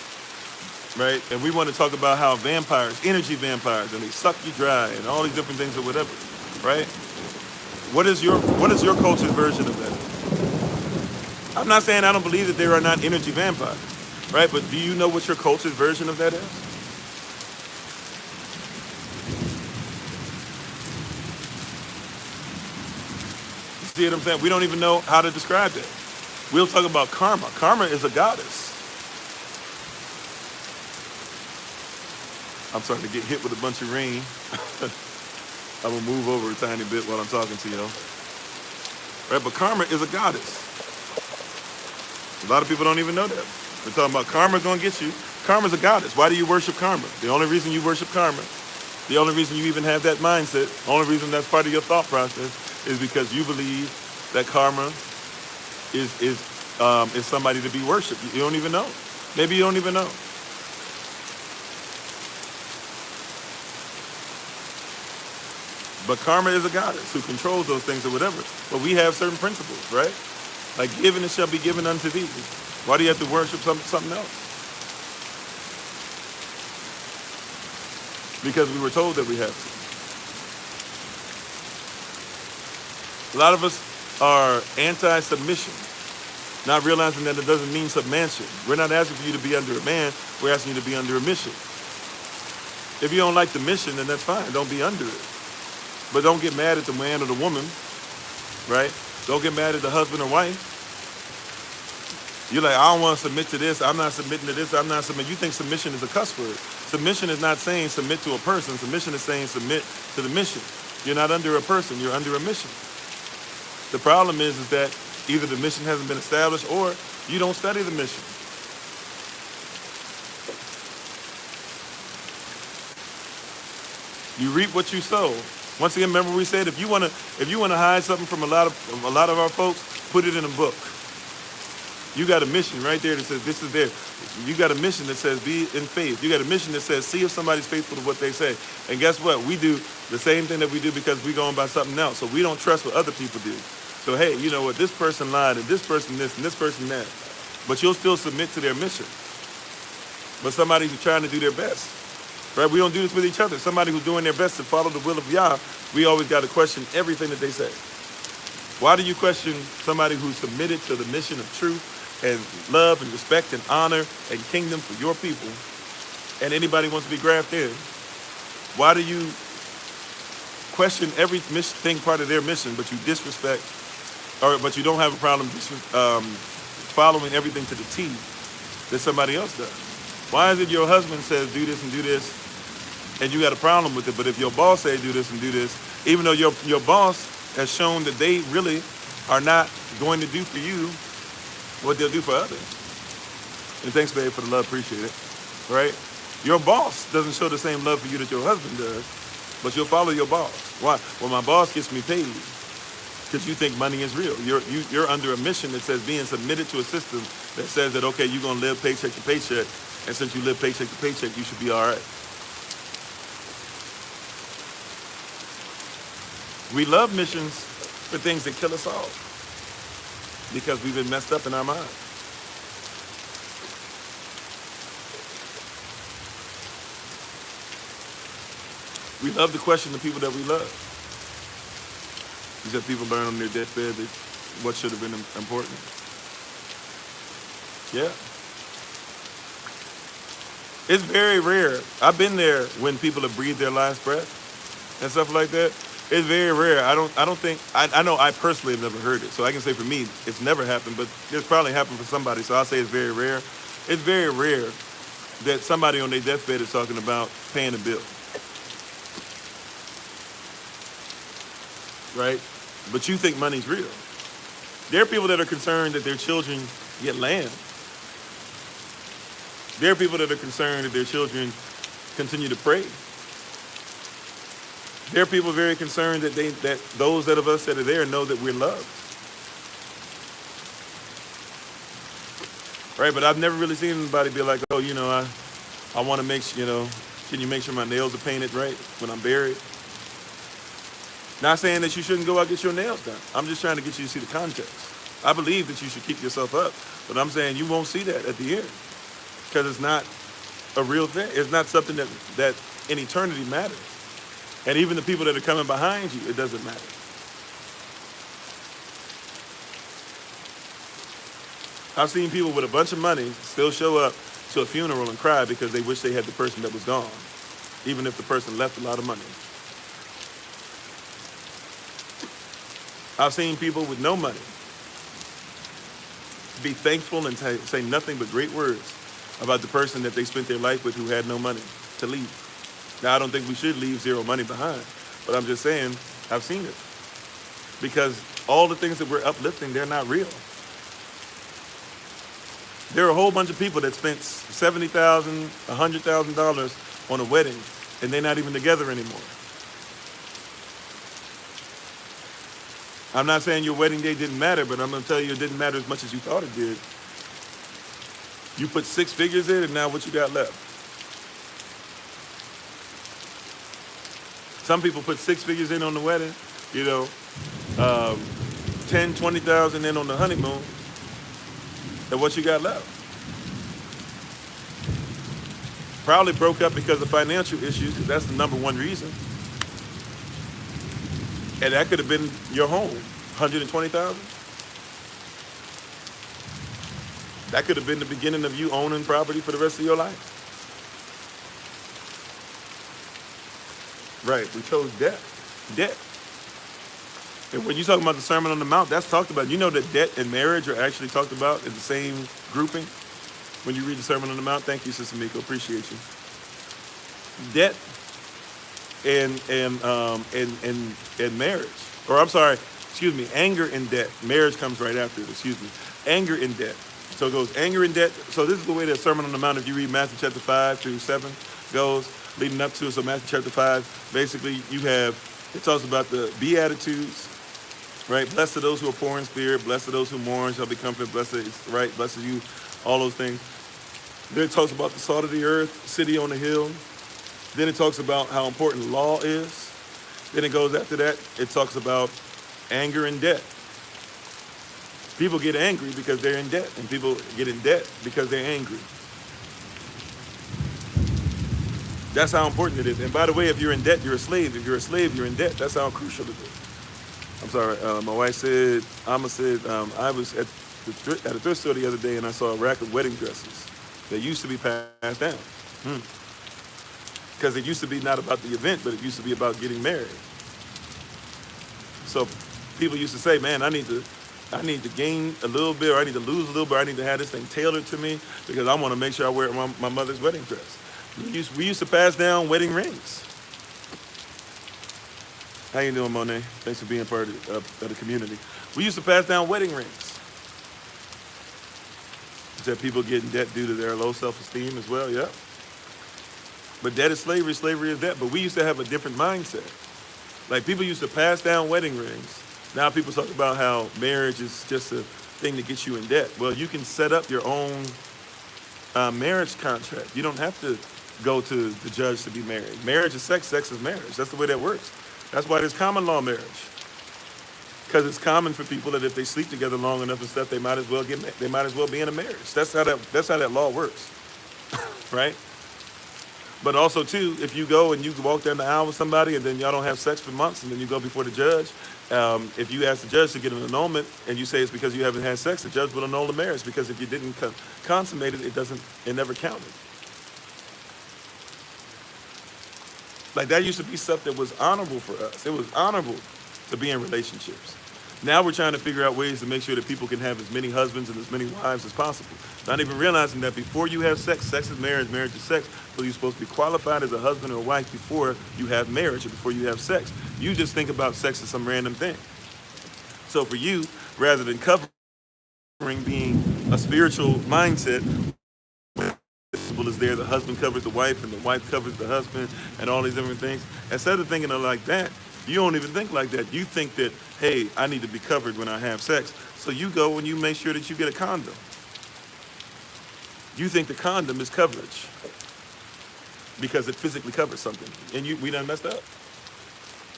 right? And we want to talk about how vampires, energy vampires, and they suck you dry and all these different things or whatever, right? What is your culture's version of that? I'm not saying I don't believe that there are not energy vampires, right? But do you know what your culture's version of that is? You see what I'm saying? We don't even know how to describe that. We'll talk about karma. Karma is a goddess. I'm starting to get hit with a bunch of rain. I'm going to move over a tiny bit while I'm talking to y'all. Right, but karma is a goddess. A lot of people don't even know that. We're talking about karma's going to get you. Karma's a goddess. Why do you worship karma? The only reason you worship karma, the only reason you even have that mindset, the only reason that's part of your thought process is because you believe that karma is somebody to be worshipped. You don't even know. Maybe you don't even know. But karma is a goddess who controls those things or whatever. But we have certain principles, right? Like given it shall be given unto thee. Why do you have to worship something else? Because we were told that we have to. A lot of us are anti-submission, not realizing that it doesn't mean submission. We're not asking for you to be under a man. We're asking you to be under a mission. If you don't like the mission, then that's fine. Don't be under it. But don't get mad at the man or the woman, right? Don't get mad at the husband or wife. You're like, I don't want to submit to this. I'm not submitting to this. I'm not submitting. You think submission is a cuss word. Submission is not saying submit to a person. Submission is saying submit to the mission. You're not under a person. You're under a mission. The problem is that either the mission hasn't been established or you don't study the mission. You reap what you sow. Once again, remember we said if you want to hide something from a lot of our folks, put it in a book. You got a mission right there that says this is there. You got a mission that says be in faith. You got a mission that says see if somebody's faithful to what they say. And guess what? We do the same thing that we do because we're going by something else. So we don't trust what other people do. So hey, you know what? This person lied and this person this and this person that. But you'll still submit to their mission. But somebody who's trying to do their best. Right? We don't do this with each other. Somebody who's doing their best to follow the will of Yah, we always got to question everything that they say. Why do you question somebody who's submitted to the mission of truth and love and respect and honor and kingdom for your people and anybody wants to be grafted in? Why do you question every thing part of their mission, but you disrespect, but you don't have a problem following everything to the T that somebody else does? Why is it your husband says do this and do this, and you got a problem with it, but if your boss say do this and do this, even though your boss has shown that they really are not going to do for you what they'll do for others. And thanks, babe, for the love. Appreciate it. Right? Your boss doesn't show the same love for you that your husband does, but you'll follow your boss. Why? Well, my boss gets me paid because you think money is real. You're under a mission that says being submitted to a system that says that, okay, you're going to live paycheck to paycheck, and since you live paycheck to paycheck, you should be all right. We love missions for things that kill us off because we've been messed up in our minds. We love to question the people that we love. Because people learn on their deathbed that what should have been important. Yeah. It's very rare. I've been there when people have breathed their last breath and stuff like that. It's very rare. I don't think, I know I personally have never heard it. So I can say for me, it's never happened, but it's probably happened for somebody. So I'll say it's very rare. It's very rare that somebody on their deathbed is talking about paying a bill. Right? But you think money's real. There are people that are concerned that their children get land. There are people that are concerned that their children continue to pray. There are people very concerned that those of us that are there know that we're loved. Right? But I've never really seen anybody be like, oh, I want to make sure, can you make sure my nails are painted right when I'm buried? Not saying that you shouldn't go out and get your nails done. I'm just trying to get you to see the context. I believe that you should keep yourself up, but I'm saying you won't see that at the end because it's not a real thing. It's not something that in eternity matters. And even the people that are coming behind you, it doesn't matter. I've seen people with a bunch of money still show up to a funeral and cry because they wish they had the person that was gone, even if the person left a lot of money. I've seen people with no money be thankful and say nothing but great words about the person that they spent their life with who had no money to leave. Now, I don't think we should leave zero money behind, but I'm just saying I've seen it. Because all the things that we're uplifting, they're not real. There are a whole bunch of people that spent $70,000, $100,000 on a wedding, and they're not even together anymore. I'm not saying your wedding day didn't matter, but I'm going to tell you it didn't matter as much as you thought it did. You put 6 figures in, and now what you got left? Some people put 6 figures in on the wedding, 10, 20,000 in on the honeymoon, and what you got left? Probably broke up because of financial issues, because that's the number one reason. And that could have been your home, $120,000. That could have been the beginning of you owning property for the rest of your life. Right, we chose debt. And when you talk about the Sermon on the Mount, that's talked about. You know that debt and marriage are actually talked about in the same grouping when you read the Sermon on the Mount. Thank you, Sister Miko. Appreciate you. Debt and marriage. Or I'm sorry, anger and debt. Marriage comes right after it, Anger and debt. So it goes anger and debt. So this is the way that Sermon on the Mount, if you read Matthew chapter 5 through 7, goes, leading up to it. So Matthew chapter 5, basically it talks about the Beatitudes, right? Blessed are those who are poor in spirit, blessed are those who mourn, shall be comforted, blessed are you, all those things. Then it talks about the salt of the earth, city on the hill. Then it talks about how important law is. Then it goes after that, it talks about anger and debt. People get angry because they're in debt, and people get in debt because they're angry. That's how important it is. And by the way, if you're in debt, you're a slave. If you're a slave, you're in debt. That's how crucial it is. I'm sorry. My wife said, I was at a thrift store the other day, and I saw a rack of wedding dresses that used to be passed down. Because it used to be not about the event, but it used to be about getting married. So people used to say, man, I need to gain a little bit, or I need to lose a little bit, or I need to have this thing tailored to me because I want to make sure I wear my mother's wedding dress. We used to pass down wedding rings. How you doing, Monet? Thanks for being part of the community. We used to pass down wedding rings. You said people get in debt due to their low self-esteem as well, yeah. But debt is slavery, slavery is debt. But we used to have a different mindset. Like people used to pass down wedding rings. Now people talk about how marriage is just a thing to get you in debt. Well, you can set up your own marriage contract. You don't have to go to the judge to be married. Marriage is sex, sex is marriage. That's the way that works. That's why there's common law marriage. Because it's common for people that if they sleep together long enough and stuff, they might as well be in a marriage. That's how that law works, right? But also too, if you go and you walk down the aisle with somebody and then y'all don't have sex for months and then you go before the judge, if you ask the judge to get an annulment and you say it's because you haven't had sex, the judge will annul the marriage because if you didn't consummate it, it never counted. Like that used to be stuff that was honorable for us. It was honorable to be in relationships. Now we're trying to figure out ways to make sure that people can have as many husbands and as many wives as possible. Not even realizing that before you have sex, sex is marriage, marriage is sex. So you're supposed to be qualified as a husband or a wife before you have marriage or before you have sex. You just think about sex as some random thing. So for you, rather than covering being a spiritual mindset, is there, the husband covers the wife and the wife covers the husband and all these different things. Instead of thinking of like that, you don't even think like that. You think that, hey, I need to be covered when I have sex. So you go and you make sure that you get a condom. You think the condom is coverage because it physically covers something. And we done messed up.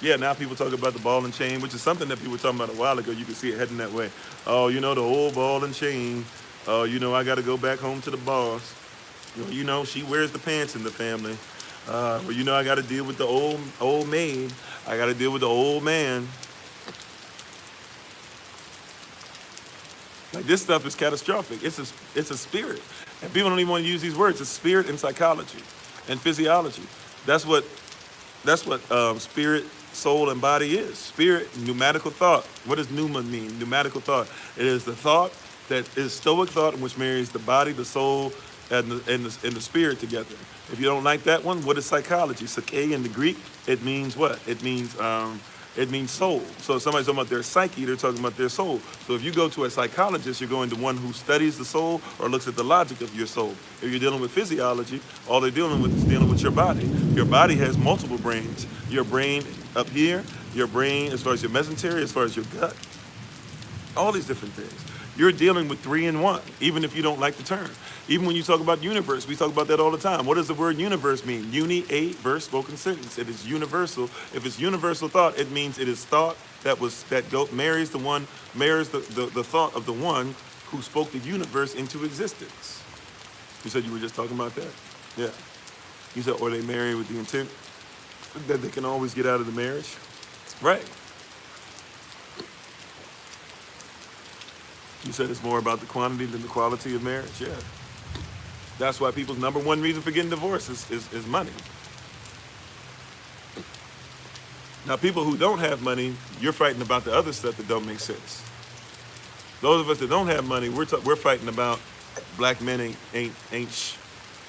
Yeah, now people talk about the ball and chain, which is something that people were talking about a while ago. You can see it heading that way. Oh, the old ball and chain. Oh, I got to go back home to the boss. She wears the pants in the family. I got to deal with the old maid. I got to deal with the old man. Like this stuff is catastrophic. It's a spirit, and people don't even want to use these words. It's spirit and psychology, and physiology. That's what spirit, soul, and body is. Spirit, pneumatical thought. What does pneuma mean? Pneumatical thought. It is the thought that is Stoic thought, which marries the body, the soul, and the spirit together. If you don't like that one, what is psychology? Psyche in the Greek, it means what? It means soul. So if somebody's talking about their psyche, they're talking about their soul. So if you go to a psychologist, you're going to one who studies the soul or looks at the logic of your soul. If you're dealing with physiology, all they're dealing with is dealing with your body. Your body has multiple brains. Your brain up here, your brain as far as your mesentery, as far as your gut, all these different things. You're dealing with 3 in 1, even if you don't like the term. Even when you talk about universe, we talk about that all the time. What does the word universe mean? Uni, a, verse, spoken sentence. It is universal. If it's universal thought, it means it is thought marries the thought of the one who spoke the universe into existence. You said you were just talking about that? Yeah. You said, or they marry with the intent that they can always get out of the marriage? Right. You said it's more about the quantity than the quality of marriage? Yeah. That's why people's number one reason for getting divorced is money. Now, people who don't have money, you're fighting about the other stuff that don't make sense. Those of us that don't have money, we're fighting about black men ain't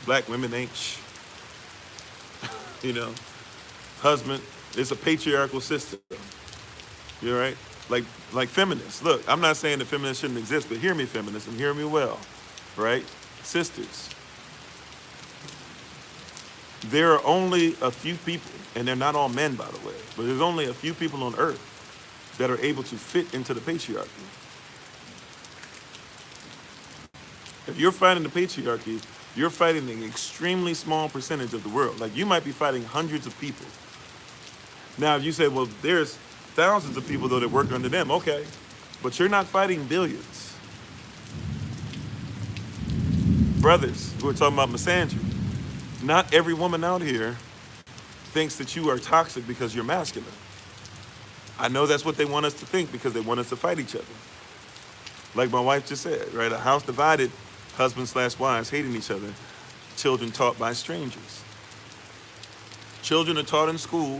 black women ain't husband. It's a patriarchal system. You're right. Like feminists. Look, I'm not saying that feminists shouldn't exist, but hear me, feminists, and hear me well, right? Sisters. There are only a few people, and they're not all men, by the way, but there's only a few people on earth that are able to fit into the patriarchy. If you're fighting the patriarchy, you're fighting an extremely small percentage of the world. Like, you might be fighting hundreds of people. Now, if you say, well, there's thousands of people, though, that work under them. Okay, but you're not fighting billions. Brothers who are talking about misandry, not every woman out here thinks that you are toxic because you're masculine. I know that's what they want us to think because they want us to fight each other. Like my wife just said, right? A house divided, husbands/wives hating each other, children taught by strangers. Children are taught in school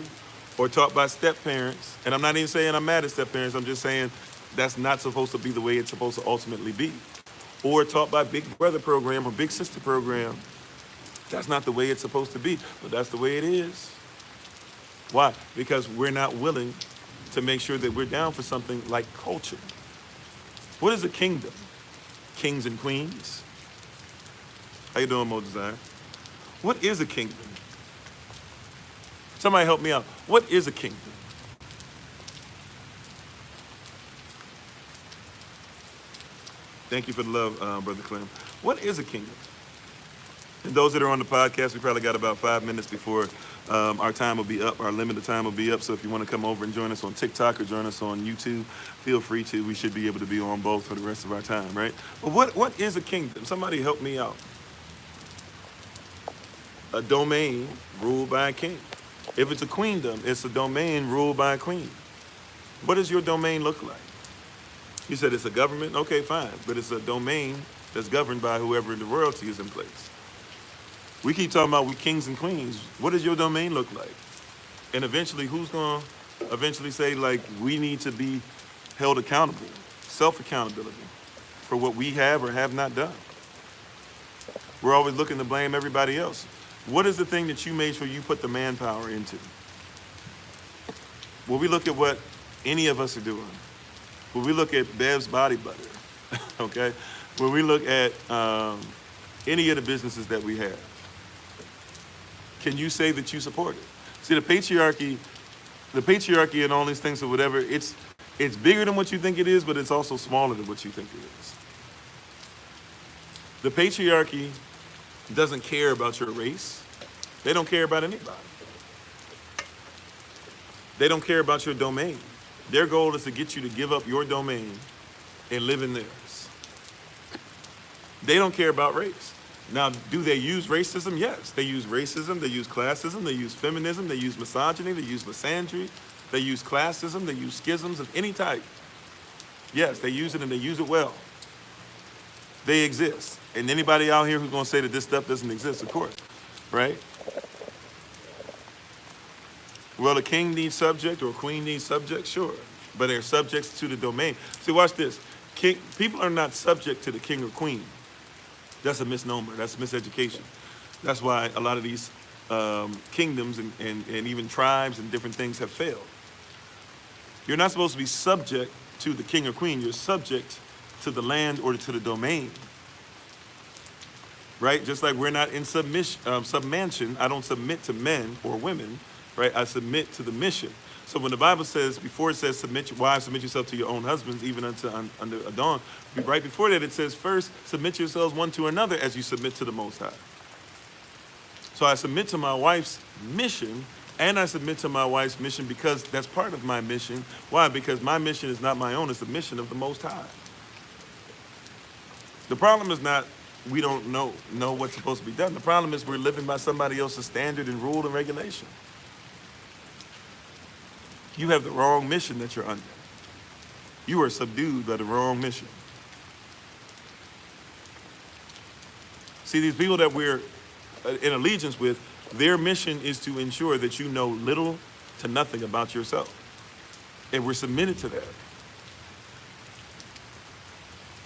or taught by step-parents, and I'm not even saying I'm mad at step-parents, I'm just saying that's not supposed to be the way it's supposed to ultimately be. Or taught by big brother program or big sister program. That's not the way it's supposed to be, but that's the way it is. Why? Because we're not willing to make sure that we're down for something like culture. What is a kingdom? Kings and queens. How you doing, Mo Desire? What is a kingdom? Somebody help me out. What is a kingdom? Thank you for the love, Brother Clem. What is a kingdom? And those that are on the podcast, we probably got about 5 minutes before our time will be up. Our limited time will be up. So if you want to come over and join us on TikTok or join us on YouTube, feel free to. We should be able to be on both for the rest of our time, right? But what is a kingdom? Somebody help me out. A domain ruled by a king. If it's a queendom, it's a domain ruled by a queen. What does your domain look like? You said it's a government? Okay, fine. But it's a domain that's governed by whoever the royalty is in place. We keep talking about we kings and queens. What does your domain look like? And eventually, who's going to eventually say, like, we need to be held accountable, self-accountability for what we have or have not done? We're always looking to blame everybody else. What is the thing that you made sure you put the manpower into? When we look at what any of us are doing, when we look at Bev's Body Butter, okay? When we look at any of the businesses that we have, can you say that you support it? See, the patriarchy and all these things or whatever, it's bigger than what you think it is, but it's also smaller than what you think it is. The patriarchy doesn't care about your race. They don't care about anybody. They don't care about your domain. Their goal is to get you to give up your domain and live in theirs. They don't care about race. Now, do they use racism? Yes. They use racism, they use classism, they use feminism, they use misogyny, they use misandry, they use classism, they use schisms of any type. Yes, they use it and they use it well. They exist. And anybody out here who's going to say that this stuff doesn't exist, of course, right? Well, a king needs subject or a queen needs subject, sure. But they're subjects to the domain. See, watch this. People are not subject to the king or queen. That's a misnomer. That's a miseducation. That's why a lot of these kingdoms and even tribes and different things have failed. You're not supposed to be subject to the king or queen. You're subject to the land or to the domain. Right? Just like we're not in submission. I don't submit to men or women. Right? I submit to the mission. So when the Bible says, before it says, wives, submit yourself to your own husbands, even under Adon, right before that it says, first, submit yourselves one to another as you submit to the Most High. So I submit to my wife's mission, and I submit to my wife's mission because that's part of my mission. Why? Because my mission is not my own, it's the mission of the Most High. The problem is not we don't know what's supposed to be done. The problem is we're living by somebody else's standard and rule and regulation. You have the wrong mission that you're under. You are subdued by the wrong mission. See, these people that we're in allegiance with, their mission is to ensure that you know little to nothing about yourself. And we're submitted to that.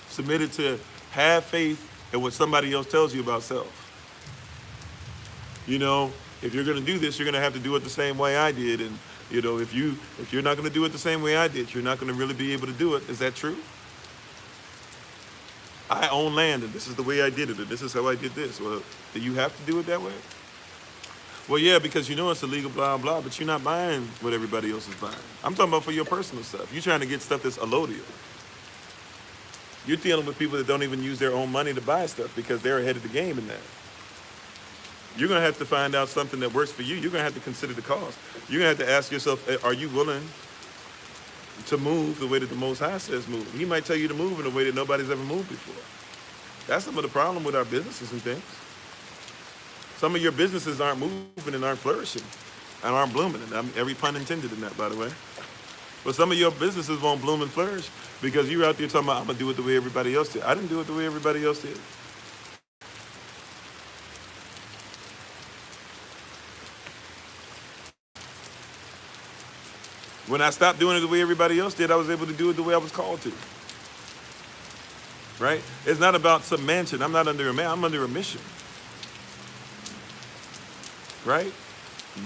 Submitted to have faith in what somebody else tells you about self. You know, if you're going to do this, you're going to have to do it the same way I did. And you know, if you're not going to do it the same way I did, you're not going to really be able to do it. Is that true? I own land, and this is the way I did it, and this is how I did this. Well, do you have to do it that way? Well, yeah, because you know it's illegal, blah, blah, but you're not buying what everybody else is buying. I'm talking about for your personal stuff. You're trying to get stuff that's allodial. You're dealing with people that don't even use their own money to buy stuff because they're ahead of the game in that. You're going to have to find out something that works for you. You're going to have to consider the cost. You're going to have to ask yourself, are you willing to move the way that the Most High says move? He might tell you to move in a way that nobody's ever moved before. That's some of the problem with our businesses and things. Some of your businesses aren't moving and aren't flourishing and aren't blooming. And every pun intended in that, by the way. But some of your businesses won't bloom and flourish because you're out there talking about, I'm going to do it the way everybody else did. I didn't do it the way everybody else did. When I stopped doing it the way everybody else did, I was able to do it the way I was called to. Right? It's not about some mansion. I'm not under a man. I'm under a mission. Right?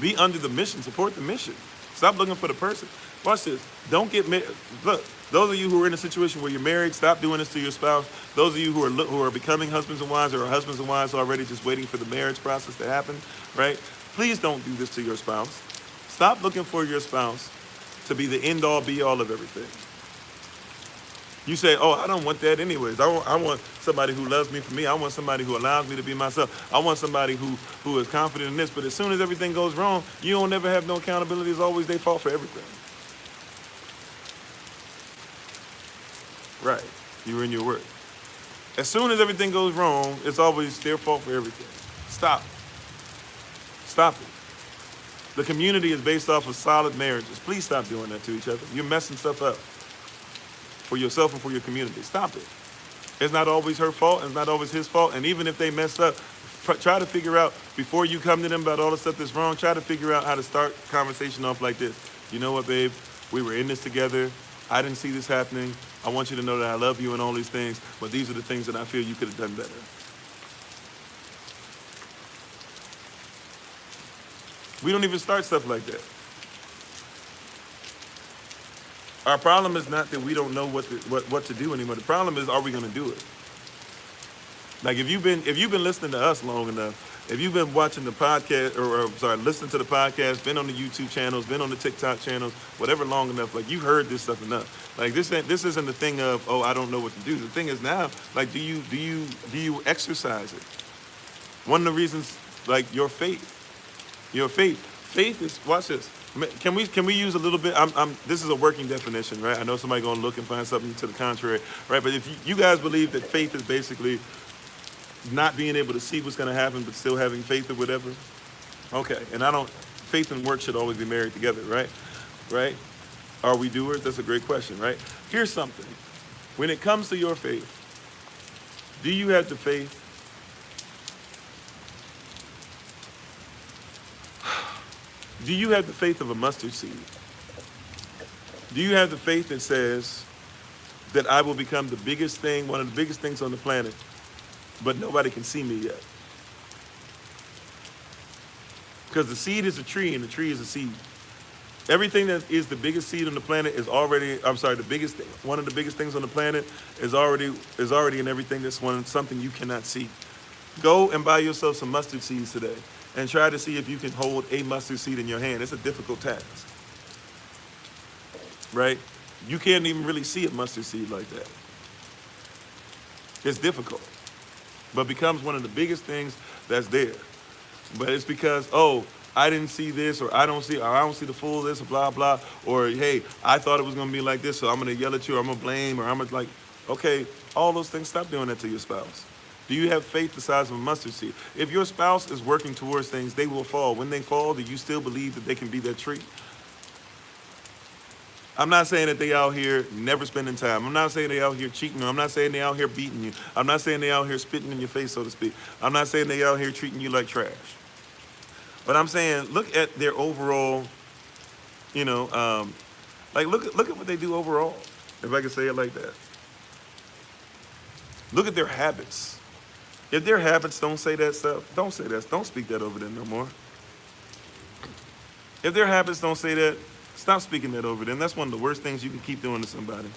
Be under the mission. Support the mission. Stop looking for the person. Watch this. Don't get married. Look, those of you who are in a situation where you're married, stop doing this to your spouse. Those of you who are becoming husbands and wives or are husbands and wives already just waiting for the marriage process to happen, right? Please don't do this to your spouse. Stop looking for your spouse to be the end-all, be-all of everything. You say, oh, I don't want that anyways. I want somebody who loves me for me. I want somebody who allows me to be myself. I want somebody who is confident in this. But as soon as everything goes wrong, you don't never have no accountability. It's always their fault for everything. Right. You were in your word. As soon as everything goes wrong, it's always their fault for everything. Stop. Stop it. The community is based off of solid marriages. Please stop doing that to each other. You're messing stuff up for yourself and for your community. Stop it. It's not always her fault. It's not always his fault. And even if they mess up, try to figure out, before you come to them about all the stuff that's wrong, try to figure out how to start conversation off like this. You know what, babe? We were in this together. I didn't see this happening. I want you to know that I love you and all these things, but these are the things that I feel you could have done better. We don't even start stuff like that. Our problem is not that we don't know what to do anymore. The problem is, are we going to do it? Like if you've been listening to us long enough, if you've been watching the podcast, listening to the podcast, been on the YouTube channels, been on the TikTok channels, whatever long enough, like you heard this stuff enough. Like this isn't the thing of, oh, I don't know what to do. The thing is now, like, do you exercise it? One of the reasons, like your faith is, watch this. Can we use a little bit? This is a working definition, right? I know somebody gonna look and find something to the contrary, right? But if you guys believe that faith is basically not being able to see what's gonna happen, but still having faith or whatever, okay. And faith and work should always be married together, right? Right? Are we doers? That's a great question, right? Here's something. When it comes to your faith, do you have the faith? Do you have the faith of a mustard seed? Do you have the faith that says that I will become the biggest thing, one of the biggest things on the planet, but nobody can see me yet? Because the seed is a tree and the tree is a seed. Everything that is the biggest seed on the planet is already, one of the biggest things on the planet is already in everything that's something you cannot see. Go and buy yourself some mustard seeds today and try to see if you can hold a mustard seed in your hand. It's a difficult task, right? You can't even really see a mustard seed like that. It's difficult, but becomes one of the biggest things that's there. But it's because, oh, I didn't see this, or I don't see the full of this, or blah, blah, or hey, I thought it was gonna be like this, so I'm gonna yell at you, or I'm gonna blame, or I'm gonna like, okay, all those things, stop doing that to your spouse. Do you have faith the size of a mustard seed? If your spouse is working towards things, they will fall. When they fall, do you still believe that they can be that tree? I'm not saying that they out here never spending time. I'm not saying they out here cheating. I'm not saying they out here beating you. I'm not saying they out here spitting in your face, so to speak. I'm not saying they out here treating you like trash. But I'm saying, look at their overall, like look at what they do overall, if I can say it like that. Look at their habits. If their habits don't say that stuff, don't say that. Don't speak that over them no more. If their habits don't say that, stop speaking that over them. That's one of the worst things you can keep doing to somebody.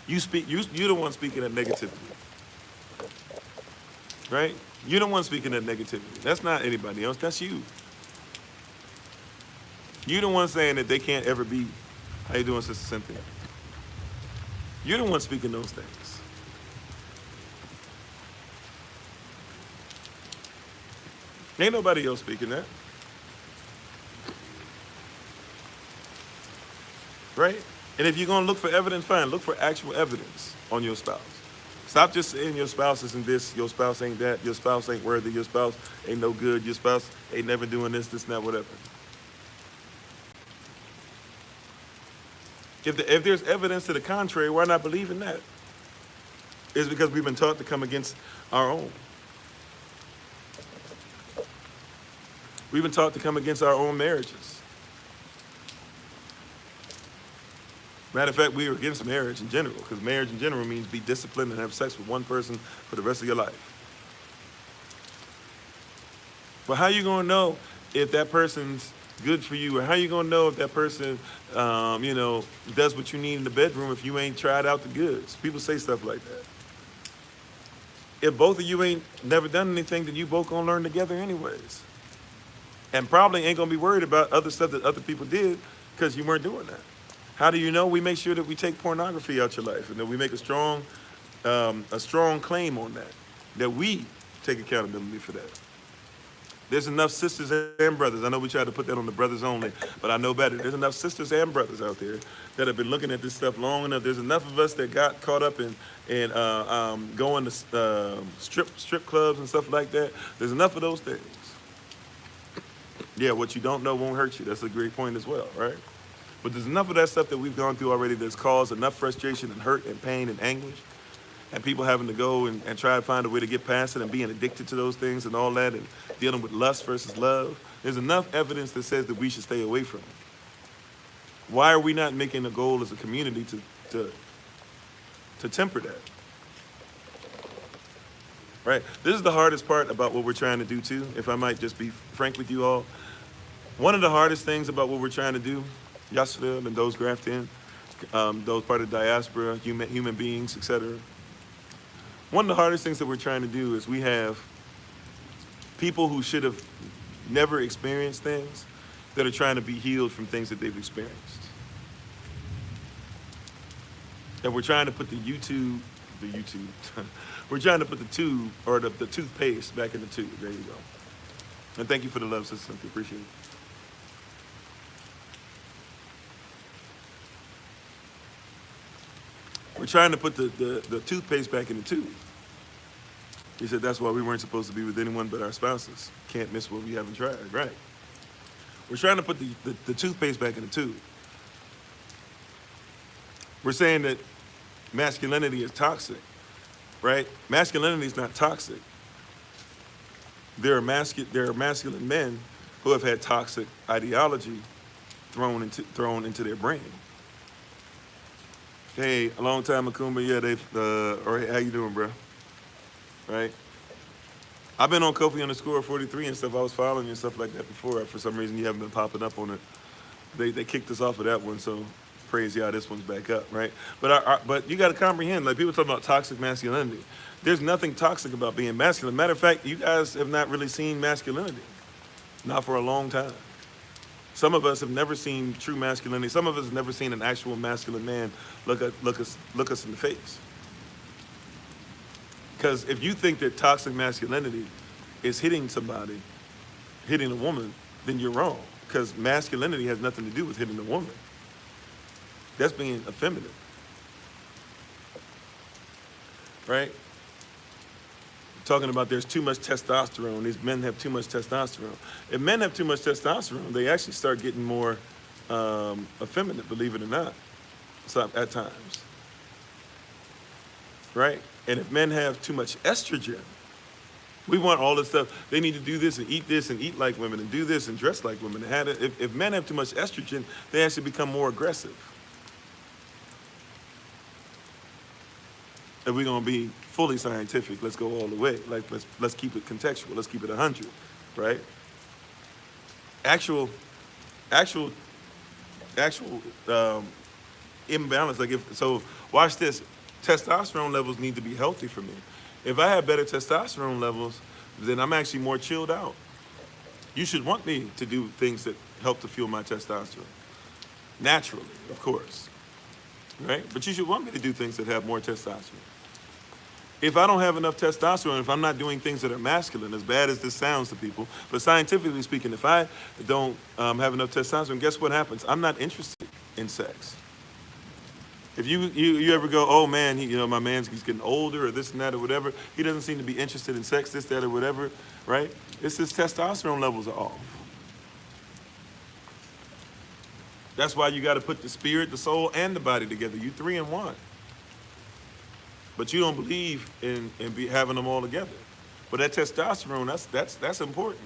You're the one speaking that negativity. Right? You're the one speaking that negativity. That's not anybody else. That's you. You're the one saying that they can't ever be. How you doing, Sister Cynthia? You're the one speaking those things. Ain't nobody else speaking that. Right? And if you're going to look for evidence, fine. Look for actual evidence on your spouse. Stop just saying your spouse isn't this, your spouse ain't that, your spouse ain't worthy, your spouse ain't no good, your spouse ain't never doing this, and that, whatever. If there's evidence to the contrary, why not believe in that? It's because we've been taught to come against our own. We've been taught to come against our own marriages. Matter of fact, we are against marriage in general, because marriage in general means be disciplined and have sex with one person for the rest of your life. But how are you going to know if that person's good for you? Or how you gonna know if that person, does what you need in the bedroom if you ain't tried out the goods? People say stuff like that. If both of you ain't never done anything, then you both gonna learn together anyways. And probably ain't gonna be worried about other stuff that other people did because you weren't doing that. How do you know? We make sure that we take pornography out your life and that we make a strong claim on that we take accountability for that. There's enough sisters and brothers. I know we try to put that on the brothers only, but I know better. There's enough sisters and brothers out there that have been looking at this stuff long enough. There's enough of us that got caught up in going to strip clubs and stuff like that. There's enough of those things. Yeah, what you don't know won't hurt you. That's a great point as well, right? But there's enough of that stuff that we've gone through already that's caused enough frustration and hurt and pain and anguish, and people having to go and try to find a way to get past it and being addicted to those things and all that and dealing with lust versus love. There's enough evidence that says that we should stay away from it. Why are we not making a goal as a community to temper that? Right? This is the hardest part about what we're trying to do too, if I might just be frank with you all. One of the hardest things about what we're trying to do, Yasser and those grafted in, those part of the diaspora, human beings, etc. One of the hardest things that we're trying to do is we have people who should have never experienced things that are trying to be healed from things that they've experienced. And we're trying to put we're trying to put the tube, or the toothpaste back in the tube. There you go. And thank you for the love, Sister Cynthia. Appreciate it. We're trying to put the toothpaste back in the tube. He said that's why we weren't supposed to be with anyone but our spouses. Can't miss what we haven't tried, right? We're trying to put the toothpaste back in the tube. We're saying that masculinity is toxic, right? Masculinity is not toxic. There are masculine men who have had toxic ideology thrown into their brain. Hey, a long time, Makumba. Yeah, or hey, how you doing, bro? Right? I've been on Kofi _43 and stuff. I was following you and stuff like that before. For some reason, you haven't been popping up on it. They kicked us off of that one, so praise y'all, this one's back up, right? But you got to comprehend, like people talking about toxic masculinity. There's nothing toxic about being masculine. Matter of fact, you guys have not really seen masculinity, not for a long time. Some of us have never seen true masculinity. Some of us have never seen an actual masculine man look us in the face. Because if you think that toxic masculinity is hitting somebody, hitting a woman, then you're wrong. Because masculinity has nothing to do with hitting a woman. That's being effeminate. Right? Talking about there's too much testosterone. These men have too much testosterone. If men have too much testosterone, they actually start getting more effeminate, believe it or not, at times. Right? And if men have too much estrogen, we want all this stuff. They need to do this and eat like women and do this and dress like women. If men have too much estrogen, they actually become more aggressive. If we're gonna be fully scientific, let's go all the way. Like let's keep it contextual. Let's keep it 100, right? Actual imbalance. So watch this. Testosterone levels need to be healthy for me. If I have better testosterone levels, then I'm actually more chilled out. You should want me to do things that help to fuel my testosterone. Naturally, of course. Right? But you should want me to do things that have more testosterone. If I don't have enough testosterone, if I'm not doing things that are masculine, as bad as this sounds to people, but scientifically speaking, if I don't have enough testosterone, guess what happens? I'm not interested in sex. If you ever go, oh man, my he's getting older or this and that or whatever, he doesn't seem to be interested in sex, this, that, or whatever, right? It's his testosterone levels are off. That's why you got to put the spirit, the soul, and the body together. You 3 in 1. But you don't believe in having them all together. But that testosterone, that's important.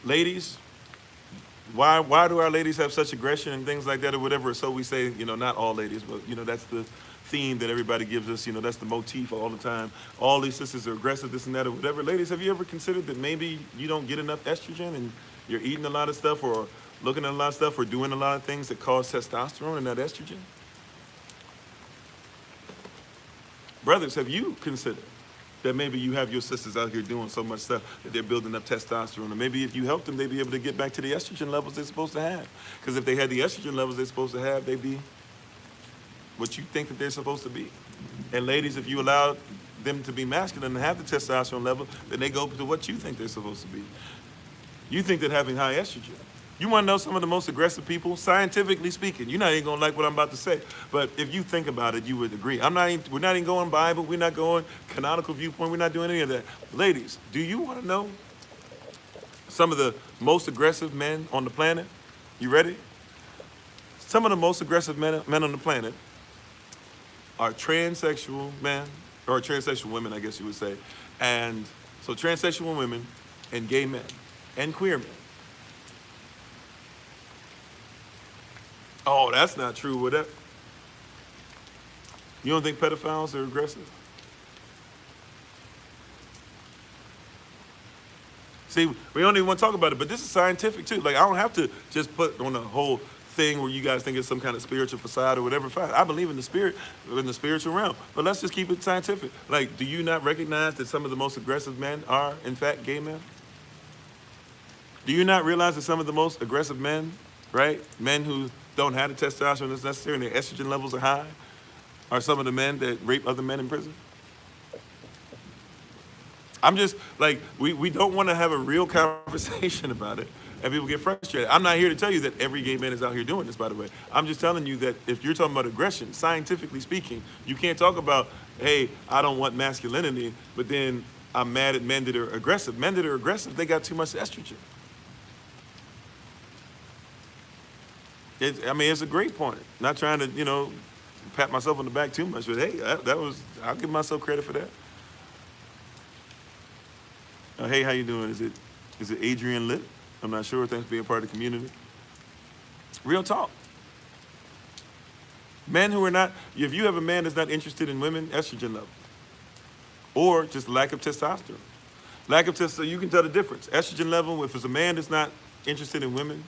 Ladies, why do our ladies have such aggression and things like that or whatever? So we say, not all ladies, but that's the theme that everybody gives us. That's the motif all the time. All these sisters are aggressive, this and that or whatever. Ladies, have you ever considered that maybe you don't get enough estrogen you're eating a lot of stuff or looking at a lot of stuff or doing a lot of things that cause testosterone and not estrogen? Brothers, have you considered that maybe you have your sisters out here doing so much stuff that they're building up testosterone? Or maybe if you help them, they'd be able to get back to the estrogen levels they're supposed to have. Because if they had the estrogen levels they're supposed to have, they'd be what you think that they're supposed to be. And ladies, if you allow them to be masculine and have the testosterone level, then they go to what you think they're supposed to be. You think that having high estrogen. You want to know some of the most aggressive people, scientifically speaking. You're not even going to like what I'm about to say. But if you think about it, you would agree. We're not even going Bible. We're not going canonical viewpoint. We're not doing any of that. Ladies, do you want to know some of the most aggressive men on the planet? You ready? Some of the most aggressive men on the planet are transsexual men, or transsexual women, I guess you would say. And so transsexual women and gay men and queer men. Oh, that's not true. What that? You don't think pedophiles are aggressive? See, we don't even want to talk about it, but this is scientific too. Like, I don't have to just put on a whole thing where you guys think it's some kind of spiritual facade or whatever. Fine. I believe in the spirit, in the spiritual realm. But let's just keep it scientific. Like, do you not recognize that some of the most aggressive men are, in fact, gay men? Do you not realize that some of the most aggressive men, right, men who don't have the testosterone that's necessary and their estrogen levels are high, are some of the men that rape other men in prison? I'm just, like, we don't want to have a real conversation about it, and people get frustrated. I'm not here to tell you that every gay man is out here doing this, by the way. I'm just telling you that if you're talking about aggression, scientifically speaking, you can't talk about, hey, I don't want masculinity, but then I'm mad at men that are aggressive. Men that are aggressive, they got too much estrogen. It's a great point. Not trying to, pat myself on the back too much, but hey, I'll give myself credit for that. Hey, how you doing? Is it Adrian Litt? I'm not sure. Thanks for being part of the community. Real talk. Men who are not, if you have a man that's not interested in women, estrogen level. Or just lack of testosterone. Lack of testosterone, you can tell the difference. Estrogen level, if it's a man that's not interested in women,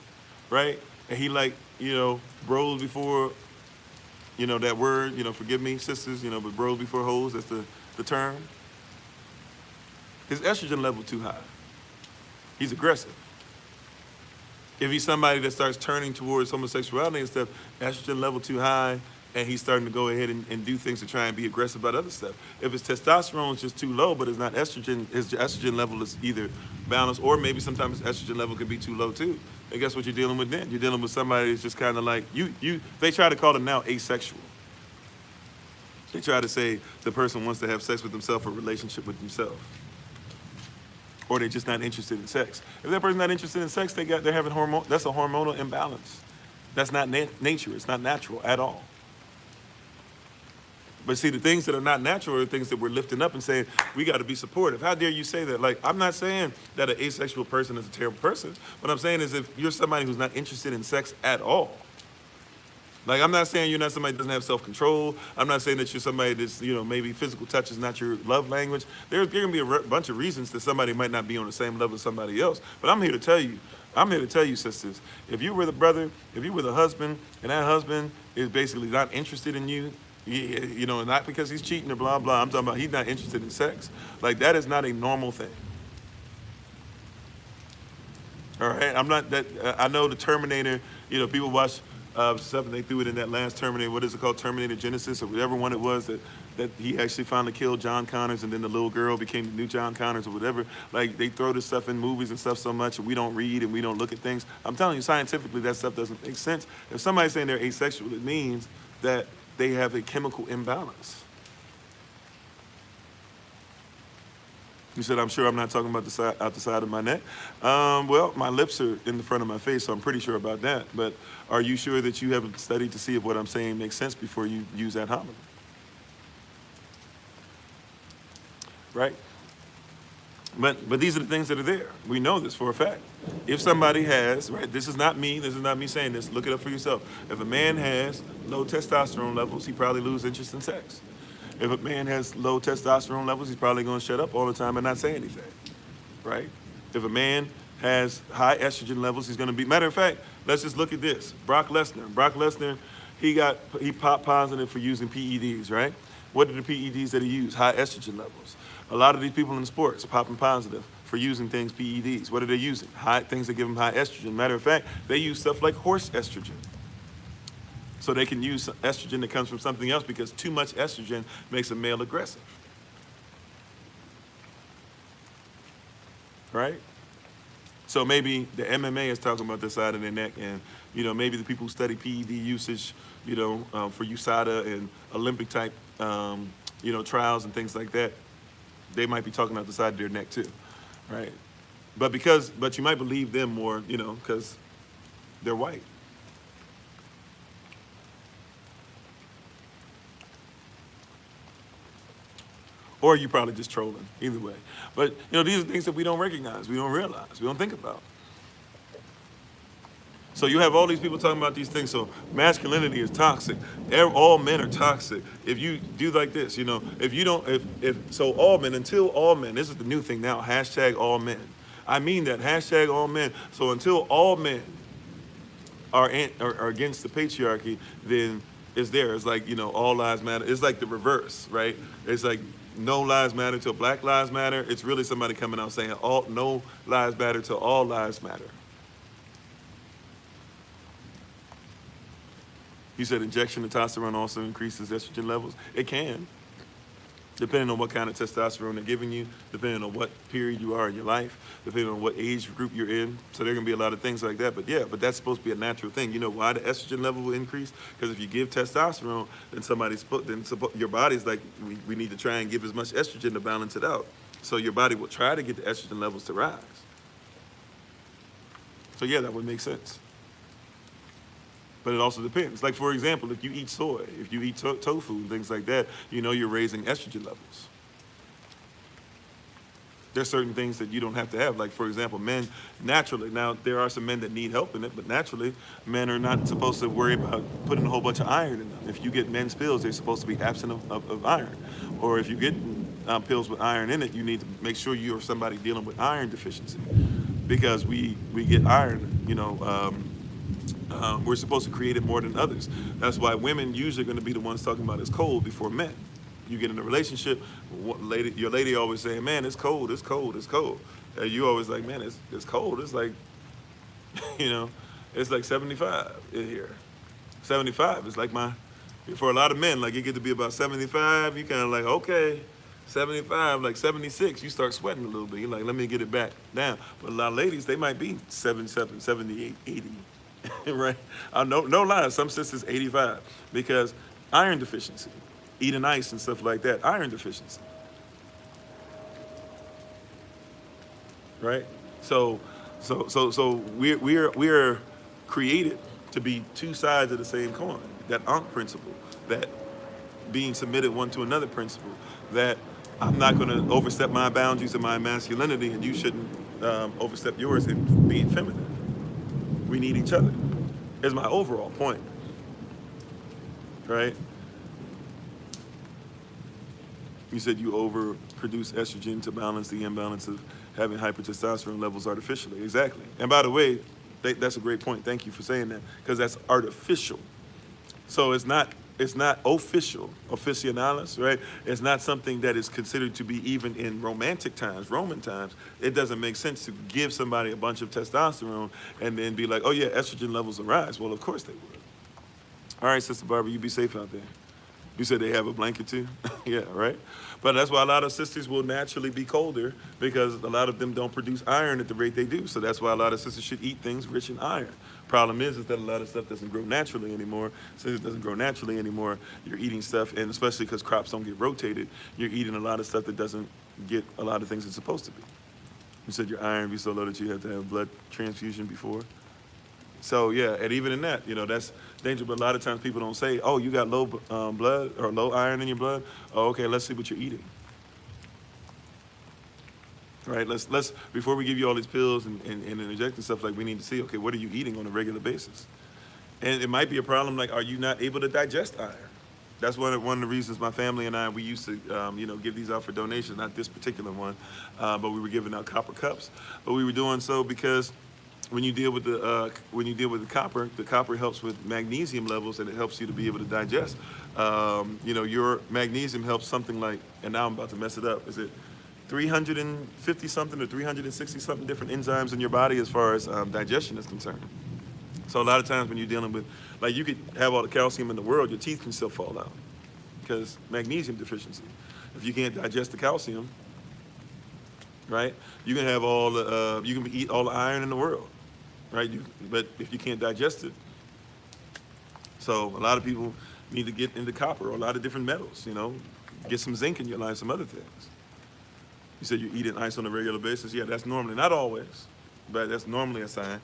right? And he bros before, that word, forgive me, sisters, but bros before hoes, that's the term. His estrogen level too high. He's aggressive. If he's somebody that starts turning towards homosexuality and stuff, estrogen level too high, and he's starting to go ahead and do things to try and be aggressive about other stuff. If his testosterone is just too low, but it's not estrogen, his estrogen level is either balanced, or maybe sometimes his estrogen level could be too low too. And guess what you're dealing with then? You're dealing with somebody that's just kind of like, they try to call them now asexual. They try to say the person wants to have sex with themselves or a relationship with themselves. Or they're just not interested in sex. If that person's not interested in sex, they're having that's a hormonal imbalance. That's not nature. It's not natural at all. But see, the things that are not natural are the things that we're lifting up and saying, we got to be supportive. How dare you say that? Like, I'm not saying that an asexual person is a terrible person. What I'm saying is if you're somebody who's not interested in sex at all, like, I'm not saying you're not somebody that doesn't have self-control. I'm not saying that you're somebody that's, maybe physical touch is not your love language. There's going to be a bunch of reasons that somebody might not be on the same level as somebody else. But I'm here to tell you, sisters, if you were the brother, if you were the husband, and that husband is basically not interested in you, not because he's cheating or blah, blah. I'm talking about he's not interested in sex. Like, that is not a normal thing. All right? I know the Terminator, people watch stuff and they threw it in that last Terminator, what is it called, Terminator Genesis, or whatever one it was, that he actually finally killed John Connors and then the little girl became the new John Connors or whatever. Like, they throw this stuff in movies and stuff so much and we don't read and we don't look at things. I'm telling you, scientifically, that stuff doesn't make sense. If somebody's saying they're asexual, it means that they have a chemical imbalance. You said, I'm sure I'm not talking about out the side of my neck. Well, my lips are in the front of my face, so I'm pretty sure about that. But are you sure that you haven't studied to see if what I'm saying makes sense before you use that homily? Right? But these are the things that are there. We know this for a fact. If somebody has, right, this is not me saying this, look it up for yourself. If a man has low testosterone levels, he probably loses interest in sex. If a man has low testosterone levels, he's probably going to shut up all the time and not say anything, right? If a man has high estrogen levels. He's going to be, matter of fact, let's just look at this. Brock Lesnar. Brock Lesnar, he popped positive for using PEDs, right? What are the PEDs that he used? High estrogen levels. A lot of these people in sports popping positive for using things PEDs. What are they using? Things that give them high estrogen. Matter of fact, they use stuff like horse estrogen. So they can use estrogen that comes from something else because too much estrogen makes a male aggressive. Right? So maybe the MMA is talking about the side of their neck, and maybe the people who study PED usage, for USADA and Olympic type, trials and things like that, they might be talking about the side of their neck too, right? But you might believe them more, because they're white. Or you probably just trolling, either way. But, these are things that we don't recognize, we don't realize, we don't think about. So you have all these people talking about these things. So masculinity is toxic. All men are toxic. If you do like this, if you don't, so all men, until all men, this is the new thing now, hashtag all men. I mean that, hashtag all men. So until all men are against the patriarchy, then it's there. It's like, all lives matter. It's like the reverse, right? It's like no lives matter till Black lives matter. It's really somebody coming out saying no lives matter till all lives matter. You said injection of testosterone also increases estrogen levels. It can, depending on what kind of testosterone they're giving you, depending on what period you are in your life, depending on what age group you're in. So there can be a lot of things like that. But that's supposed to be a natural thing. You know why the estrogen level will increase? Because if you give testosterone, then your body's like, we need to try and give as much estrogen to balance it out. So your body will try to get the estrogen levels to rise. So yeah, that would make sense. But it also depends. Like, for example, if you eat soy, if you eat tofu and things like that, you're raising estrogen levels. There's certain things that you don't have to have. Like, for example, men naturally, now there are some men that need help in it, but naturally, men are not supposed to worry about putting a whole bunch of iron in them. If you get men's pills, they're supposed to be absent of iron. Or if you get pills with iron in it, you need to make sure you are somebody dealing with iron deficiency. Because we get iron, we're supposed to create it more than others. That's why women usually are going to be the ones talking about it's cold before men. You get in a relationship, your lady always saying, man, it's cold, it's cold, it's cold. And you always like, man, it's cold. It's like, it's like 75 in here. 75 is like for a lot of men, like you get to be about 75, you kind of like, okay, 75, like 76, you start sweating a little bit. You're like, let me get it back down. But a lot of ladies, they might be 77, 78, 80. Right? No lie, some sisters 85 because iron deficiency, eating ice and stuff like that, iron deficiency. Right? So we're created to be two sides of the same coin. That Ankh principle, that being submitted one to another principle, that I'm not going to overstep my boundaries and my masculinity, and you shouldn't overstep yours in being feminine. We need each other, is my overall point, right? You said you overproduce estrogen to balance the imbalance of having hypertestosterone levels artificially. Exactly. And by the way, that's a great point. Thank you for saying that, because that's artificial. So it's not official, officinalis, right? It's not something that is considered to be even in romantic times, Roman times. It doesn't make sense to give somebody a bunch of testosterone and then be like, oh yeah, estrogen levels will rise. Well, of course they would. All right, Sister Barbara, you be safe out there. You said they have a blanket too? Yeah, right? But that's why a lot of sisters will naturally be colder, because a lot of them don't produce iron at the rate they do. So that's why a lot of sisters should eat things rich in iron. Problem is that a lot of stuff doesn't grow naturally anymore. Since it doesn't grow naturally anymore, you're eating stuff, and especially because crops don't get rotated, you're eating a lot of stuff that doesn't get a lot of things it's supposed to be. You said your iron be so low that you have to have blood transfusion before. So yeah, and even in that, that's dangerous. But a lot of times people don't say, oh, you got low blood or low iron in your blood. Oh, okay, let's see what you're eating. Right, let's before we give you all these pills and injecting stuff, like we need to see, okay, what are you eating on a regular basis? And it might be a problem, like, are you not able to digest iron? That's one of the reasons my family and I, we used to, give these out for donations. Not this particular one, but we were giving out copper cups. But we were doing so because when you deal with the copper helps with magnesium levels, and it helps you to be able to digest. Your magnesium helps something like, and now I'm about to mess it up. Is it 350 something or 360 something different enzymes in your body as far as digestion is concerned? So a lot of times when you're dealing with, like, you could have all the calcium in the world, your teeth can still fall out because magnesium deficiency. If you can't digest the calcium, right, you can have you can eat all the iron in the world, right? But if you can't digest it, so a lot of people need to get into copper or a lot of different metals, get some zinc in your life, some other things. You said you're eating ice on a regular basis. Yeah, that's normally, not always, but that's normally a sign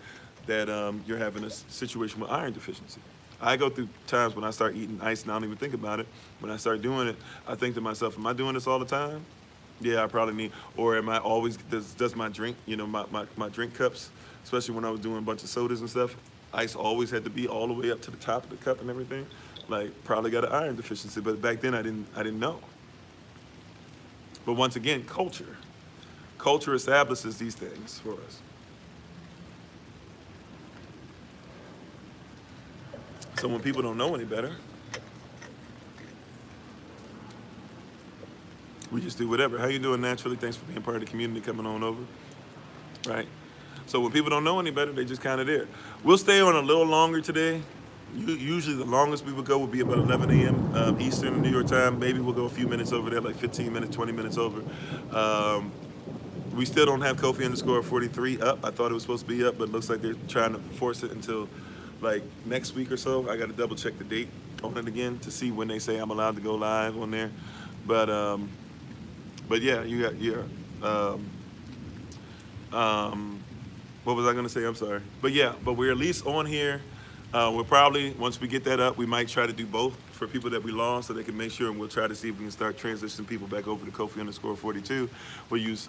that you're having a situation with iron deficiency. I go through times when I start eating ice and I don't even think about it. When I start doing it, I think to myself, am I doing this all the time? Yeah, I probably need, or am I always, does my drink, my drink cups, especially when I was doing a bunch of sodas and stuff, ice always had to be all the way up to the top of the cup and everything. Like, probably got an iron deficiency, but back then I didn't know. But once again, culture establishes these things for us. So when people don't know any better, we just do whatever. How you doing, Naturally? Thanks for being part of the community, coming on over, right? So when people don't know any better, they just kind of there. We'll stay on a little longer today. Usually the longest we would go would be about 11 a.m. Eastern New York time. Maybe we'll go a few minutes over there, like 15 minutes, 20 minutes over. We still don't have Kofi_43 up. I thought it was supposed to be up, but it looks like they're trying to force it until like next week or so. I got to double check the date on it again to see when they say I'm allowed to go live on there. But yeah, you got what was I gonna say? I'm sorry. But yeah, but we're at least on here. We'll probably, once we get that up, we might try to do both for people that we lost so they can make sure, and we'll try to see if we can start transitioning people back over to Kofi_42. We'll use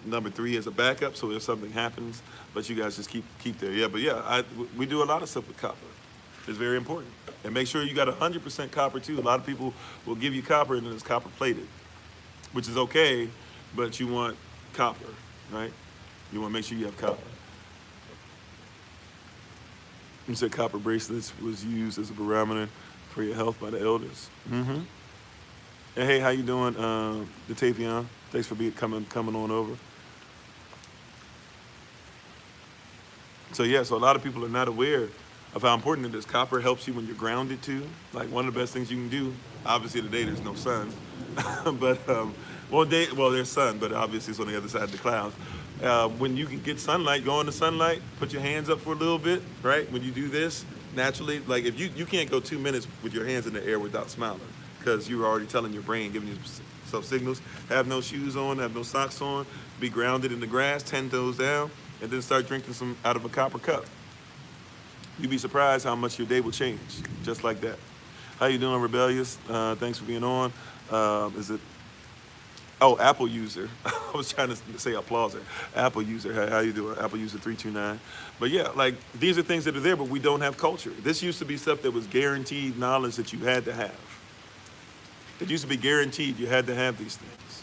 number 3 as a backup, so if something happens, but you guys just keep there. Yeah, but yeah, we do a lot of stuff with copper. It's very important. And make sure you got 100% copper too. A lot of people will give you copper and then it's copper plated, which is okay, but you want copper, right? You want to make sure you have copper. You said copper bracelets was used as a barometer for your health by the elders. Mm-hmm. And hey, how you doing, Datavion? Thanks for coming on over. So yeah, so a lot of people are not aware of how important it is. Copper helps you when you're grounded too. Like, one of the best things you can do, obviously today there's no sun, but there's sun, but obviously it's on the other side of the clouds. When you can get sunlight, go into sunlight, put your hands up for a little bit, right? When you do this, naturally, like if you can't go 2 minutes with your hands in the air without smiling, because you're already telling your brain, giving yourself signals. Have no shoes on, have no socks on, be grounded in the grass, 10 toes down, and then start drinking some out of a copper cup. You'd be surprised how much your day will change, just like that. How you doing, Rebellious? Thanks for being on. Apple user. I was trying to say applauser. Apple user, how you doing? Apple user 329. But yeah, like, these are things that are there, but we don't have culture. This used to be stuff that was guaranteed knowledge that you had to have. It used to be guaranteed you had to have these things.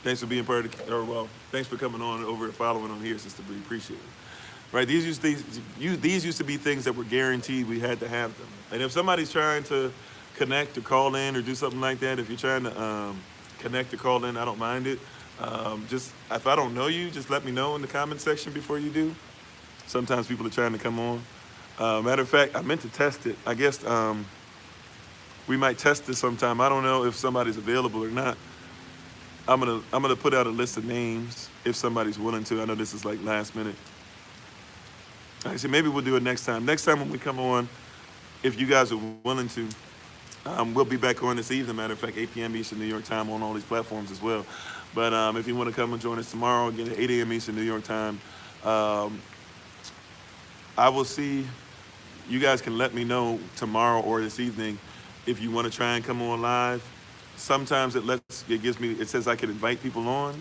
Thanks for being part of thanks for coming on over and following on here, Sister Bree. Appreciate it. Right, these used to be things that were guaranteed we had to have them. And if somebody's trying to connect or call in or do something like that, if you're trying to connect or call in, I don't mind it. Just, if I don't know you, just let me know in the comment section before you do. Sometimes people are trying to come on. Matter of fact, I meant to test it. I guess we might test it sometime. I don't know if somebody's available or not. I'm gonna put out a list of names if somebody's willing to. I know this is like last minute. Actually, maybe we'll do it next time. Next time when we come on, if you guys are willing to, we'll be back on this evening. Matter of fact, 8 p.m. Eastern New York time on all these platforms as well. But if you want to come and join us tomorrow, again at 8 a.m. Eastern New York time, I will see. You guys can let me know tomorrow or this evening if you want to try and come on live. Sometimes it says I can invite people on,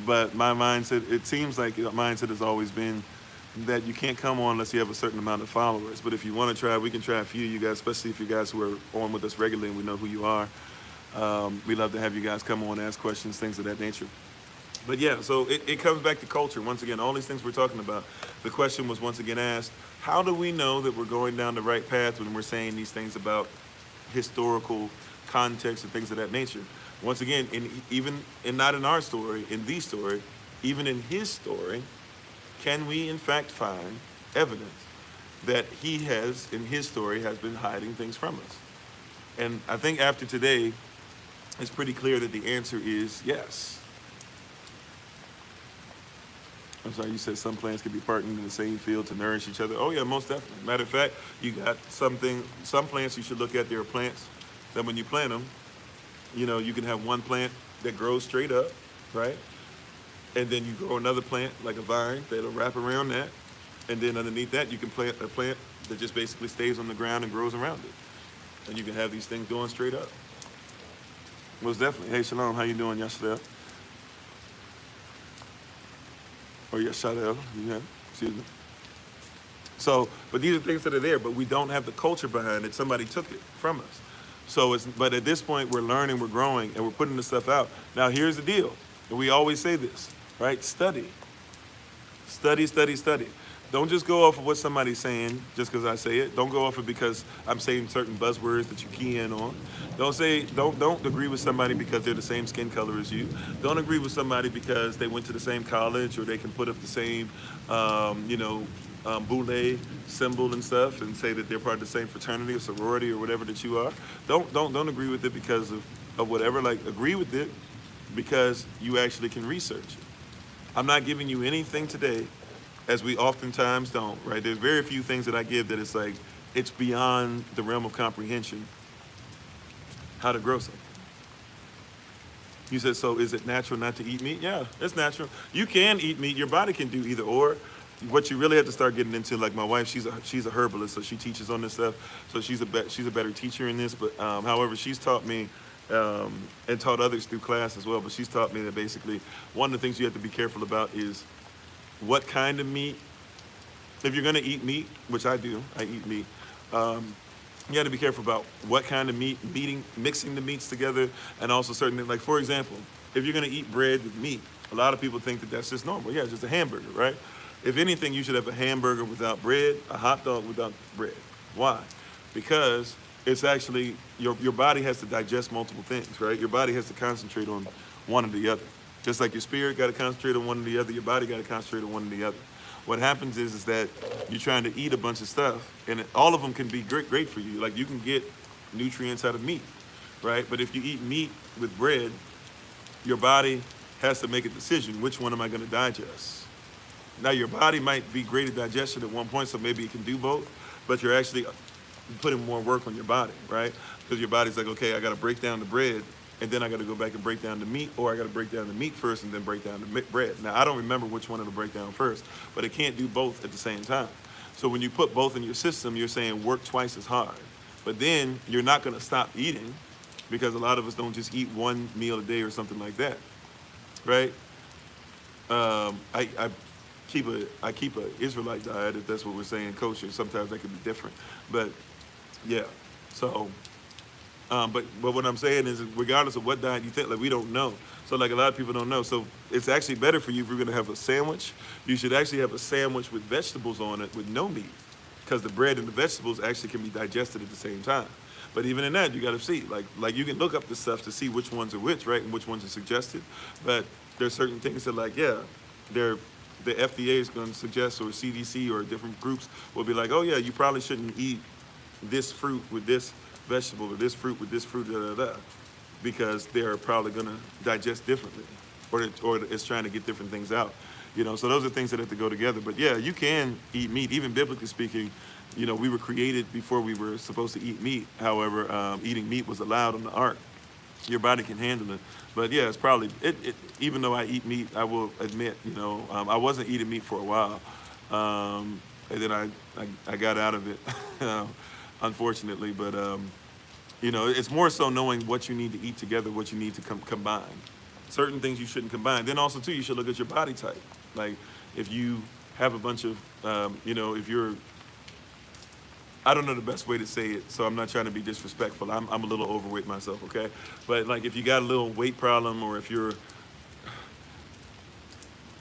but my mindset, it seems like my mindset has always been that you can't come on unless you have a certain amount of followers. But if you want to try, we can try a few of you guys, especially if you guys who are on with us regularly and we know who you are. We'd love to have you guys come on, ask questions, things of that nature. But yeah, so it comes back to culture. Once again, all these things we're talking about, the question was once again asked, how do we know that we're going down the right path when we're saying these things about historical context and things of that nature? Once again, not in our story, in the story, even in his story, can we in fact find evidence that he has, in his story, has been hiding things from us? And I think after today, it's pretty clear that the answer is yes. I'm sorry, you said some plants can be partnered in the same field to nourish each other. Oh yeah, most definitely. Matter of fact, you got some plants you should look at. There are plants that when you plant them, you can have one plant that grows straight up, right? And then you grow another plant like a vine that'll wrap around that. And then underneath that, you can plant a plant that just basically stays on the ground and grows around it. And you can have these things going straight up. Most definitely. Hey, Shalom, how you doing, Yashadel? Or Yashadel, excuse me. So, but these are things that are there, but we don't have the culture behind it. Somebody took it from us. So, but at this point, we're learning, we're growing, and we're putting this stuff out. Now, here's the deal. And we always say this, right? Study. Study, study, study. Don't just go off of what somebody's saying just because I say it. Don't go off of because I'm saying certain buzzwords that you key in on. Don't agree with somebody because they're the same skin color as you. Don't agree with somebody because they went to the same college or they can put up the same, boule symbol and stuff and say that they're part of the same fraternity or sorority or whatever that you are. Don't agree with it because of whatever. Like, agree with it because you actually can research it. I'm not giving you anything today, as we oftentimes don't, right? There's very few things that I give that it's like, it's beyond the realm of comprehension how to grow something. You said, so is it natural not to eat meat? Yeah, it's natural. You can eat meat. Your body can do either or. What you really have to start getting into, like my wife, she's a herbalist, so she teaches on this stuff. So she's a better teacher in this. But however, she's taught me and taught others through class as well. But she's taught me that basically one of the things you have to be careful about is what kind of meat. If you're going to eat meat, which I do, I eat meat. You have to be careful about what kind of meat, mixing the meats together, and also certain things. Like, for example, if you're going to eat bread with meat, a lot of people think that that's just normal. Yeah, it's just a hamburger, right? If anything, you should have a hamburger without bread, a hot dog without bread. Why? Because it's actually, your body has to digest multiple things, right? Your body has to concentrate on one or the other. Just like your spirit got to concentrate on one or the other, your body got to concentrate on one or the other. What happens is that you're trying to eat a bunch of stuff, and all of them can be great for you. Like, you can get nutrients out of meat, right? But if you eat meat with bread, your body has to make a decision, which one am I going to digest? Now, your body might be great at digestion at one point, so maybe it can do both, but you're actually putting more work on your body, right? Because your body's like, okay, I got to break down the bread, and then I got to go back and break down the meat, or I got to break down the meat first and then break down the bread. Now, I don't remember which one it'll break down first, but it can't do both at the same time. So when you put both in your system, you're saying work twice as hard. But then you're not going to stop eating, because a lot of us don't just eat one meal a day or something like that, right? I keep a Israelite diet, if that's what we're saying, kosher. Sometimes that can be different, but yeah. So, but what I'm saying is, regardless of what diet you think, like, we don't know. So, like, a lot of people don't know. So it's actually better for you if you're going to have a sandwich. You should actually have a sandwich with vegetables on it with no meat, because the bread and the vegetables actually can be digested at the same time. But even in that, you got to see, like you can look up this stuff to see which ones are which, right, and which ones are suggested. But there's certain things that, like, yeah, the FDA is going to suggest, or CDC or different groups will be like, oh yeah, you probably shouldn't eat this fruit with this vegetable, or this fruit with this fruit, because they're probably going to digest differently, or it's trying to get different things out. So those are things that have to go together. But yeah, you can eat meat, even biblically speaking. We were created before we were supposed to eat meat. However, eating meat was allowed on the ark. Your body can handle it. But yeah, it's probably, even though I eat meat, I will admit, I wasn't eating meat for a while. And then I got out of it, unfortunately. But, it's more so knowing what you need to eat together, what you need to combine. Certain things you shouldn't combine. Then also, too, you should look at your body type. Like, if you have a bunch of, if you're, I don't know the best way to say it, so I'm not trying to be disrespectful. I'm a little overweight myself, okay? But like if you got a little weight problem, or if you're,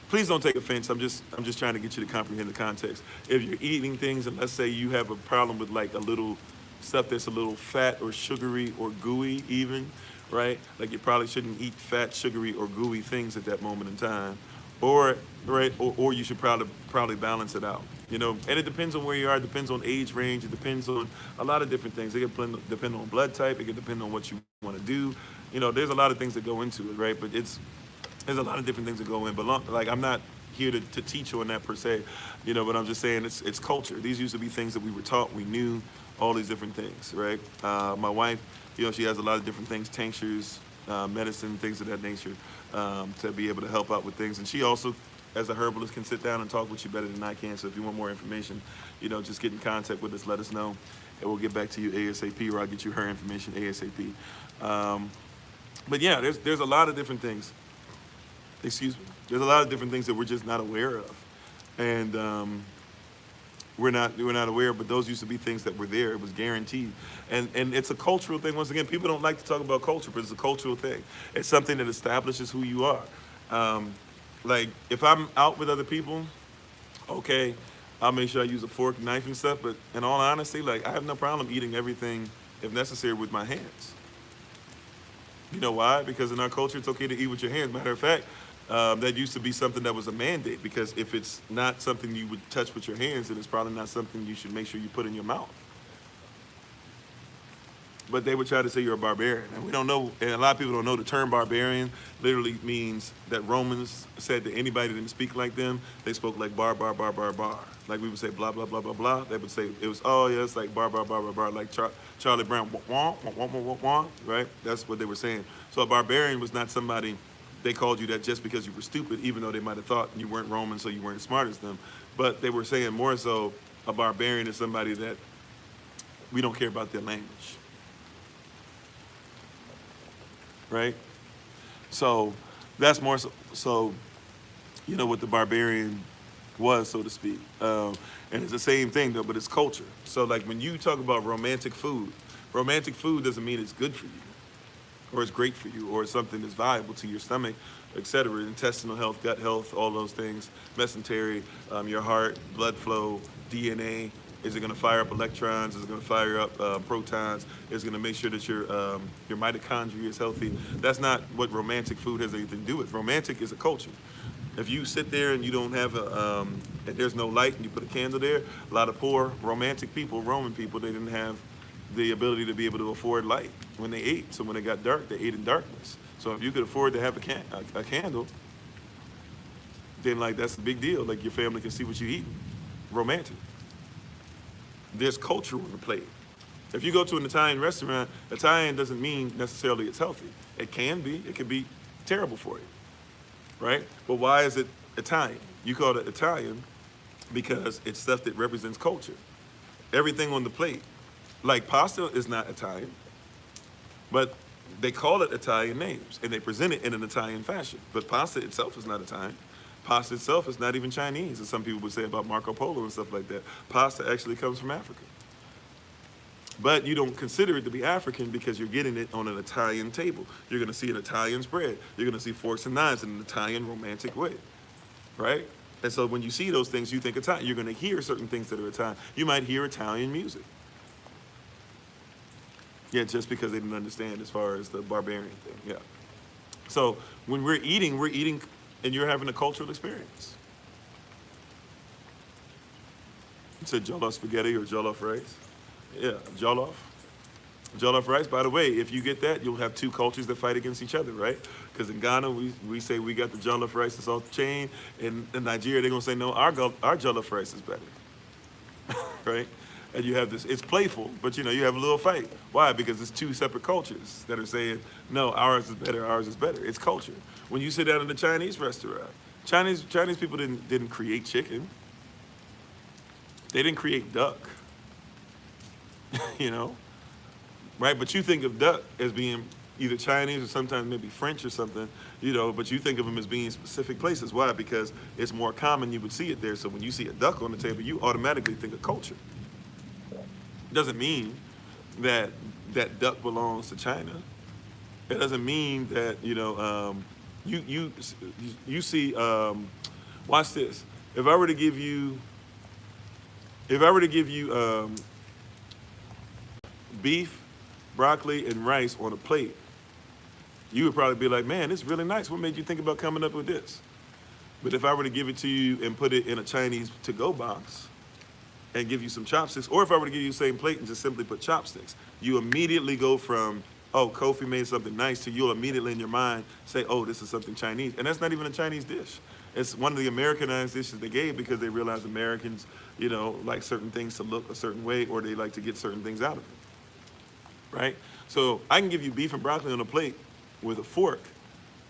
please don't take offense. I'm just trying to get you to comprehend the context. If you're eating things, and let's say you have a problem with like a little stuff that's a little fat or sugary or gooey even, right? Like you probably shouldn't eat fat, sugary, or gooey things at that moment in time. Or right, or you should probably balance it out. And it depends on where you are, it depends on age range, it depends on a lot of different things. It can depend on blood type, it can depend on what you want to do. There's a lot of things that go into it, right? But there's a lot of different things that go in. But like I'm not here to teach you on that per se, but I'm just saying it's culture. These used to be things that we were taught, we knew, all these different things, right? My wife, she has a lot of different things, tinctures, medicine, things of that nature, to be able to help out with things. And she also, as a herbalist, can sit down and talk with you better than I can. So if you want more information, just get in contact with us, let us know, and we'll get back to you ASAP, or I'll get you her information ASAP. But yeah, there's a lot of different things. Excuse me. There's a lot of different things that we're just not aware of, and we're not aware. But those used to be things that were there. It was guaranteed, and it's a cultural thing. Once again, people don't like to talk about culture, but it's a cultural thing. It's something that establishes who you are. Like if I'm out with other people, okay, I'll make sure I use a fork, knife, and stuff. But in all honesty, like I have no problem eating everything, if necessary, with my hands. You know why? Because in our culture, it's okay to eat with your hands. Matter of fact, that used to be something that was a mandate, because if it's not something you would touch with your hands, then it's probably not something you should make sure you put in your mouth. But they would try to say you're a barbarian. And we don't know, and a lot of people don't know, the term barbarian literally means that Romans said that anybody that didn't speak like them, they spoke like bar. Like we would say blah, blah, blah, blah, blah. They would say, it was, oh yeah, it's like bar, like Charlie Brown, wah, wah, wah, wah, wah, wah, right? That's what they were saying. So a barbarian was not somebody, they called you that just because you were stupid, even though they might have thought you weren't Roman, so you weren't as smart as them. But they were saying more so, a barbarian is somebody that we don't care about their language. Right? So that's more so what the barbarian was, so to speak. And it's the same thing though, but it's culture. So like when you talk about romantic food doesn't mean it's good for you, or it's great for you, or it's something that's valuable to your stomach, etc. Intestinal health, gut health, all those things, mesentery, your heart, blood flow, DNA. Is it going to fire up electrons? Is it going to fire up protons? Is it going to make sure that your mitochondria is healthy? That's not what romantic food has anything to do with. Romantic is a culture. If you sit there and you don't have and there's no light, and you put a candle there, a lot of poor romantic people, Roman people, they didn't have the ability to be able to afford light when they ate. So when it got dark, they ate in darkness. So if you could afford to have a candle, then like that's a big deal. Like your family can see what you eat. Romantic. There's culture on the plate. If you go to an Italian restaurant, Italian doesn't mean necessarily it's healthy. It can be. It can be terrible for you, right? But why is it Italian? You call it Italian because it's stuff that represents culture. Everything on the plate, like pasta is not Italian, but they call it Italian names, and they present it in an Italian fashion. But pasta itself is not Italian. Pasta itself is not even Chinese, as some people would say about Marco Polo and stuff like that. Pasta actually comes from Africa. But you don't consider it to be African because you're getting it on an Italian table. You're going to see an Italian spread. You're going to see forks and knives in an Italian romantic way, right? And so when you see those things, you think Italian. You're going to hear certain things that are Italian. You might hear Italian music. Yeah, just because they didn't understand as far as the barbarian thing, yeah. So when we're eating, and you're having a cultural experience. You said jollof spaghetti or jollof rice? Yeah, jollof. Jollof rice, by the way, if you get that, you'll have two cultures that fight against each other, right? Because in Ghana, we say we got the jollof rice that's off the chain. In Nigeria, they're going to say, no, our jollof rice is better, right? And you have this, it's playful, but you have a little fight. Why? Because it's two separate cultures that are saying, no, ours is better. It's culture. When you sit down in a Chinese restaurant, Chinese people didn't create chicken. They didn't create duck, right? But you think of duck as being either Chinese or sometimes maybe French or something, but you think of them as being specific places. Why? Because it's more common you would see it there. So when you see a duck on the table, you automatically think of culture. Doesn't mean that that duck belongs to China. It doesn't mean that, you see, watch this. If I were to give you beef, broccoli, and rice on a plate, you would probably be like, man, this is really nice. What made you think about coming up with this? But if I were to give it to you and put it in a Chinese to-go box and give you some chopsticks, or if I were to give you the same plate and just simply put chopsticks, you immediately go from, oh, Kofi made something nice, to you'll immediately in your mind say, oh, this is something Chinese. And that's not even a Chinese dish. It's one of the Americanized dishes they gave because they realized Americans, like certain things to look a certain way, or they like to get certain things out of it, right? So I can give you beef and broccoli on a plate with a fork,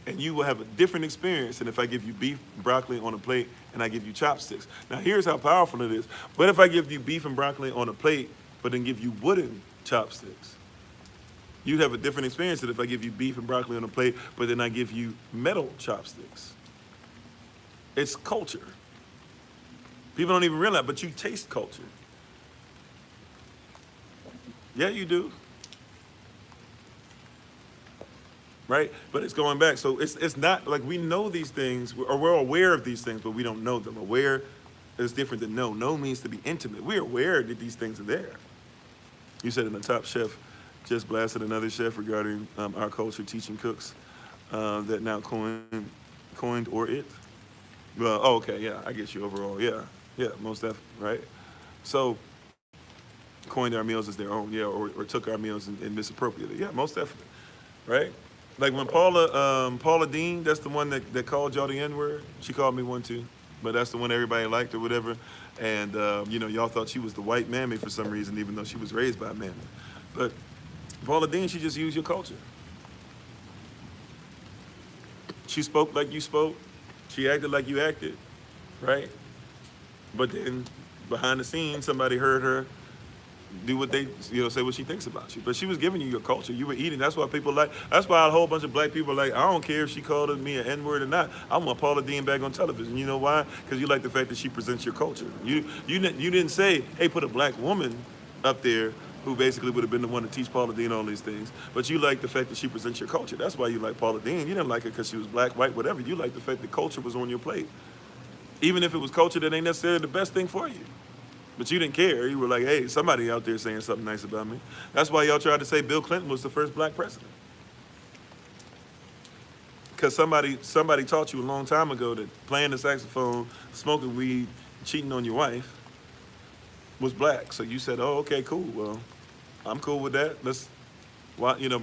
and you will have a different experience than if I give you beef and broccoli on a plate and I give you chopsticks. Now here's how powerful it is. What if I give you beef and broccoli on a plate, but then give you wooden chopsticks? You'd have a different experience than if I give you beef and broccoli on a plate, but then I give you metal chopsticks. It's culture. People don't even realize, but you taste culture. Yeah, you do. Right? But it's going back. So it's not like we know these things, or we're aware of these things, but we don't know them. Aware is different than know. Know means to be intimate. We're aware that these things are there. You said in the Top Chef just blasted another chef regarding our culture teaching cooks that now coined or it. Well, oh, okay, yeah, I get you overall. Yeah, most definitely, right? So coined our meals as their own, yeah, or took our meals and misappropriated. Yeah, most definitely, right? Like when Paula Dean, that's the one that called y'all the N-word. She called me one too, but that's the one everybody liked or whatever. And, y'all thought she was the white mammy for some reason, even though she was raised by a mammy. But Paula Dean, she just used your culture. She spoke like you spoke. She acted like you acted, right? But then behind the scenes, somebody heard her do what they, say what she thinks about you. But she was giving you your culture. You were eating. That's why that's why a whole bunch of black people are like, I don't care if she called me an N-word or not. I want Paula Dean back on television. You know why? Because you like the fact that she presents your culture. You didn't say, hey, put a black woman up there who basically would have been the one to teach Paula Dean all these things. But you like the fact that she presents your culture. That's why you like Paula Dean. You didn't like her because she was black, white, whatever. You like the fact that culture was on your plate. Even if it was culture that ain't necessarily the best thing for you. But you didn't care. You were like, hey, somebody out there saying something nice about me. That's why y'all tried to say Bill Clinton was the first black president. Because somebody taught you a long time ago that playing the saxophone, smoking weed, cheating on your wife was black. So you said, oh, okay, cool. Well, I'm cool with that.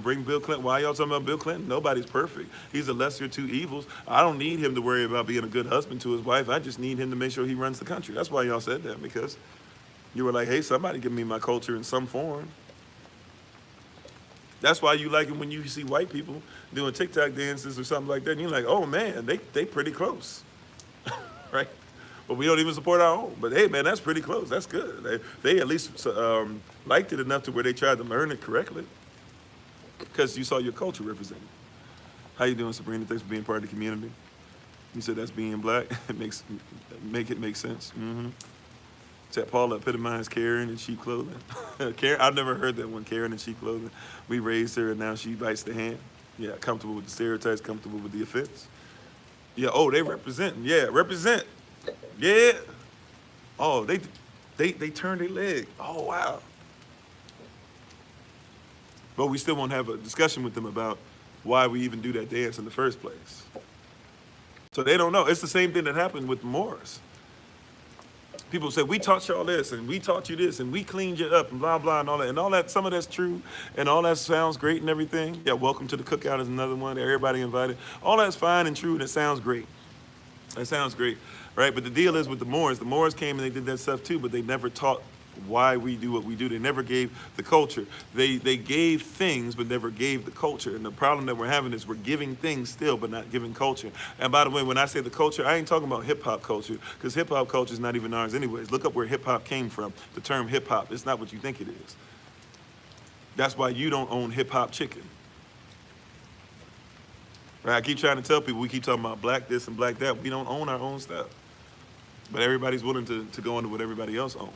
Bring Bill Clinton. Why y'all talking about Bill Clinton? Nobody's perfect. He's the lesser of two evils. I don't need him to worry about being a good husband to his wife. I just need him to make sure he runs the country. That's why y'all said that, because you were like, hey, somebody give me my culture in some form. That's why you like it when you see white people doing TikTok dances or something like that. And you're like, oh, man, they pretty close, right? But we don't even support our own. But, hey, man, that's pretty close. That's good. They at least liked it enough to where they tried to learn it correctly because you saw your culture represented. How you doing, Sabrina? Thanks for being part of the community. You said that's being black. Make it make sense. Mm-hmm. Said Paula epitomized Karen in cheap clothing. Karen, I've never heard that one, Karen in cheap clothing. We raised her and now she bites the hand. Yeah, comfortable with the stereotypes, comfortable with the offense. Yeah, oh, they representing. Yeah, represent. Yeah. Oh, they turned their leg. Oh, wow. But we still won't have a discussion with them about why we even do that dance in the first place. So they don't know. It's the same thing that happened with the Moors. People say, we taught y'all this, and we taught you this, and we cleaned you up, and blah, blah, and all that. And all that, some of that's true, and all that sounds great and everything. Yeah, welcome to the cookout is another one. Everybody invited. All that's fine and true, and it sounds great. It sounds great, right? But the deal is with the Moors came and they did that stuff too, but they never taught why we do what we do. They never gave the culture. They gave things, but never gave the culture. And the problem that we're having is we're giving things still, but not giving culture. And by the way, when I say the culture, I ain't talking about hip-hop culture, because hip-hop culture is not even ours anyways. Look up where hip-hop came from. The term hip-hop, it's not what you think it is. That's why you don't own hip-hop chicken. Right? I keep trying to tell people, we keep talking about black this and black that. We don't own our own stuff. But everybody's willing to go into what everybody else owns.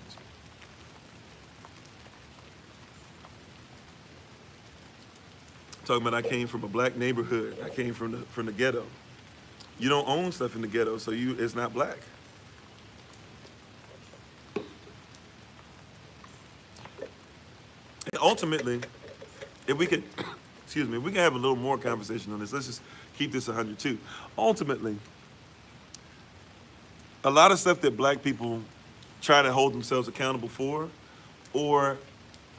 Talking about I came from a black neighborhood. I came from the ghetto. You don't own stuff in the ghetto, so it's not black. And ultimately, if we could, excuse me, we can have a little more conversation on this. Let's just keep this 100 too. Ultimately, a lot of stuff that black people try to hold themselves accountable for, or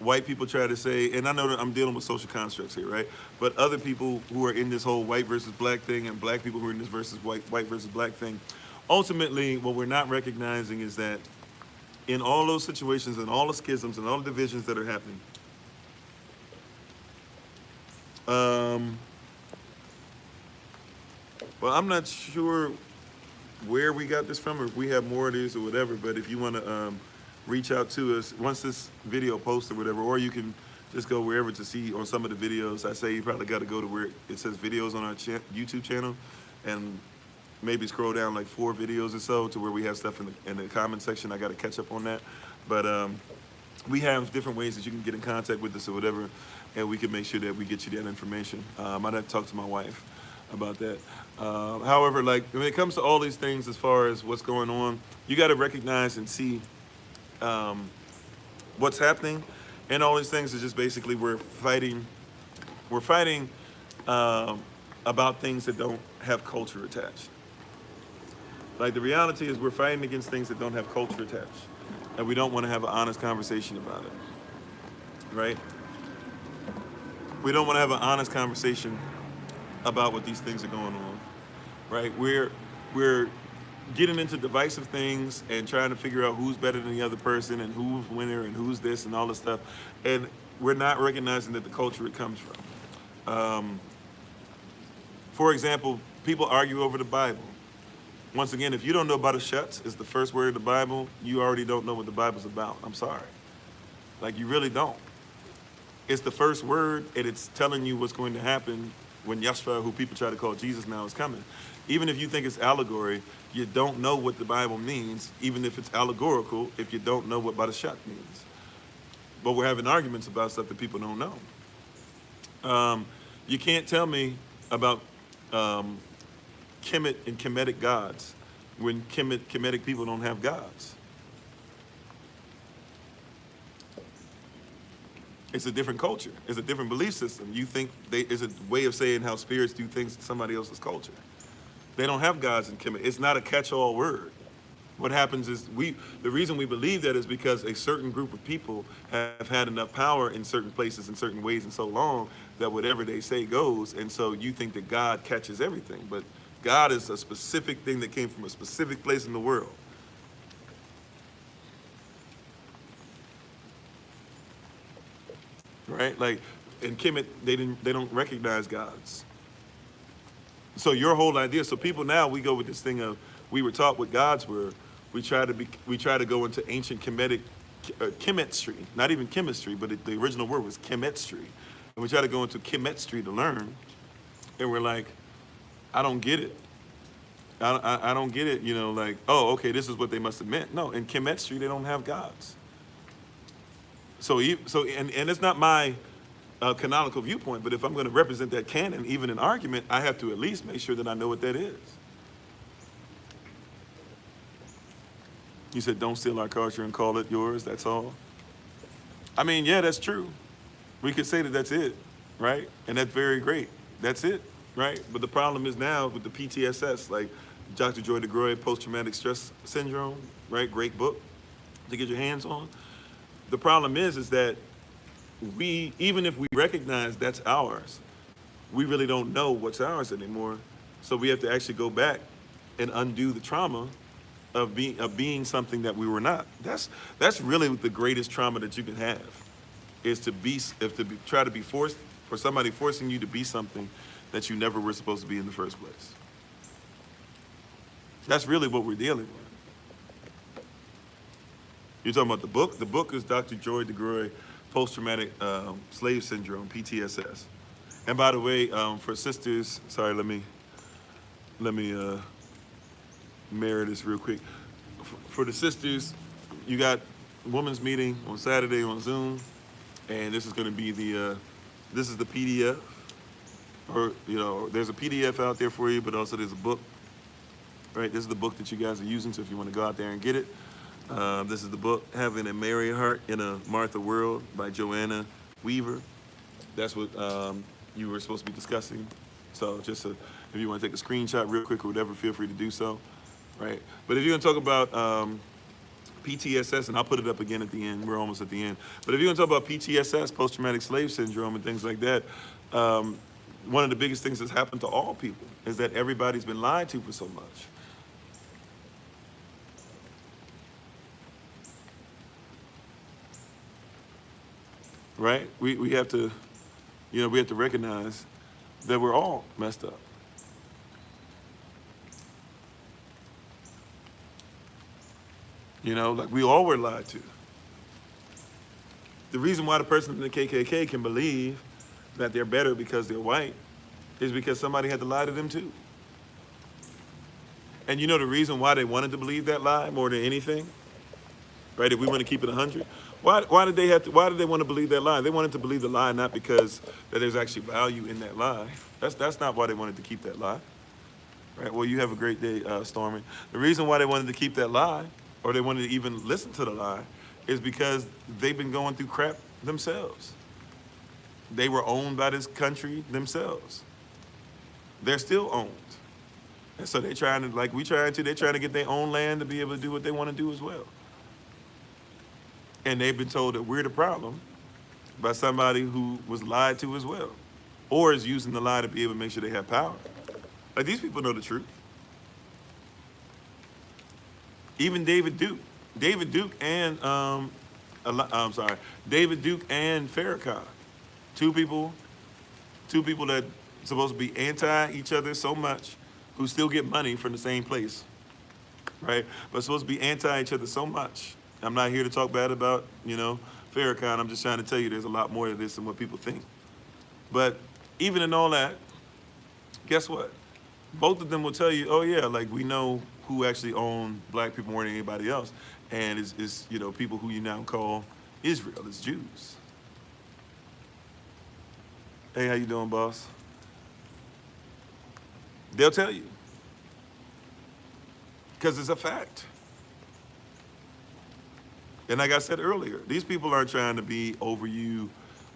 white people try to say, and I know that I'm dealing with social constructs here, right? But other people who are in this whole white versus black thing, and black people who are in this versus white versus black thing, ultimately, what we're not recognizing is that in all those situations and all the schisms and all the divisions that are happening, well, I'm not sure where we got this from or if we have more of these or whatever, but if you want to reach out to us once this video posts or whatever, or you can just go wherever to see on some of the videos. I say you probably got to go to where it says videos on our YouTube channel and maybe scroll down like 4 videos or so to where we have stuff in the comment section. I got to catch up on that. But we have different ways that you can get in contact with us or whatever, and we can make sure that we get you that information. I'd have to talk to my wife about that. However, like when it comes to all these things as far as what's going on, you got to recognize and see what's happening, and all these things is just basically we're fighting about things that don't have culture attached. Like the reality is we're fighting against things that don't have culture attached, and we don't want to have an honest conversation about it, right? We don't want to have an honest conversation about what these things are going on, right? We're getting into divisive things and trying to figure out who's better than the other person and who's winner and who's this and all this stuff, and we're not recognizing that the culture it comes from. For example, people argue over the Bible. Once again, if you don't know about Shuts is the first word of the Bible, you already don't know what the Bible's about. I'm sorry. Like, you really don't. It's the first word, and it's telling you what's going to happen when Yeshua, who people try to call Jesus now, is coming. Even if you think it's allegory, you don't know what the Bible means, even if it's allegorical, if you don't know what Badashat means. But we're having arguments about stuff that people don't know. You can't tell me about Kemet and Kemetic gods when Kemetic people don't have gods. It's a different culture. It's a different belief system. You think it's a way of saying how spirits do things in somebody else's culture. They don't have gods in Kemet. It's not a catch-all word. What happens is the reason we believe that is because a certain group of people have had enough power in certain places in certain ways and so long that whatever they say goes, and so you think that God catches everything. But God is a specific thing that came from a specific place in the world. Right? Like in Kemet, they don't recognize gods. So your whole idea, so people now, we go with this thing of, we were taught what gods were. We try to go into ancient Kemetic, chemistry, not even chemistry, but the original word was chemistry. And we try to go into chemistry to learn, and we're like, I don't get it. I don't get it, you know, like, oh, okay, this is what they must have meant. No, in chemistry, they don't have gods. So it's not my canonical viewpoint, but if I'm going to represent that canon, even in argument, I have to at least make sure that I know what that is. You said, don't steal our culture and call it yours, that's all. I mean, yeah, that's true. We could say that that's it, right? And that's very great. That's it, right? But the problem is now with the PTSS, like Dr. Joy DeGroy, Post-Traumatic Stress Syndrome, right? Great book to get your hands on. The problem is that even if we recognize that's ours, we really don't know what's ours anymore. So we have to actually go back and undo the trauma of being something that we were not. That's really the greatest trauma that you can have, is try to be forced, or somebody forcing you to be something that you never were supposed to be in the first place. That's really what we're dealing with. You're talking about the book? The book is Dr. Joy DeGroy, Post-Traumatic Slave Syndrome, PTSS. And by the way, for sisters, sorry, let me mirror this real quick. For the sisters, you got women's meeting on Saturday on Zoom, and this is going to be this is the PDF, or there's a PDF out there for you, but also there's a book. Right, this is the book that you guys are using. So if you want to go out there and get it, this is the book, Having a Mary Heart in a Martha World by Joanna Weaver. That's what you were supposed to be discussing. So just if you want to take a screenshot real quick or whatever, feel free to do so. Right, but if you're going to talk about PTSS, and I'll put it up again at the end. We're almost at the end. But if you're going to talk about PTSS, post-traumatic slave syndrome, and things like that, one of the biggest things that's happened to all people is that everybody's been lied to for so much. Right? We have to, we have to recognize that we're all messed up. Like we all were lied to. The reason why the person in the KKK can believe that they're better because they're white is because somebody had to lie to them too. And the reason why they wanted to believe that lie more than anything, right? If we want to keep it 100, why did they want to believe that lie? They wanted to believe the lie not because that there's actually value in that lie. That's not why they wanted to keep that lie. Right? Well, you have a great day, Stormy. The reason why they wanted to keep that lie, or they wanted to even listen to the lie, is because they've been going through crap themselves. They were owned by this country themselves. They're still owned. And so they're trying to, like we trying to, they're trying to get their own land to be able to do what they want to do as well. And they've been told that we're the problem by somebody who was lied to as well, or is using the lie to be able to make sure they have power. Like, these people know the truth. Even David Duke and Farrakhan, two people that supposed to be anti each other so much, who still get money from the same place, right? But supposed to be anti each other so much. I'm not here to talk bad about, Farrakhan. I'm just trying to tell you there's a lot more to this than what people think. But even in all that, guess what? Both of them will tell you, oh yeah, like, we know who actually own black people more than anybody else. And it's people who you now call Israel. It's Jews. Hey, how you doing, boss? They'll tell you. Because it's a fact. And like I said earlier, these people aren't trying to be over you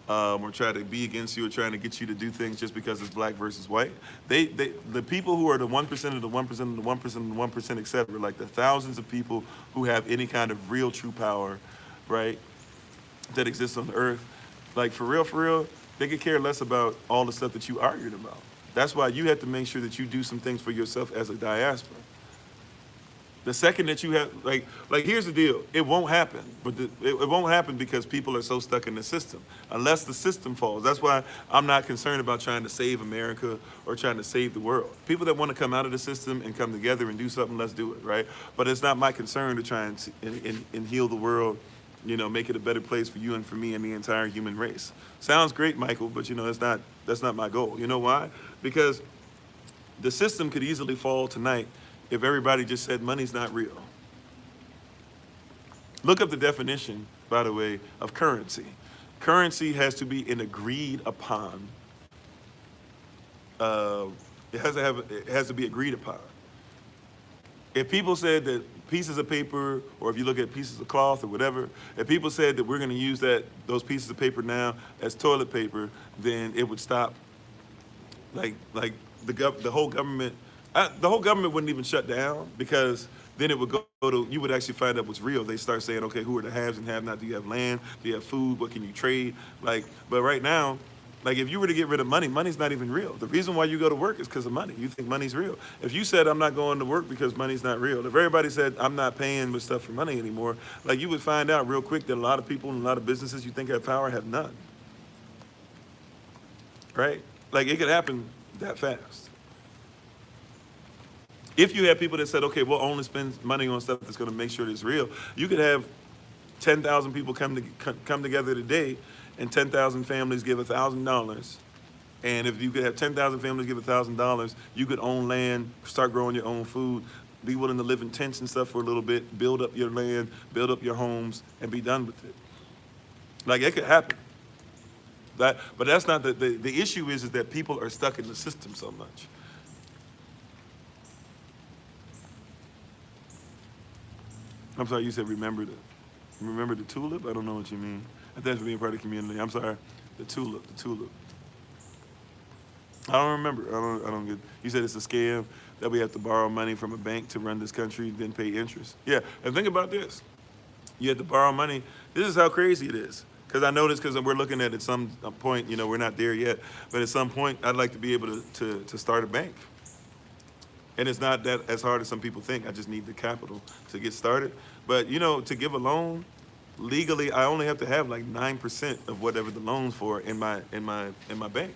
or try to be against you or trying to get you to do things just because it's black versus white. The people who are the 1% of the 1% of the 1% of the 1%, et cetera, like the thousands of people who have any kind of real true power, right, that exists on the earth, like for real, they could care less about all the stuff that you argued about. That's why you have to make sure that you do some things for yourself as a diaspora. The second that you have, like here's the deal, it won't happen, but it won't happen because people are so stuck in the system, unless the system falls. That's why I'm not concerned about trying to save America or trying to save the world. People that want to come out of the system and come together and do something, let's do it, right? But it's not my concern to try and heal the world, make it a better place for you and for me and the entire human race. Sounds great, Michael, but that's not my goal. You know why? Because the system could easily fall tonight if everybody just said money's not real. Look up the definition, by the way, of currency. Currency has to be an agreed upon. It has to be agreed upon. If people said that pieces of paper, or if you look at pieces of cloth or whatever, if people said that we're going to use those pieces of paper now as toilet paper, then it would stop. Like the whole government. The whole government wouldn't even shut down, because then it would go to, you would actually find out what's real. They start saying, okay, who are the haves and have-not? Do you have land? Do you have food? What can you trade? But right now, if you were to get rid of money, money's not even real. The reason why you go to work is because of money. You think money's real. If you said, I'm not going to work because money's not real, if everybody said, I'm not paying with stuff for money anymore, you would find out real quick that a lot of people and a lot of businesses you think have power have none. Right? It could happen that fast. If you have people that said, okay, we'll only spend money on stuff that's going to make sure it's real, you could have 10,000 people come together today, and 10,000 families give $1,000, And if you could have 10,000 families give $1,000, you could own land, start growing your own food, be willing to live in tents and stuff for a little bit, build up your land, build up your homes, and be done with it. Like, it could happen. But that's not the issue is that people are stuck in the system so much. I'm sorry, you said remember the tulip? I don't know what you mean. I think for being part of the community. I'm sorry, the tulip. I don't remember. I don't get. You said it's a scam that we have to borrow money from a bank to run this country, then pay interest. Yeah, and think about this. You have to borrow money. This is how crazy it is. Because I noticed, because we're looking at some point, we're not there yet, but at some point, I'd like to be able to start a bank. And it's not that as hard as some people think. I just need the capital to get started. But, to give a loan, legally, I only have to have like 9% of whatever the loan's for in my bank.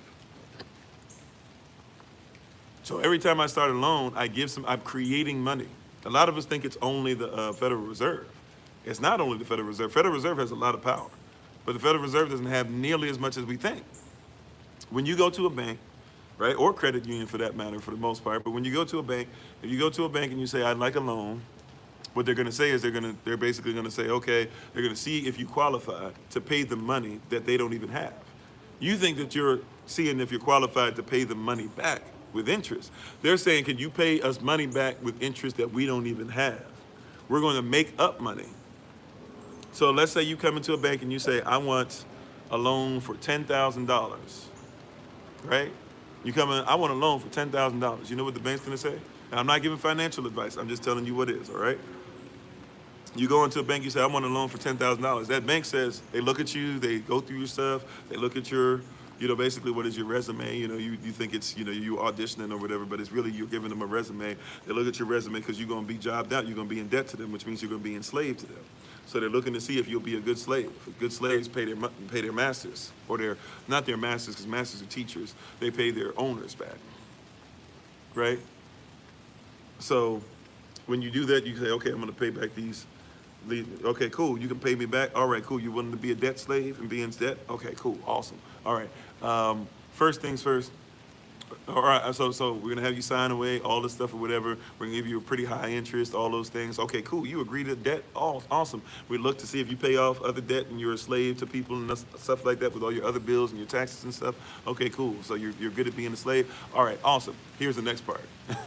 So every time I start a loan, I'm creating money. A lot of us think it's only the Federal Reserve. It's not only the Federal Reserve. Federal Reserve has a lot of power, but the Federal Reserve doesn't have nearly as much as we think. When you go to a bank, right, or credit union for that matter, for the most part, but when you go to a bank, if you go to a bank and you say, I'd like a loan, what they're gonna say is they're basically gonna say, okay, they're gonna see if you qualify to pay the money that they don't even have. You think that you're seeing if you're qualified to pay the money back with interest. They're saying, can you pay us money back with interest that we don't even have? We're going to make up money. So let's say you come into a bank and you say, I want a loan for $10,000, right? You come in, I want a loan for $10,000. You know what the bank's gonna say? And I'm not giving financial advice, I'm just telling you what is, all right? You go into a bank, you say, I want a loan for $10,000. That bank says, they look at you, they go through your stuff, they look at your, basically what is your resume? You think it's, you auditioning or whatever, but it's really you're giving them a resume. They look at your resume because you're going to be jobbed out. You're going to be in debt to them, which means you're going to be enslaved to them. So they're looking to see if you'll be a good slave. Good slaves pay their masters, or not their masters, because masters are teachers. They pay their owners back, right? So when you do that, you say, okay, I'm going to pay back these. Okay, cool. You can pay me back. All right, cool. You willing to be a debt slave and be in debt? Okay, cool. Awesome. All right. First things first. All right. So we're gonna have you sign away all this stuff or whatever. We're gonna give you a pretty high interest, all those things. Okay, cool. You agree to debt? Awesome. We look to see if you pay off other debt and you're a slave to people and stuff like that with all your other bills and your taxes and stuff. Okay, cool. So you're good at being a slave. All right. Awesome. Here's the next part.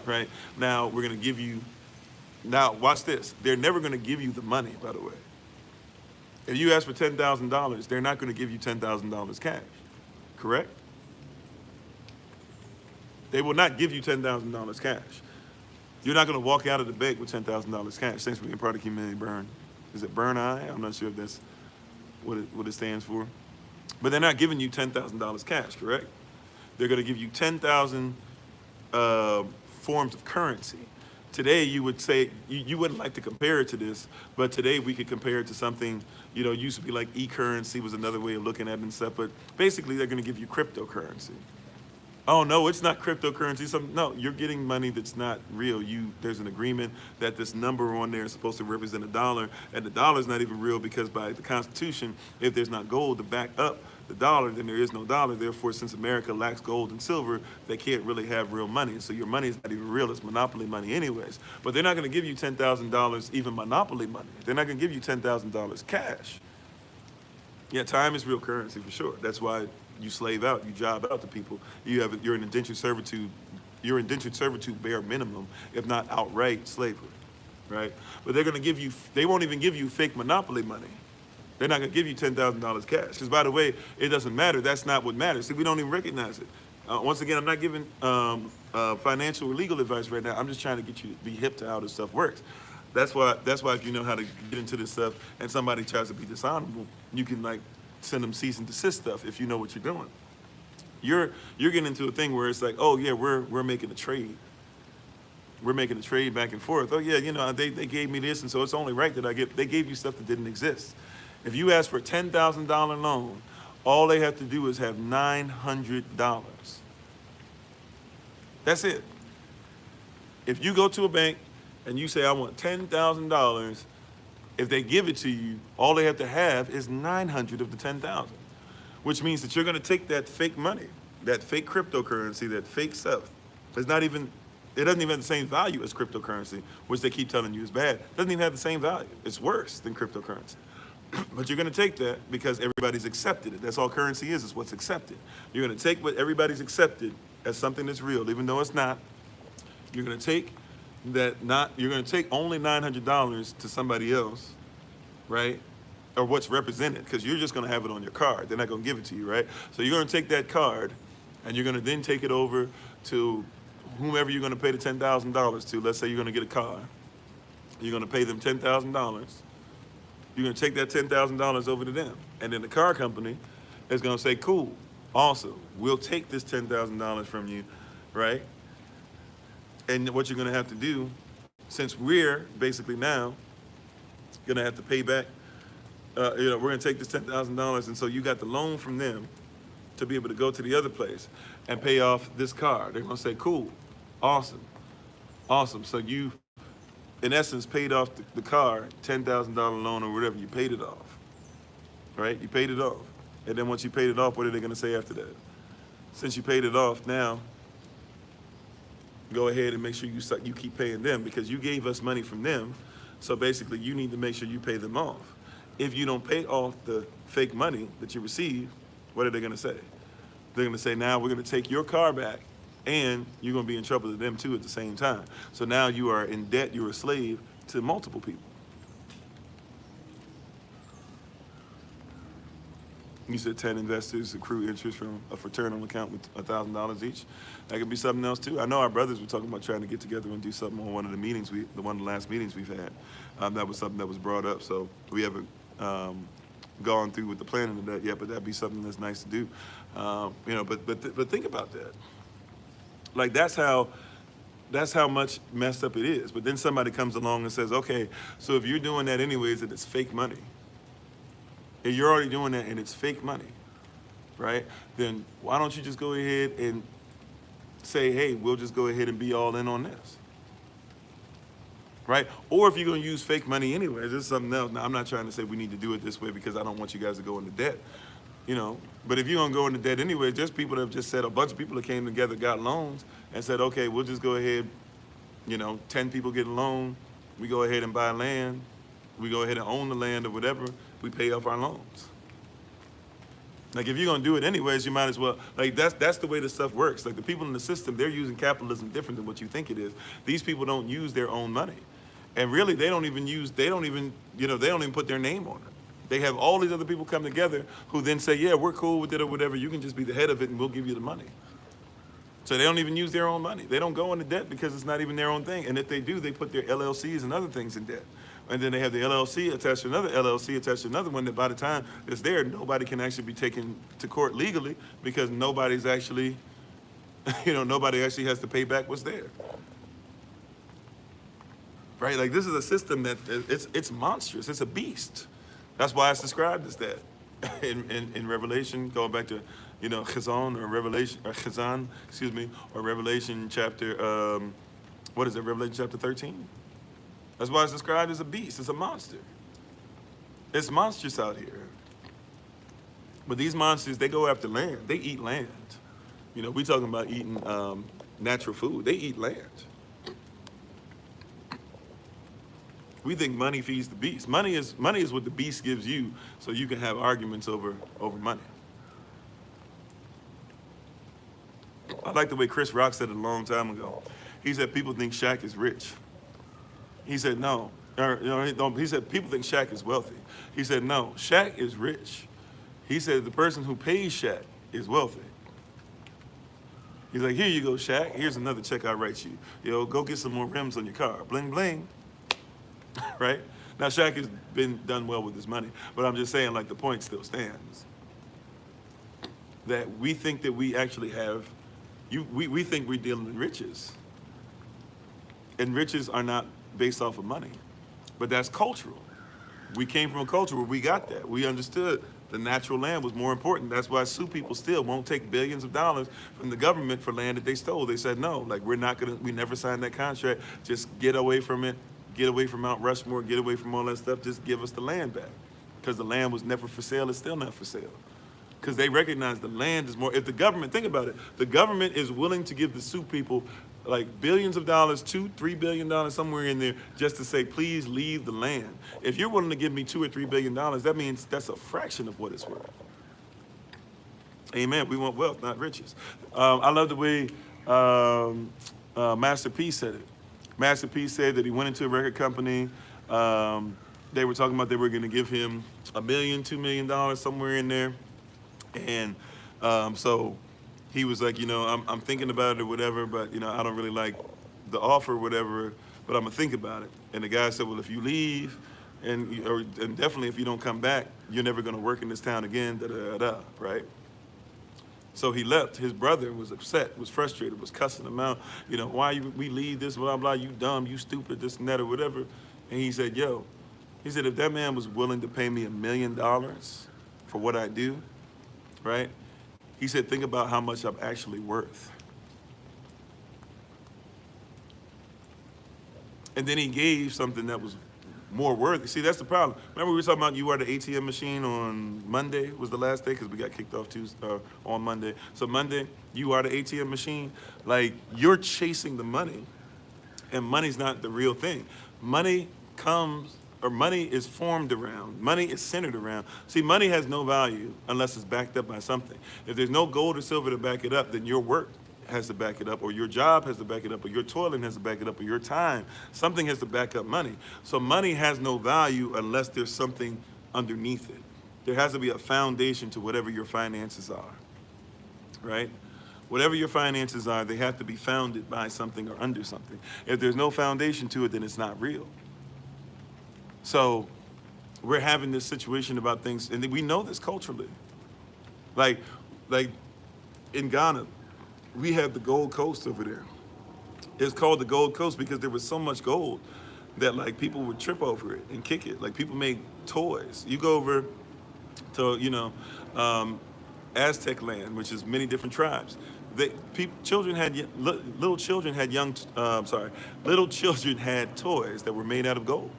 Right now we're gonna give you. Now, watch this. They're never going to give you the money, by the way. If you ask for $10,000, they're not going to give you $10,000 cash, correct? They will not give you $10,000 cash. You're not going to walk out of the bank with $10,000 cash. Thanks for being part of the community, Burn. Is it Burn Eye? I'm not sure if that's what it stands for. But they're not giving you $10,000 cash, correct? They're going to give you 10,000 forms of currency. Today, you would say, you wouldn't like to compare it to this, but today we could compare it to something, used to be like e-currency was another way of looking at it and stuff, but basically they're gonna give you cryptocurrency. Oh no, it's not cryptocurrency. No, you're getting money that's not real. There's an agreement that this number on there is supposed to represent a dollar, and the dollar's not even real because by the Constitution, if there's not gold to back up the dollar, then there is no dollar. Therefore, since America lacks gold and silver, they can't really have real money. So your money is not even real. It's monopoly money anyways. But they're not going to give you $10,000 even monopoly money. They're not going to give you $10,000 cash. Yeah, time is real currency for sure. That's why you slave out, you job out to people. You're in indentured servitude. You're indentured servitude bare minimum, if not outright slavery, right? But they're going to give you. They won't even give you fake monopoly money. They're not going to give you $10,000 cash. Because, by the way, it doesn't matter. That's not what matters. See, we don't even recognize it. Once again, I'm not giving financial or legal advice right now. I'm just trying to get you to be hip to how this stuff works. That's why if you know how to get into this stuff and somebody tries to be dishonorable, you can, send them cease and desist stuff if you know what you're doing. You're getting into a thing where it's like, oh, yeah, we're making a trade. We're making a trade back and forth. Oh, yeah, they gave me this, and so it's only right that they gave you stuff that didn't exist. If you ask for a $10,000 loan, all they have to do is have $900. That's it. If you go to a bank and you say, I want $10,000, if they give it to you, all they have to have is 900 of the 10,000, which means that you're going to take that fake money. that fake cryptocurrency, that fake stuff, it's not even, it doesn't even have the same value as cryptocurrency, which they keep telling you is bad. It doesn't even have the same value. It's worse than cryptocurrency. But you're going to take that because everybody's accepted it. That's all currency is what's accepted. You're going to take what everybody's accepted as something that's real, even though it's not. You're going to take you're going to take only $900 to somebody else, right? Or what's represented, because you're just going to have it on your card. They're not going to give it to you, right? So you're going to take that card and you're going to then take it over to whomever you're going to pay the $10,000 to. Let's say you're going to get a car. You're going to pay them $10,000. You're going to take that $10,000 over to them. And then the car company is going to say, cool, awesome, we'll take this $10,000 from you, right? And what you're going to have to do, since we're basically now going to have to pay back, we're going to take this $10,000, and so you got the loan from them to be able to go to the other place and pay off this car. They're going to say, cool, awesome, awesome. So you, in essence, paid off the car, $10,000 loan or whatever. You paid it off, right? You paid it off. And then once you paid it off, what are they going to say after that? Since you paid it off, now go ahead and make sure you keep paying them, because you gave us money from them. So basically, you need to make sure you pay them off. If you don't pay off the fake money that you received, what are they going to say? They're going to say, now we're going to take your car back, and you're going to be in trouble with them too at the same time. So now you are in debt, you're a slave to multiple people. You said 10 investors accrue interest from a fraternal account with $1,000 each. That could be something else too. I know our brothers were talking about trying to get together and do something on one of the meetings, one of the last meetings we've had. That was something that was brought up. So we haven't gone through with the planning of that yet, but that'd be something that's nice to do. But think about that. Like that's how much messed up it is. But then somebody comes along and says, okay, so if you're doing that anyways, and it's fake money, and you're already doing that and it's fake money, right? Then why don't you just go ahead and say, hey, we'll just go ahead and be all in on this, right? Or if you're gonna use fake money anyways, this is something else. Now, I'm not trying to say we need to do it this way because I don't want you guys to go into debt, but if you're gonna go into debt anyway, just people that have just said, a bunch of people that came together, got loans and said, okay, we'll just go ahead, 10 people get a loan, we go ahead and buy land, we go ahead and own the land or whatever, we pay off our loans. Like if you're gonna do it anyways, you might as well, like that's the way this stuff works. Like the people in the system, they're using capitalism different than what you think it is. These people don't use their own money. And really they don't even put their name on it. They have all these other people come together who then say, yeah, we're cool with it or whatever, you can just be the head of it and we'll give you the money. So they don't even use their own money. They don't go into debt because it's not even their own thing. And if they do, they put their LLCs and other things in debt. And then they have the LLC attached to another LLC attached to another one that by the time it's there, nobody can actually be taken to court legally because nobody's actually, nobody actually has to pay back what's there. Right? Like this is a system that it's monstrous. It's a beast. That's why it's described as that. In Revelation, going back to, Chazon or Revelation, or Chazan, or Revelation chapter, Revelation chapter 13? That's why it's described as a beast. It's a monster. It's monstrous out here. But these monsters, they go after land. They eat land. We talking about eating natural food. They eat land. We think money feeds the beast. Money is what the beast gives you, so you can have arguments over money. I like the way Chris Rock said it a long time ago. He said people think Shaq is rich. He said no. He said people think Shaq is wealthy. He said no, Shaq is rich. He said the person who pays Shaq is wealthy. He's like, here you go, Shaq. Here's another check I write you. Go get some more rims on your car. Bling, bling. Right? Now, Shaq has been done well with his money, but I'm just saying, like, the point still stands. That we think that we actually have, we think we're dealing in riches. And riches are not based off of money, but that's cultural. We came from a culture where we got that. We understood the natural land was more important. That's why Sioux people still won't take billions of dollars from the government for land that they stole. They said, no, like, we never signed that contract. Just get away from it. Get away from Mount Rushmore, get away from all that stuff, just give us the land back. Because the land was never for sale, it's still not for sale. because they recognize the land is more. If the government, think about it, the government is willing to give the Sioux people like billions of dollars, $2-3 billion, somewhere in there, just to say, please leave the land. If you're willing to give me $2 or $3 billion, that means that's a fraction of what it's worth. Amen. We want wealth, not riches. I love the way Master P said it. Master P said that he went into a record company. They were talking about they were going to give him $1 million, $2 million, somewhere in there. And so he was like, I'm thinking about it or whatever, but, I don't really like the offer or whatever, but I'm going to think about it. And the guy said, well, if you leave, and definitely if you don't come back, you're never going to work in this town again, right? So he left. His brother was upset, was frustrated, was cussing him out. Why we leave this, blah, blah, you dumb, you stupid, this and that or whatever. And he said, he said, if that man was willing to pay me $1 million for what I do, right? He said, think about how much I'm actually worth. And then he gave something that was more worthy. See, that's the problem. Remember we were talking about you are the ATM machine on Monday was the last day because we got kicked off on Monday. So Monday, you are the ATM machine. Like, you're chasing the money, and money's not the real thing. Money is formed around, money is centered around. See, money has no value unless it's backed up by something. If there's no gold or silver to back it up, then your work has to back it up, or your job has to back it up, or your toiling has to back it up, or your time. Something has to back up money. So money has no value unless there's something underneath it. There has to be a foundation to whatever your finances are, right? Whatever your finances are, they have to be founded by something or under something. If there's no foundation to it, then it's not real. So we're having this situation about things, and we know this culturally. Like in Ghana, we have the Gold Coast over there. It's called the Gold Coast because there was so much gold that like people would trip over it and kick it. Like people made toys. You go over to Aztec land, which is many different tribes. Little children had toys that were made out of gold.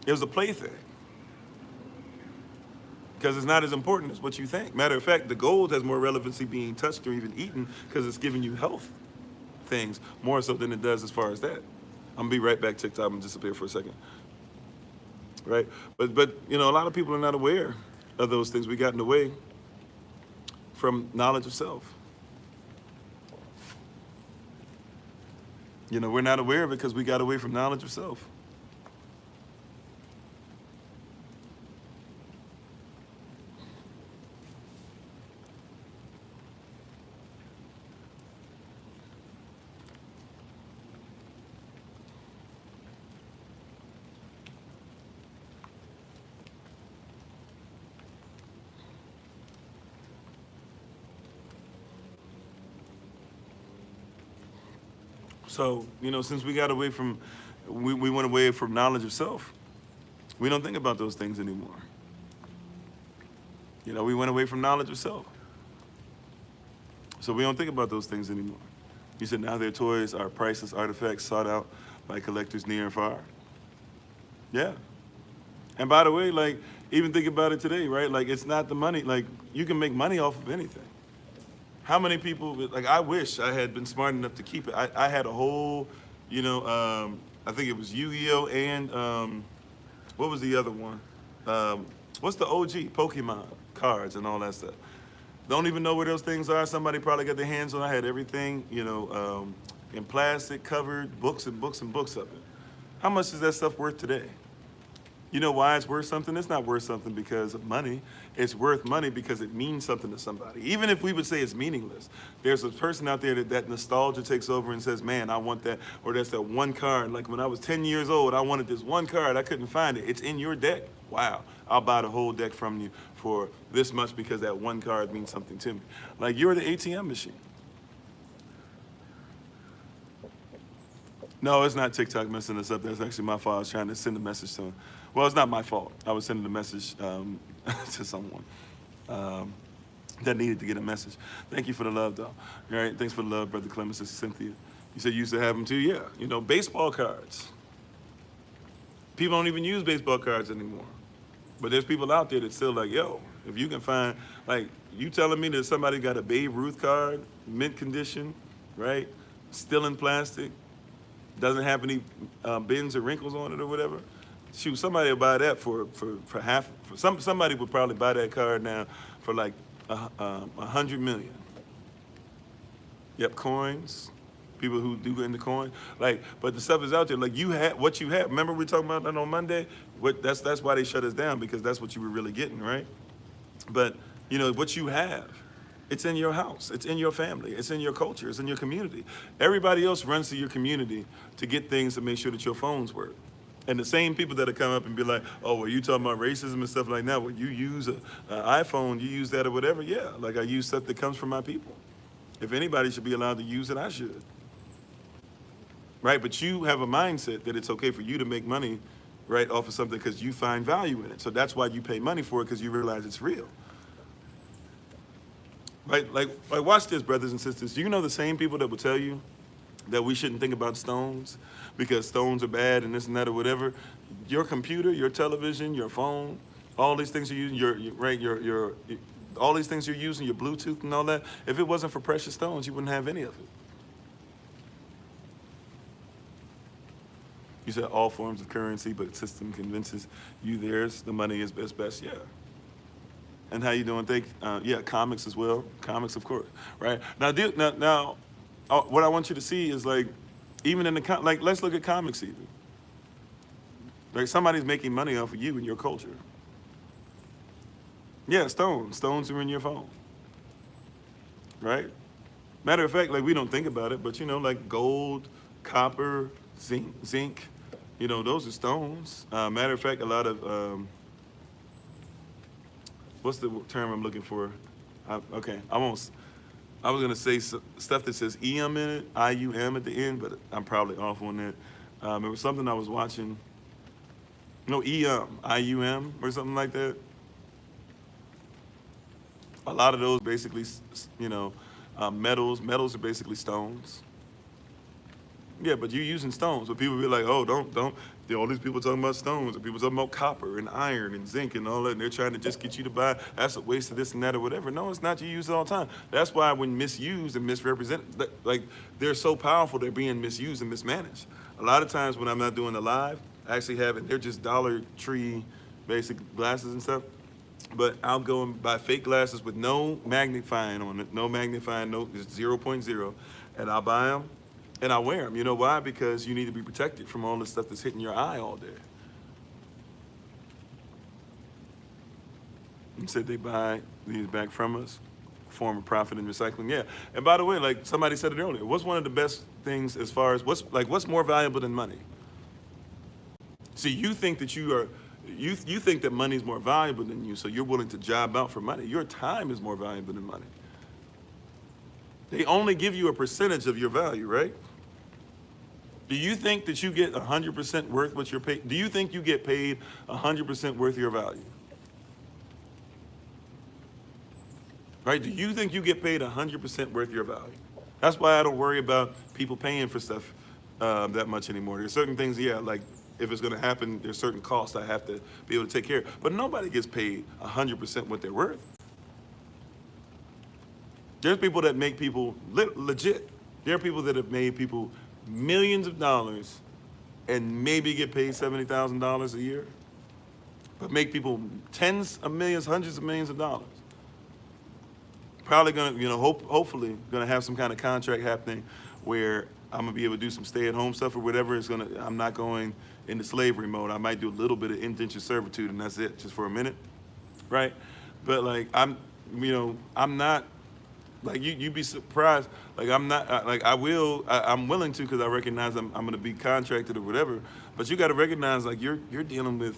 It was a plaything. Because it's not as important as what you think. Matter of fact, the gold has more relevancy being touched or even eaten because it's giving you health things more so than it does as far as that. I'm gonna be right back, TikTok. I'm gonna disappear for a second. Right? But a lot of people are not aware of those things. We gotten away from knowledge of self. We're not aware of it because we got away from knowledge of self. So, since we got away from, we went away from knowledge of self, we don't think about those things anymore. We went away from knowledge of self. So we don't think about those things anymore. You said now their toys are priceless artifacts sought out by collectors near and far. Yeah. And by the way, like, even think about it today, right? Like, it's not the money. Like, you can make money off of anything. How many people, like, I wish I had been smart enough to keep it. I had a whole, I think it was Yu-Gi-Oh! And what was the other one? What's the OG? Pokemon cards and all that stuff. Don't even know where those things are. Somebody probably got their hands on. I had everything, in plastic, covered, books and books and books of it. How much is that stuff worth today? You know why it's worth something? It's not worth something because of money. It's worth money because it means something to somebody. Even if we would say it's meaningless, there's a person out there that nostalgia takes over and says, man, I want that, or that's that one card. Like when I was 10 years old, I wanted this one card. I couldn't find it. It's in your deck. Wow, I'll buy the whole deck from you for this much because that one card means something to me. Like you're the ATM machine. No, it's not TikTok messing us up. That's actually my fault. I was trying to send a message to him. Well, it's not my fault. I was sending a message to someone that needed to get a message. Thank you for the love, though. All right, thanks for the love, Brother Clemens and Cynthia. You said you used to have them too? Yeah. Baseball cards. People don't even use baseball cards anymore. But there's people out there that still like, yo, if you can find, like, you telling me that somebody got a Babe Ruth card, mint condition, right? Still in plastic, doesn't have any bends or wrinkles on it or whatever. Shoot, somebody will buy that for half. Somebody would probably buy that card now for like 100 million. Yep, coins. People who do into coin, like, but the stuff is out there. Like you had what you had. Remember we were talking about that on Monday. That's why they shut us down, because that's what you were really getting, right? But you know what you have, it's in your house, it's in your family, it's in your culture, it's in your community. Everybody else runs to your community to get things to make sure that your phones work. And the same people that'll come up and be like, oh, well, you talking about racism and stuff like that? Well, you use an iPhone, you use that or whatever. Yeah, like I use stuff that comes from my people. If anybody should be allowed to use it, I should. Right, but you have a mindset that it's okay for you to make money, right, off of something because you find value in it. So that's why you pay money for it, because you realize it's real. Right, like watch this, brothers and sisters. Do you know the same people that will tell you that we shouldn't think about stones because stones are bad and this and that or whatever? Your computer, your television, your phone, all these things you're using, your all these things you're using, your Bluetooth and all that. If it wasn't for precious stones, you wouldn't have any of it. You said all forms of currency, but system convinces you theirs. The money is best. Yeah. And how you doing? Yeah, comics as well. Comics, of course. Right now, what I want you to see is like, even in the like, let's look at comics even. Like somebody's making money off of you and your culture. Yeah, stones are in your phone. Right. Matter of fact, like we don't think about it, but you know, like gold, copper, zinc. You know, those are stones. Matter of fact, a lot of, what's the term I'm looking for? I was gonna say stuff that says EM in it, IUM at the end, but I'm probably off on that. It was something I was watching. No, EM, IUM or something like that. A lot of those basically, you know, metals are basically stones. Yeah, but you're using stones. But people be like, oh, don't. All these people talking about stones, and people talking about copper and iron and zinc and all that, and they're trying to just get you to buy, that's a waste of this and that or whatever. No, it's not. You use it all the time. That's why when misused and misrepresented, like, they're so powerful, they're being misused and mismanaged. A lot of times when I'm not doing the live, I actually have it, they're just Dollar Tree basic glasses and stuff. But I'll go and buy fake glasses with no magnifying on it, no magnifying, no, it's 0.0, and I'll buy them. And I wear them. You know why? Because you need to be protected from all the stuff that's hitting your eye all day. You said they buy these back from us, form of profit and recycling. Yeah. And by the way, like somebody said it earlier, what's one of the best things as far as what's more valuable than money? See, you think that you think that money is more valuable than you, so you're willing to job out for money. Your time is more valuable than money. They only give you a percentage of your value, right? Do you think that you get 100% worth what you're paid? Do you think you get paid 100% worth your value? Right? Do you think you get paid 100% worth your value? That's why I don't worry about people paying for stuff that much anymore. There's certain things, yeah, like if it's gonna happen, there's certain costs I have to be able to take care of. But nobody gets paid 100% what they're worth. There's people that make people legit. There are people that have made people millions of dollars and maybe get paid $70,000 a year, but make people tens of millions, hundreds of millions of dollars. Probably gonna, you know, hopefully gonna have some kind of contract happening where I'm gonna be able to do some stay-at-home stuff or whatever. I'm not going into slavery mode. I might do a little bit of indentured servitude and that's it, just for a minute, right? But like I'm not. Like you'd be surprised. Like I'm not. I'm willing to, because I recognize I'm going to be contracted or whatever. But you got to recognize, like you're dealing with.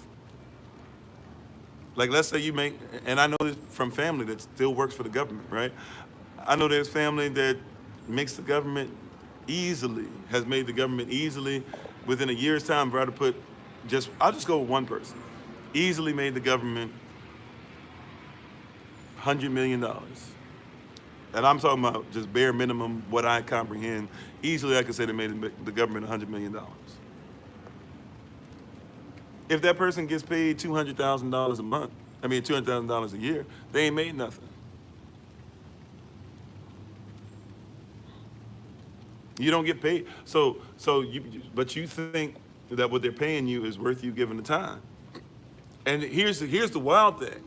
Like let's say you make, and I know this from family that still works for the government, right? I know there's family that makes the government has made the government easily within a year's time. I'll just go with one person. Easily made the government $100 million. And I'm talking about just bare minimum, what I comprehend. Easily, I could say they made the government $100 million. If that person gets paid $200,000 a month, $200,000 a year, they ain't made nothing. You don't get paid. But you think that what they're paying you is worth you giving the time. And here's the wild thing.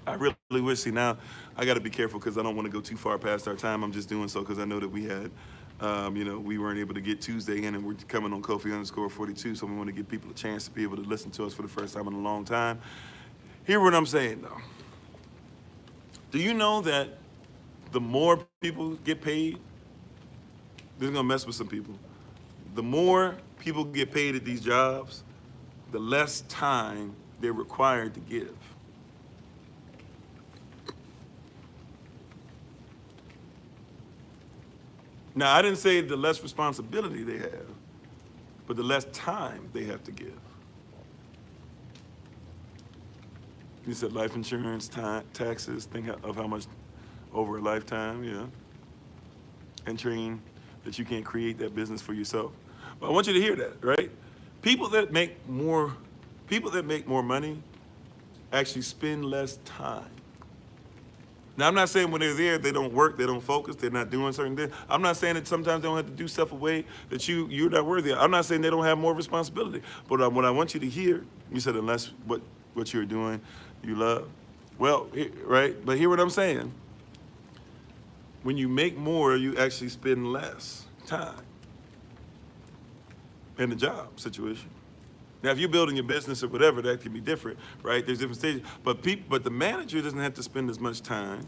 I really wish, now I got to be careful because I don't want to go too far past our time. I'm just doing so because I know that we had, we weren't able to get Tuesday in, and we're coming on Kofi_42, so we want to give people a chance to be able to listen to us for the first time in a long time. Hear what I'm saying, though. Do you know that the more people get paid, this is going to mess with some people. The more people get paid at these jobs, the less time they're required to give. Now, I didn't say the less responsibility they have, but the less time they have to give. You said life insurance, taxes, think of how much over a lifetime, yeah. And train that you can't create that business for yourself. But I want you to hear that, right? People that make more money actually spend less time. Now, I'm not saying when they're there, they don't work, they don't focus, they're not doing certain things. I'm not saying that sometimes they don't have to do stuff away that you're not worthy of. I'm not saying they don't have more responsibility. But what I want you to hear, you said unless what you're doing you love. Well, right? But hear what I'm saying. When you make more, you actually spend less time in the job situation. Now, if you're building your business or whatever, that can be different, right? There's different stages. But the manager doesn't have to spend as much time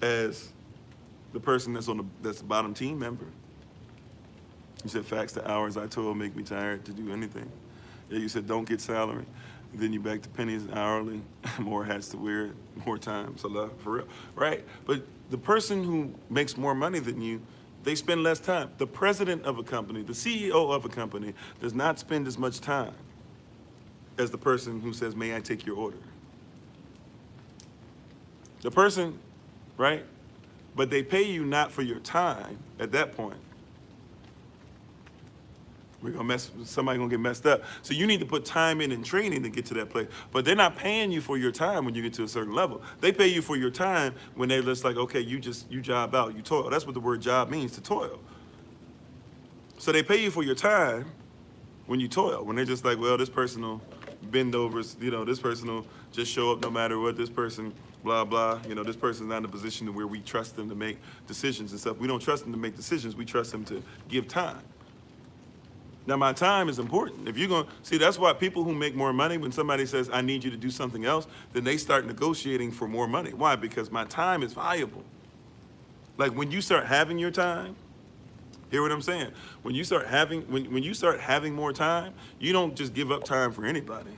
as the person that's the bottom team member. You said facts to hours I toil make me tired to do anything. Yeah, you said don't get salary. Then you back to pennies hourly, more hats to wear, more time. So for real, right? But the person who makes more money than you, they spend less time. The president of a company, the CEO of a company, does not spend as much time as the person who says, may I take your order? The person, right? But they pay you not for your time at that point. Somebody's gonna get messed up. So you need to put time in and training to get to that place. But they're not paying you for your time when you get to a certain level. They pay you for your time when they're just like, okay, you job out, you toil. That's what the word job means, to toil. So they pay you for your time when you toil. When they're just like, well, this person will bend over, this person will just show up no matter what, this person, blah, blah. This person's not in a position where we trust them to make decisions and stuff. We don't trust them to make decisions, we trust them to give time. Now, my time is important. If you're going to see, that's why people who make more money, when somebody says, I need you to do something else, then they start negotiating for more money. Why? Because my time is valuable. Like when you start having your time, hear what I'm saying? When you start having more time, you don't just give up time for anybody.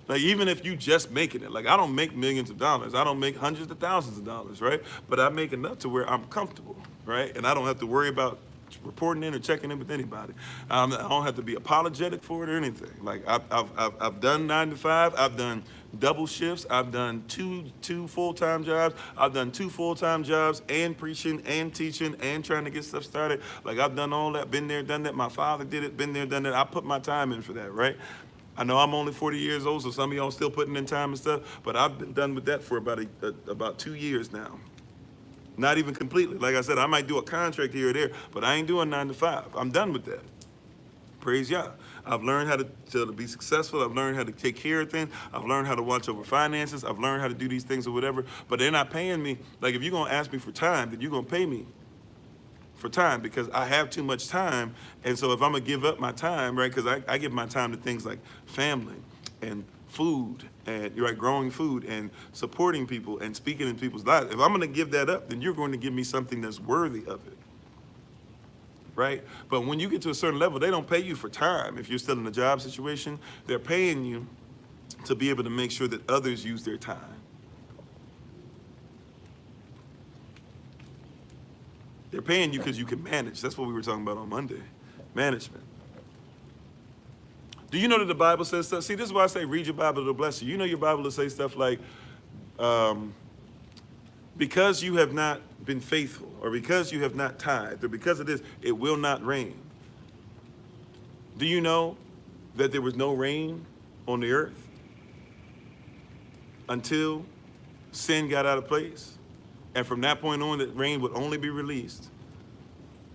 Like even if you just making it, like I don't make millions of dollars, I don't make hundreds of thousands of dollars, right? But I make enough to where I'm comfortable, right? And I don't have to worry about reporting in or checking in with anybody. I don't have to be apologetic for it or anything. Like I've done 9 to 5. I've done double shifts. I've done two full-time jobs. I've done 2 full-time jobs and preaching and teaching and trying to get stuff started. Like I've done all that, been there, done that. My father did it, been there, done that. I put my time in for that, right? I know I'm only 40 years old, so some of y'all still putting in time and stuff, but I've been done with that for about 2 years now. Not even completely. Like I said, I might do a contract here or there, but I ain't doing 9 to 5. I'm done with that. Praise Yah. I've learned how to be successful. I've learned how to take care of things. I've learned how to watch over finances. I've learned how to do these things or whatever, but they're not paying me. Like if you're gonna ask me for time, then you're gonna pay me for time because I have too much time. And so if I'm gonna give up my time, right, because I give my time to things like family and food and growing food and supporting people and speaking in people's lives. If I'm going to give that up, then you're going to give me something that's worthy of it, right? But when you get to a certain level, they don't pay you for time. If you're still in a job situation, they're paying you to be able to make sure that others use their time. They're paying you because you can manage. That's what we were talking about on Monday, management. Do you know that the Bible says stuff? See, this is why I say read your Bible, it'll bless you. You know your Bible will say stuff like, because you have not been faithful, or because you have not tithed, or because of this, it will not rain. Do you know that there was no rain on the earth until sin got out of place? And from that point on, that rain would only be released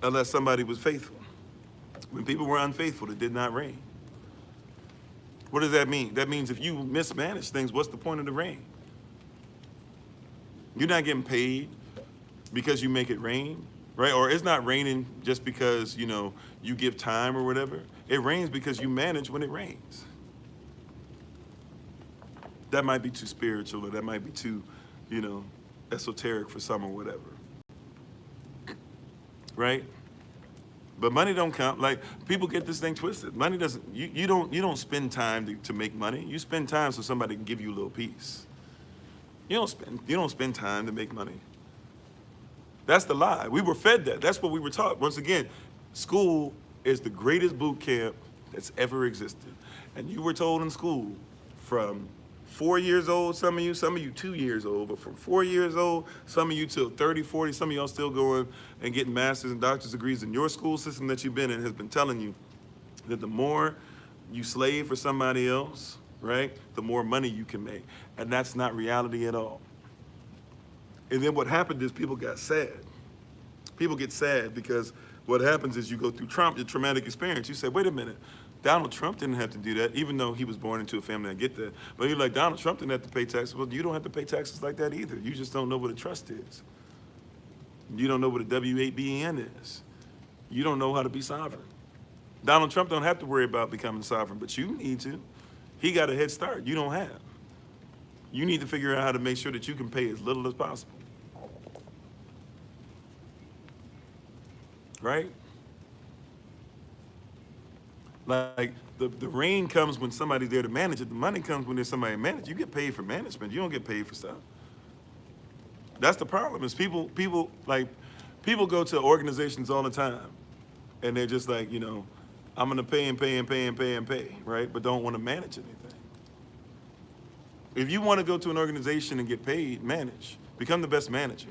unless somebody was faithful. When people were unfaithful, it did not rain. What does that mean? That means if you mismanage things, what's the point of the rain? You're not getting paid because you make it rain, right? Or it's not raining just because, you give time or whatever. It rains because you manage when it rains. That might be too spiritual, or that might be too, esoteric for some or whatever. Right? But money don't count. Like, people get this thing twisted. Money doesn't, you don't spend time to make money. You spend time so somebody can give you a little piece. You don't spend time to make money. That's the lie. We were fed that. That's what we were taught. Once again, school is the greatest boot camp that's ever existed. And you were told in school from 4 years old, some of you 2 years old, but from 4 years old, some of you till 30, 40, some of y'all still going and getting master's and doctor's degrees in your school system that you've been in has been telling you that the more you slave for somebody else, right, the more money you can make. And that's not reality at all. And then what happened is people got sad. People get sad because what happens is you go through traumatic experience. You say, wait a minute, Donald Trump didn't have to do that, even though he was born into a family, I get that. But you're like, Donald Trump didn't have to pay taxes. Well, you don't have to pay taxes like that either. You just don't know what a trust is. You don't know what a W-8BN is. You don't know how to be sovereign. Donald Trump don't have to worry about becoming sovereign, but you need to. He got a head start. You don't have. You need to figure out how to make sure that you can pay as little as possible. Right? Like, the rain comes when somebody's there to manage it. The money comes when there's somebody to manage. You get paid for management. You don't get paid for stuff. That's the problem, is people go to organizations all the time, and they're just like, I'm gonna pay and pay and pay and pay and pay, right? But don't want to manage anything. If you want to go to an organization and get paid, manage. Become the best manager.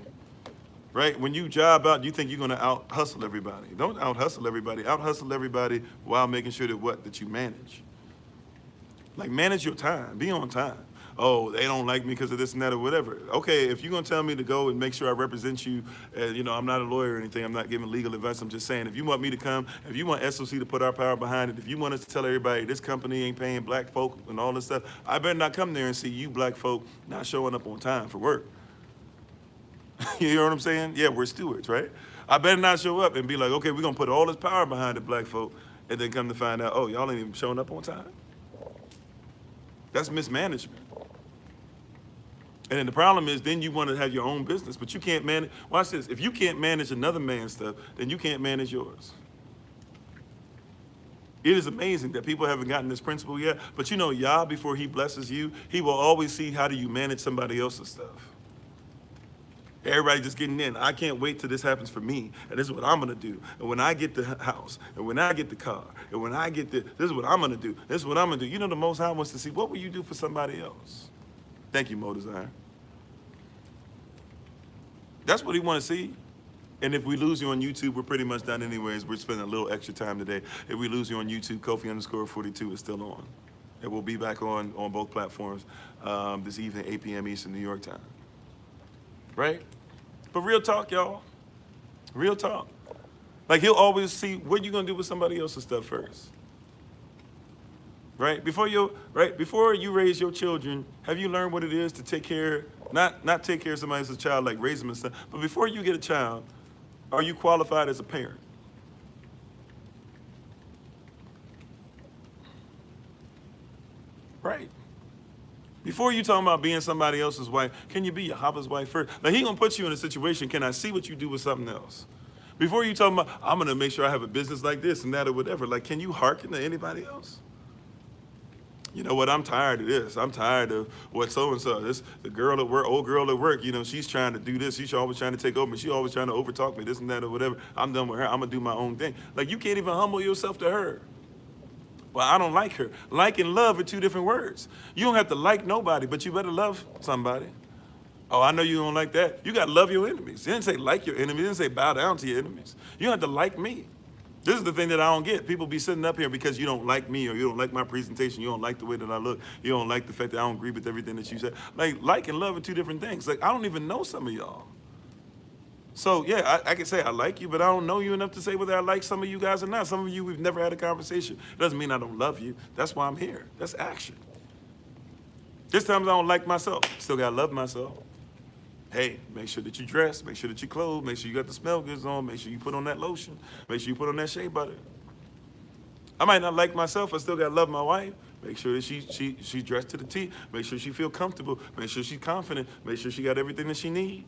Right? When you job out, you think you're going to out-hustle everybody. Don't out-hustle everybody. Out-hustle everybody while making sure that you manage. Like, manage your time. Be on time. Oh, they don't like me because of this and that or whatever. Okay, if you're going to tell me to go and make sure I represent you, I'm not a lawyer or anything. I'm not giving legal advice. I'm just saying, if you want me to come, if you want SOC to put our power behind it, if you want us to tell everybody this company ain't paying black folk and all this stuff, I better not come there and see you black folk not showing up on time for work. You know what I'm saying? Yeah, we're stewards, right? I better not show up and be like, okay, we're going to put all this power behind it, black folk, and then come to find out, oh, y'all ain't even showing up on time. That's mismanagement. And then the problem is, then you want to have your own business, but you can't manage. Watch this. If you can't manage another man's stuff, then you can't manage yours. It is amazing that people haven't gotten this principle yet, but Yah, before he blesses you, he will always see how do you manage somebody else's stuff. Everybody just getting in. I can't wait till this happens for me, and this is what I'm going to do. And when I get the house, and when I get the car, and when I get this is what I'm going to do. This is what I'm going to do. The Most High wants to see, what will you do for somebody else? Thank you, Mo Desire. That's what he wants to see. And if we lose you on YouTube, we're pretty much done anyways. We're spending a little extra time today. If we lose you on YouTube, Kofi_42 is still on. And we'll be back on both platforms this evening, 8 p.m. Eastern New York time. Right? But real talk, y'all. Real talk. Like, he'll always see what you're going to do with somebody else's stuff first. Right? Before you raise your children, have you learned what it is to take care, not take care of somebody else's child, like raise them and stuff, but before you get a child, are you qualified as a parent? Right? Before you talking about being somebody else's wife, can you be your Yahweh's wife first? Now, he going to put you in a situation, can I see what you do with something else? Before you talking about, I'm going to make sure I have a business like this and that or whatever, like, can you hearken to anybody else? You know what, I'm tired of this. I'm tired of what so-and-so, the girl at work, old girl at work, she's trying to do this. She's always trying to take over me. She's always trying to overtalk me, this and that or whatever. I'm done with her. I'm going to do my own thing. Like, you can't even humble yourself to her. Well, I don't like her. Like and love are two different words. You don't have to like nobody, but you better love somebody. Oh, I know you don't like that. You got to love your enemies. It didn't say like your enemies. It didn't say bow down to your enemies. You don't have to like me. This is the thing that I don't get. People be sitting up here because you don't like me or you don't like my presentation, you don't like the way that I look, you don't like the fact that I don't agree with everything that you said. Like and love are two different things. Like, I don't even know some of y'all. So, yeah, I can say I like you, but I don't know you enough to say whether I like some of you guys or not. Some of you, we've never had a conversation. It doesn't mean I don't love you. That's why I'm here. That's action. There's times I don't like myself. Still got to love myself. Hey, make sure that you dress, make sure that you clothe, make sure you got the smell goods on, make sure you put on that lotion, make sure you put on that shea butter. I might not like myself, I still gotta love my wife. Make sure that she's dressed to the T, make sure she feel comfortable, make sure she's confident, make sure she got everything that she need.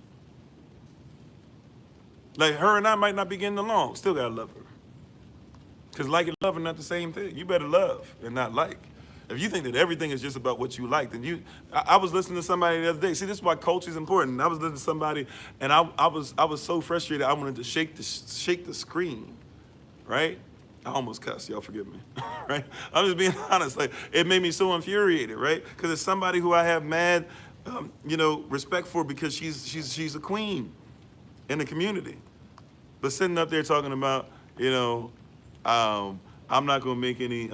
Like, her and I might not be getting along, still gotta love her. Because like and love are not the same thing. You better love and not like. If you think that everything is just about what you like, then I was listening to somebody the other day. See, this is why culture is important. I was listening to somebody, and I was so frustrated. I wanted to shake the screen, right? I almost cussed. Y'all forgive me, right? I'm just being honest. Like, it made me so infuriated, right? Because it's somebody who I have mad, respect for because she's a queen in the community, but sitting up there talking about, I'm not going to make any,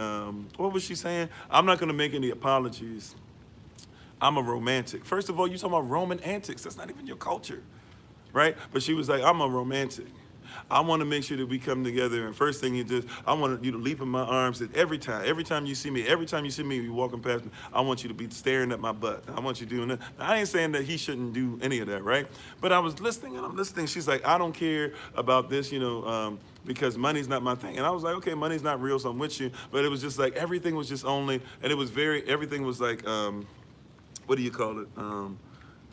what was she saying? I'm not going to make any apologies. I'm a romantic. First of all, you talking about Roman antics. That's not even your culture, right? But she was like, I'm a romantic. I want to make sure that we come together. And first thing I want you to leap in my arms. And every time you see me, you walking past me, I want you to be staring at my butt. I want you doing that. Now, I ain't saying that he shouldn't do any of that, right? But I was listening and I'm listening. She's like, I don't care about this, because money's not my thing. And I was like, okay, money's not real, so I'm with you. But it was just like, everything was just only, and it was everything was like, what do you call it?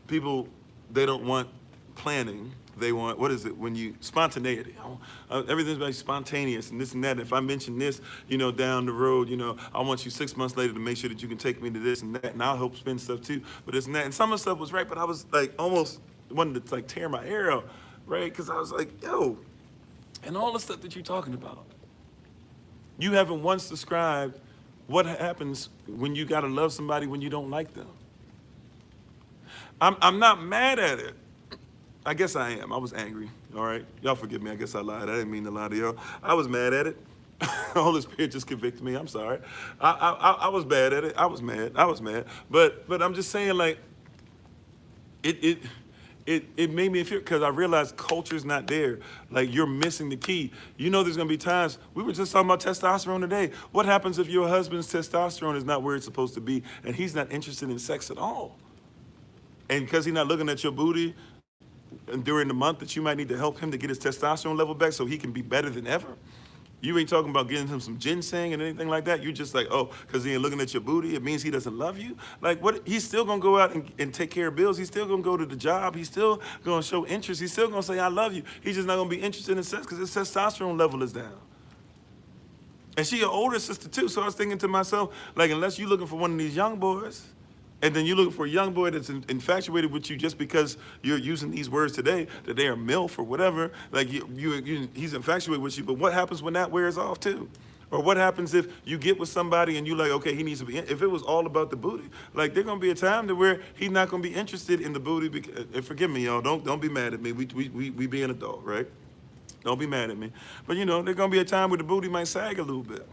People, they don't want planning. They want, spontaneity. Everything's like spontaneous and this and that. If I mention this, down the road, I want you 6 months later to make sure that you can take me to this and that, and I'll help spend stuff too. But this and that. And some of the stuff was right, but I was like, almost wanted to like tear my hair out, right? Because I was like, yo, and all the stuff that you're talking about. You haven't once described what happens when you gotta love somebody when you don't like them. I'm not mad at it. I guess I am. I was angry, all right? Y'all forgive me. I guess I lied. I didn't mean to lie to y'all. I was mad at it. The Holy Spirit just convicted me. I'm sorry. I was bad at it. I was mad. But I'm just saying, like, it made me feel, because I realized culture's not there. Like, you're missing the key. There's going to be times, we were just talking about testosterone today. What happens if your husband's testosterone is not where it's supposed to be and he's not interested in sex at all? And because he's not looking at your booty, and during the month that you might need to help him to get his testosterone level back so he can be better than ever. You ain't talking about getting him some ginseng and anything like that. You're just like, oh, because he ain't looking at your booty, it means he doesn't love you. Like, what? He's still going to go out and take care of bills. He's still going to go to the job. He's still going to show interest. He's still going to say, I love you. He's just not going to be interested in sex because his testosterone level is down. And she an older sister, too. So I was thinking to myself, like, unless you're looking for one of these young boys, and then you're looking for a young boy that's infatuated with you just because you're using these words today, that they are MILF or whatever, like he's infatuated with you, but what happens when that wears off too? Or what happens if you get with somebody and you like, okay, he needs to be, if it was all about the booty, like there's gonna be a time to where he's not gonna be interested in the booty, because, and forgive me y'all, don't be mad at me, we be an adult, right? Don't be mad at me. But there's gonna be a time where the booty might sag a little bit.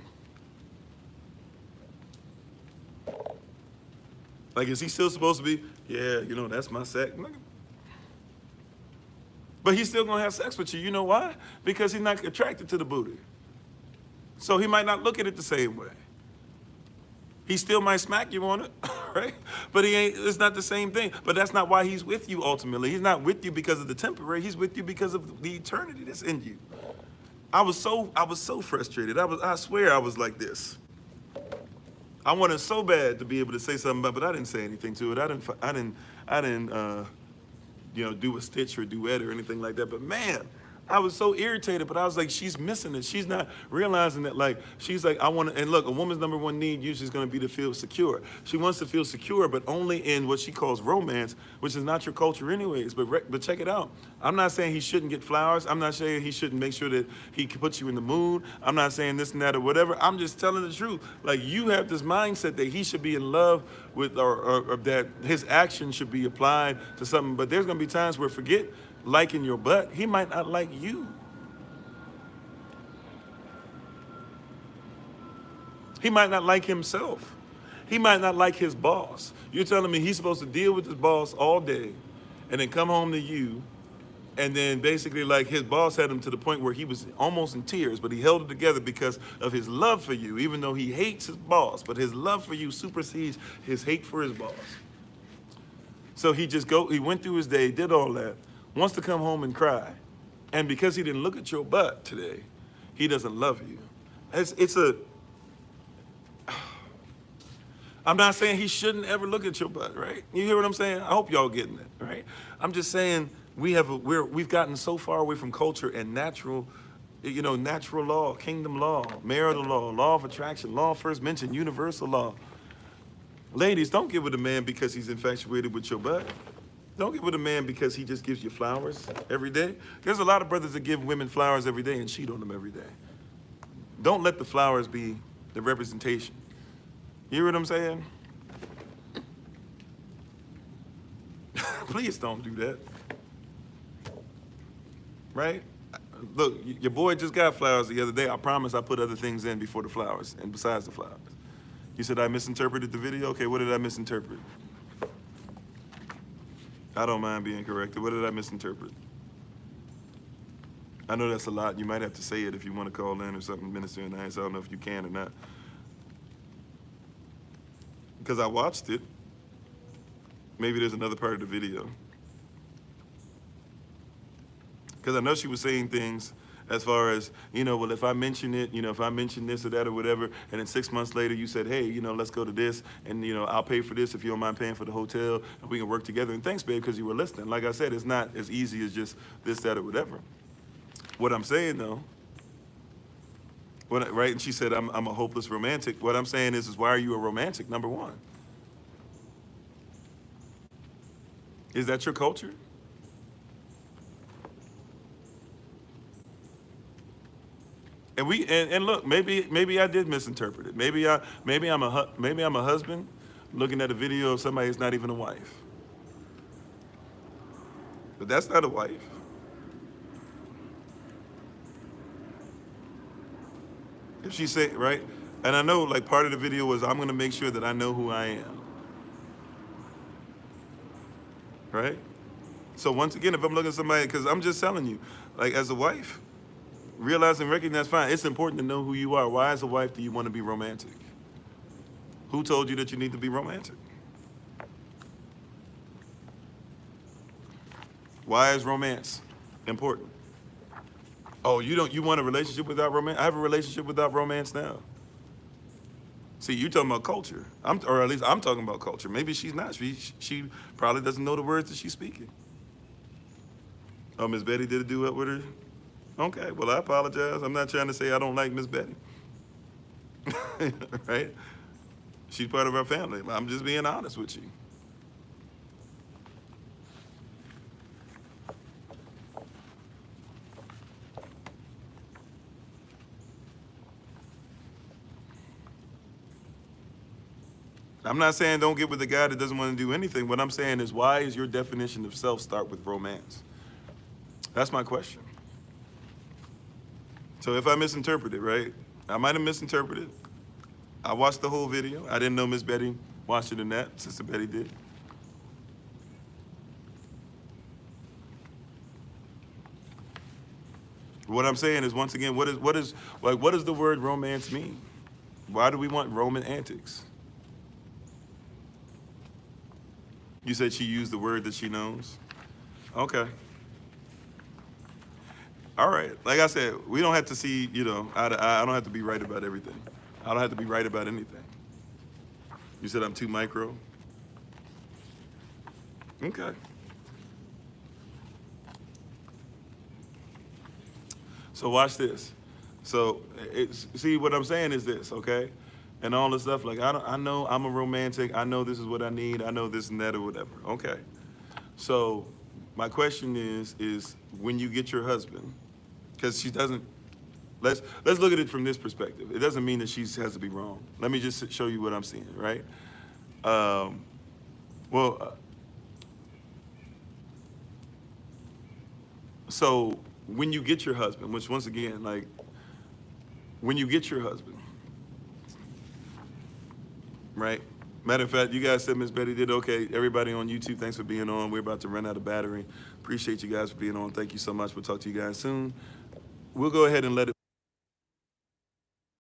Like, is he still supposed to be, yeah, that's my sex? But he's still gonna have sex with you. You know why? Because he's not attracted to the booty. So he might not look at it the same way. He still might smack you on it, right? But it's not the same thing. But that's not why he's with you ultimately. He's not with you because of the temporary. He's with you because of the eternity that's in you. I was so frustrated. I swear I was like this. I wanted so bad to be able to say something about, but I didn't say anything to it. I didn't do a stitch or duet or anything like that. But man, I was so irritated, but I was like, she's missing it. She's not realizing that, like, she's like, and look, a woman's number one need usually is going to be to feel secure. She wants to feel secure, but only in what she calls romance, which is not your culture anyways. But check it out. I'm not saying he shouldn't get flowers. I'm not saying he shouldn't make sure that he can put you in the mood. I'm not saying this and that or whatever. I'm just telling the truth. Like, you have this mindset that he should be in love with, or that his action should be applied to something. But there's going to be times where, forget liking your butt, he might not like you. He might not like himself. He might not like his boss. You're telling me he's supposed to deal with his boss all day and then come home to you, and then basically like his boss had him to the point where he was almost in tears, but he held it together because of his love for you, even though he hates his boss, but his love for you supersedes his hate for his boss. So he went through his day, did all that, wants to come home and cry. And because he didn't look at your butt today, he doesn't love you. I'm not saying he shouldn't ever look at your butt, right? You hear what I'm saying? I hope y'all getting it, right? I'm just saying we've gotten so far away from culture and natural law, kingdom law, marital law of attraction, law of first mention, universal law. Ladies, don't get with a man because he's infatuated with your butt. Don't get with a man because he just gives you flowers every day. There's a lot of brothers that give women flowers every day and cheat on them every day. Don't let the flowers be the representation. You hear what I'm saying? Please don't do that. Right? Look, your boy just got flowers the other day. I promise I put other things in before the flowers and besides the flowers. You said I misinterpreted the video? Okay, what did I misinterpret? I don't mind being corrected. What did I misinterpret? I know that's a lot. You might have to say it if you want to call in or something, Minister and I don't know if you can or not. Because I watched it. Maybe there's another part of the video. Because I know she was saying things as far as, well, if I mention it, if I mention this or that or whatever, and then 6 months later you said, hey, let's go to this, and, I'll pay for this if you don't mind paying for the hotel, and we can work together. And thanks, babe, because you were listening. Like I said, it's not as easy as just this, that, or whatever. What I'm saying, though, right? And she said, I'm a hopeless romantic. What I'm saying is why are you a romantic, number one? Is that your culture? And look, maybe I did misinterpret it. Maybe I'm a husband looking at a video of somebody who's not even a wife. But that's not a wife. If she say, right? And I know like part of the video was I'm gonna make sure that I know who I am. Right? So once again, if I'm looking at somebody, because I'm just telling you, like as a wife, realize and recognize, fine, it's important to know who you are. Why as a wife do you want to be romantic? Who told you that you need to be romantic? Why is romance important? Oh, you want a relationship without romance? I have a relationship without romance now. See, you're talking about culture. Or at least I'm talking about culture. Maybe she's not. She probably doesn't know the words that she's speaking. Oh, Miss Betty did do it with her? Okay, well, I apologize. I'm not trying to say I don't like Miss Betty. Right? She's part of our family. I'm just being honest with you. I'm not saying don't get with a guy that doesn't want to do anything. What I'm saying is, why is your definition of self start with romance? That's my question. So if I misinterpreted, right? I might have misinterpreted. I watched the whole video. I didn't know Miss Betty watched it in that. Sister Betty did. What I'm saying is, once again, what does the word romance mean? Why do we want Roman antics? You said she used the word that she knows? Okay. All right. Like I said, we don't have to see, eye to eye. I don't have to be right about everything. I don't have to be right about anything. You said I'm too micro? Okay. So watch this. So see, what I'm saying is this, okay? And all this stuff, like I know I'm a romantic. I know this is what I need. I know this and that or whatever. Okay. So my question is when you get your husband, because she doesn't. Let's look at it from this perspective. It doesn't mean that she has to be wrong. Let me just show you what I'm seeing, right? So when you get your husband, which once again, like when you get your husband, right? Matter of fact, you guys said Miss Betty did okay. Everybody on YouTube, thanks for being on. We're about to run out of battery. Appreciate you guys for being on. Thank you so much. We'll talk to you guys soon. We'll go ahead and let it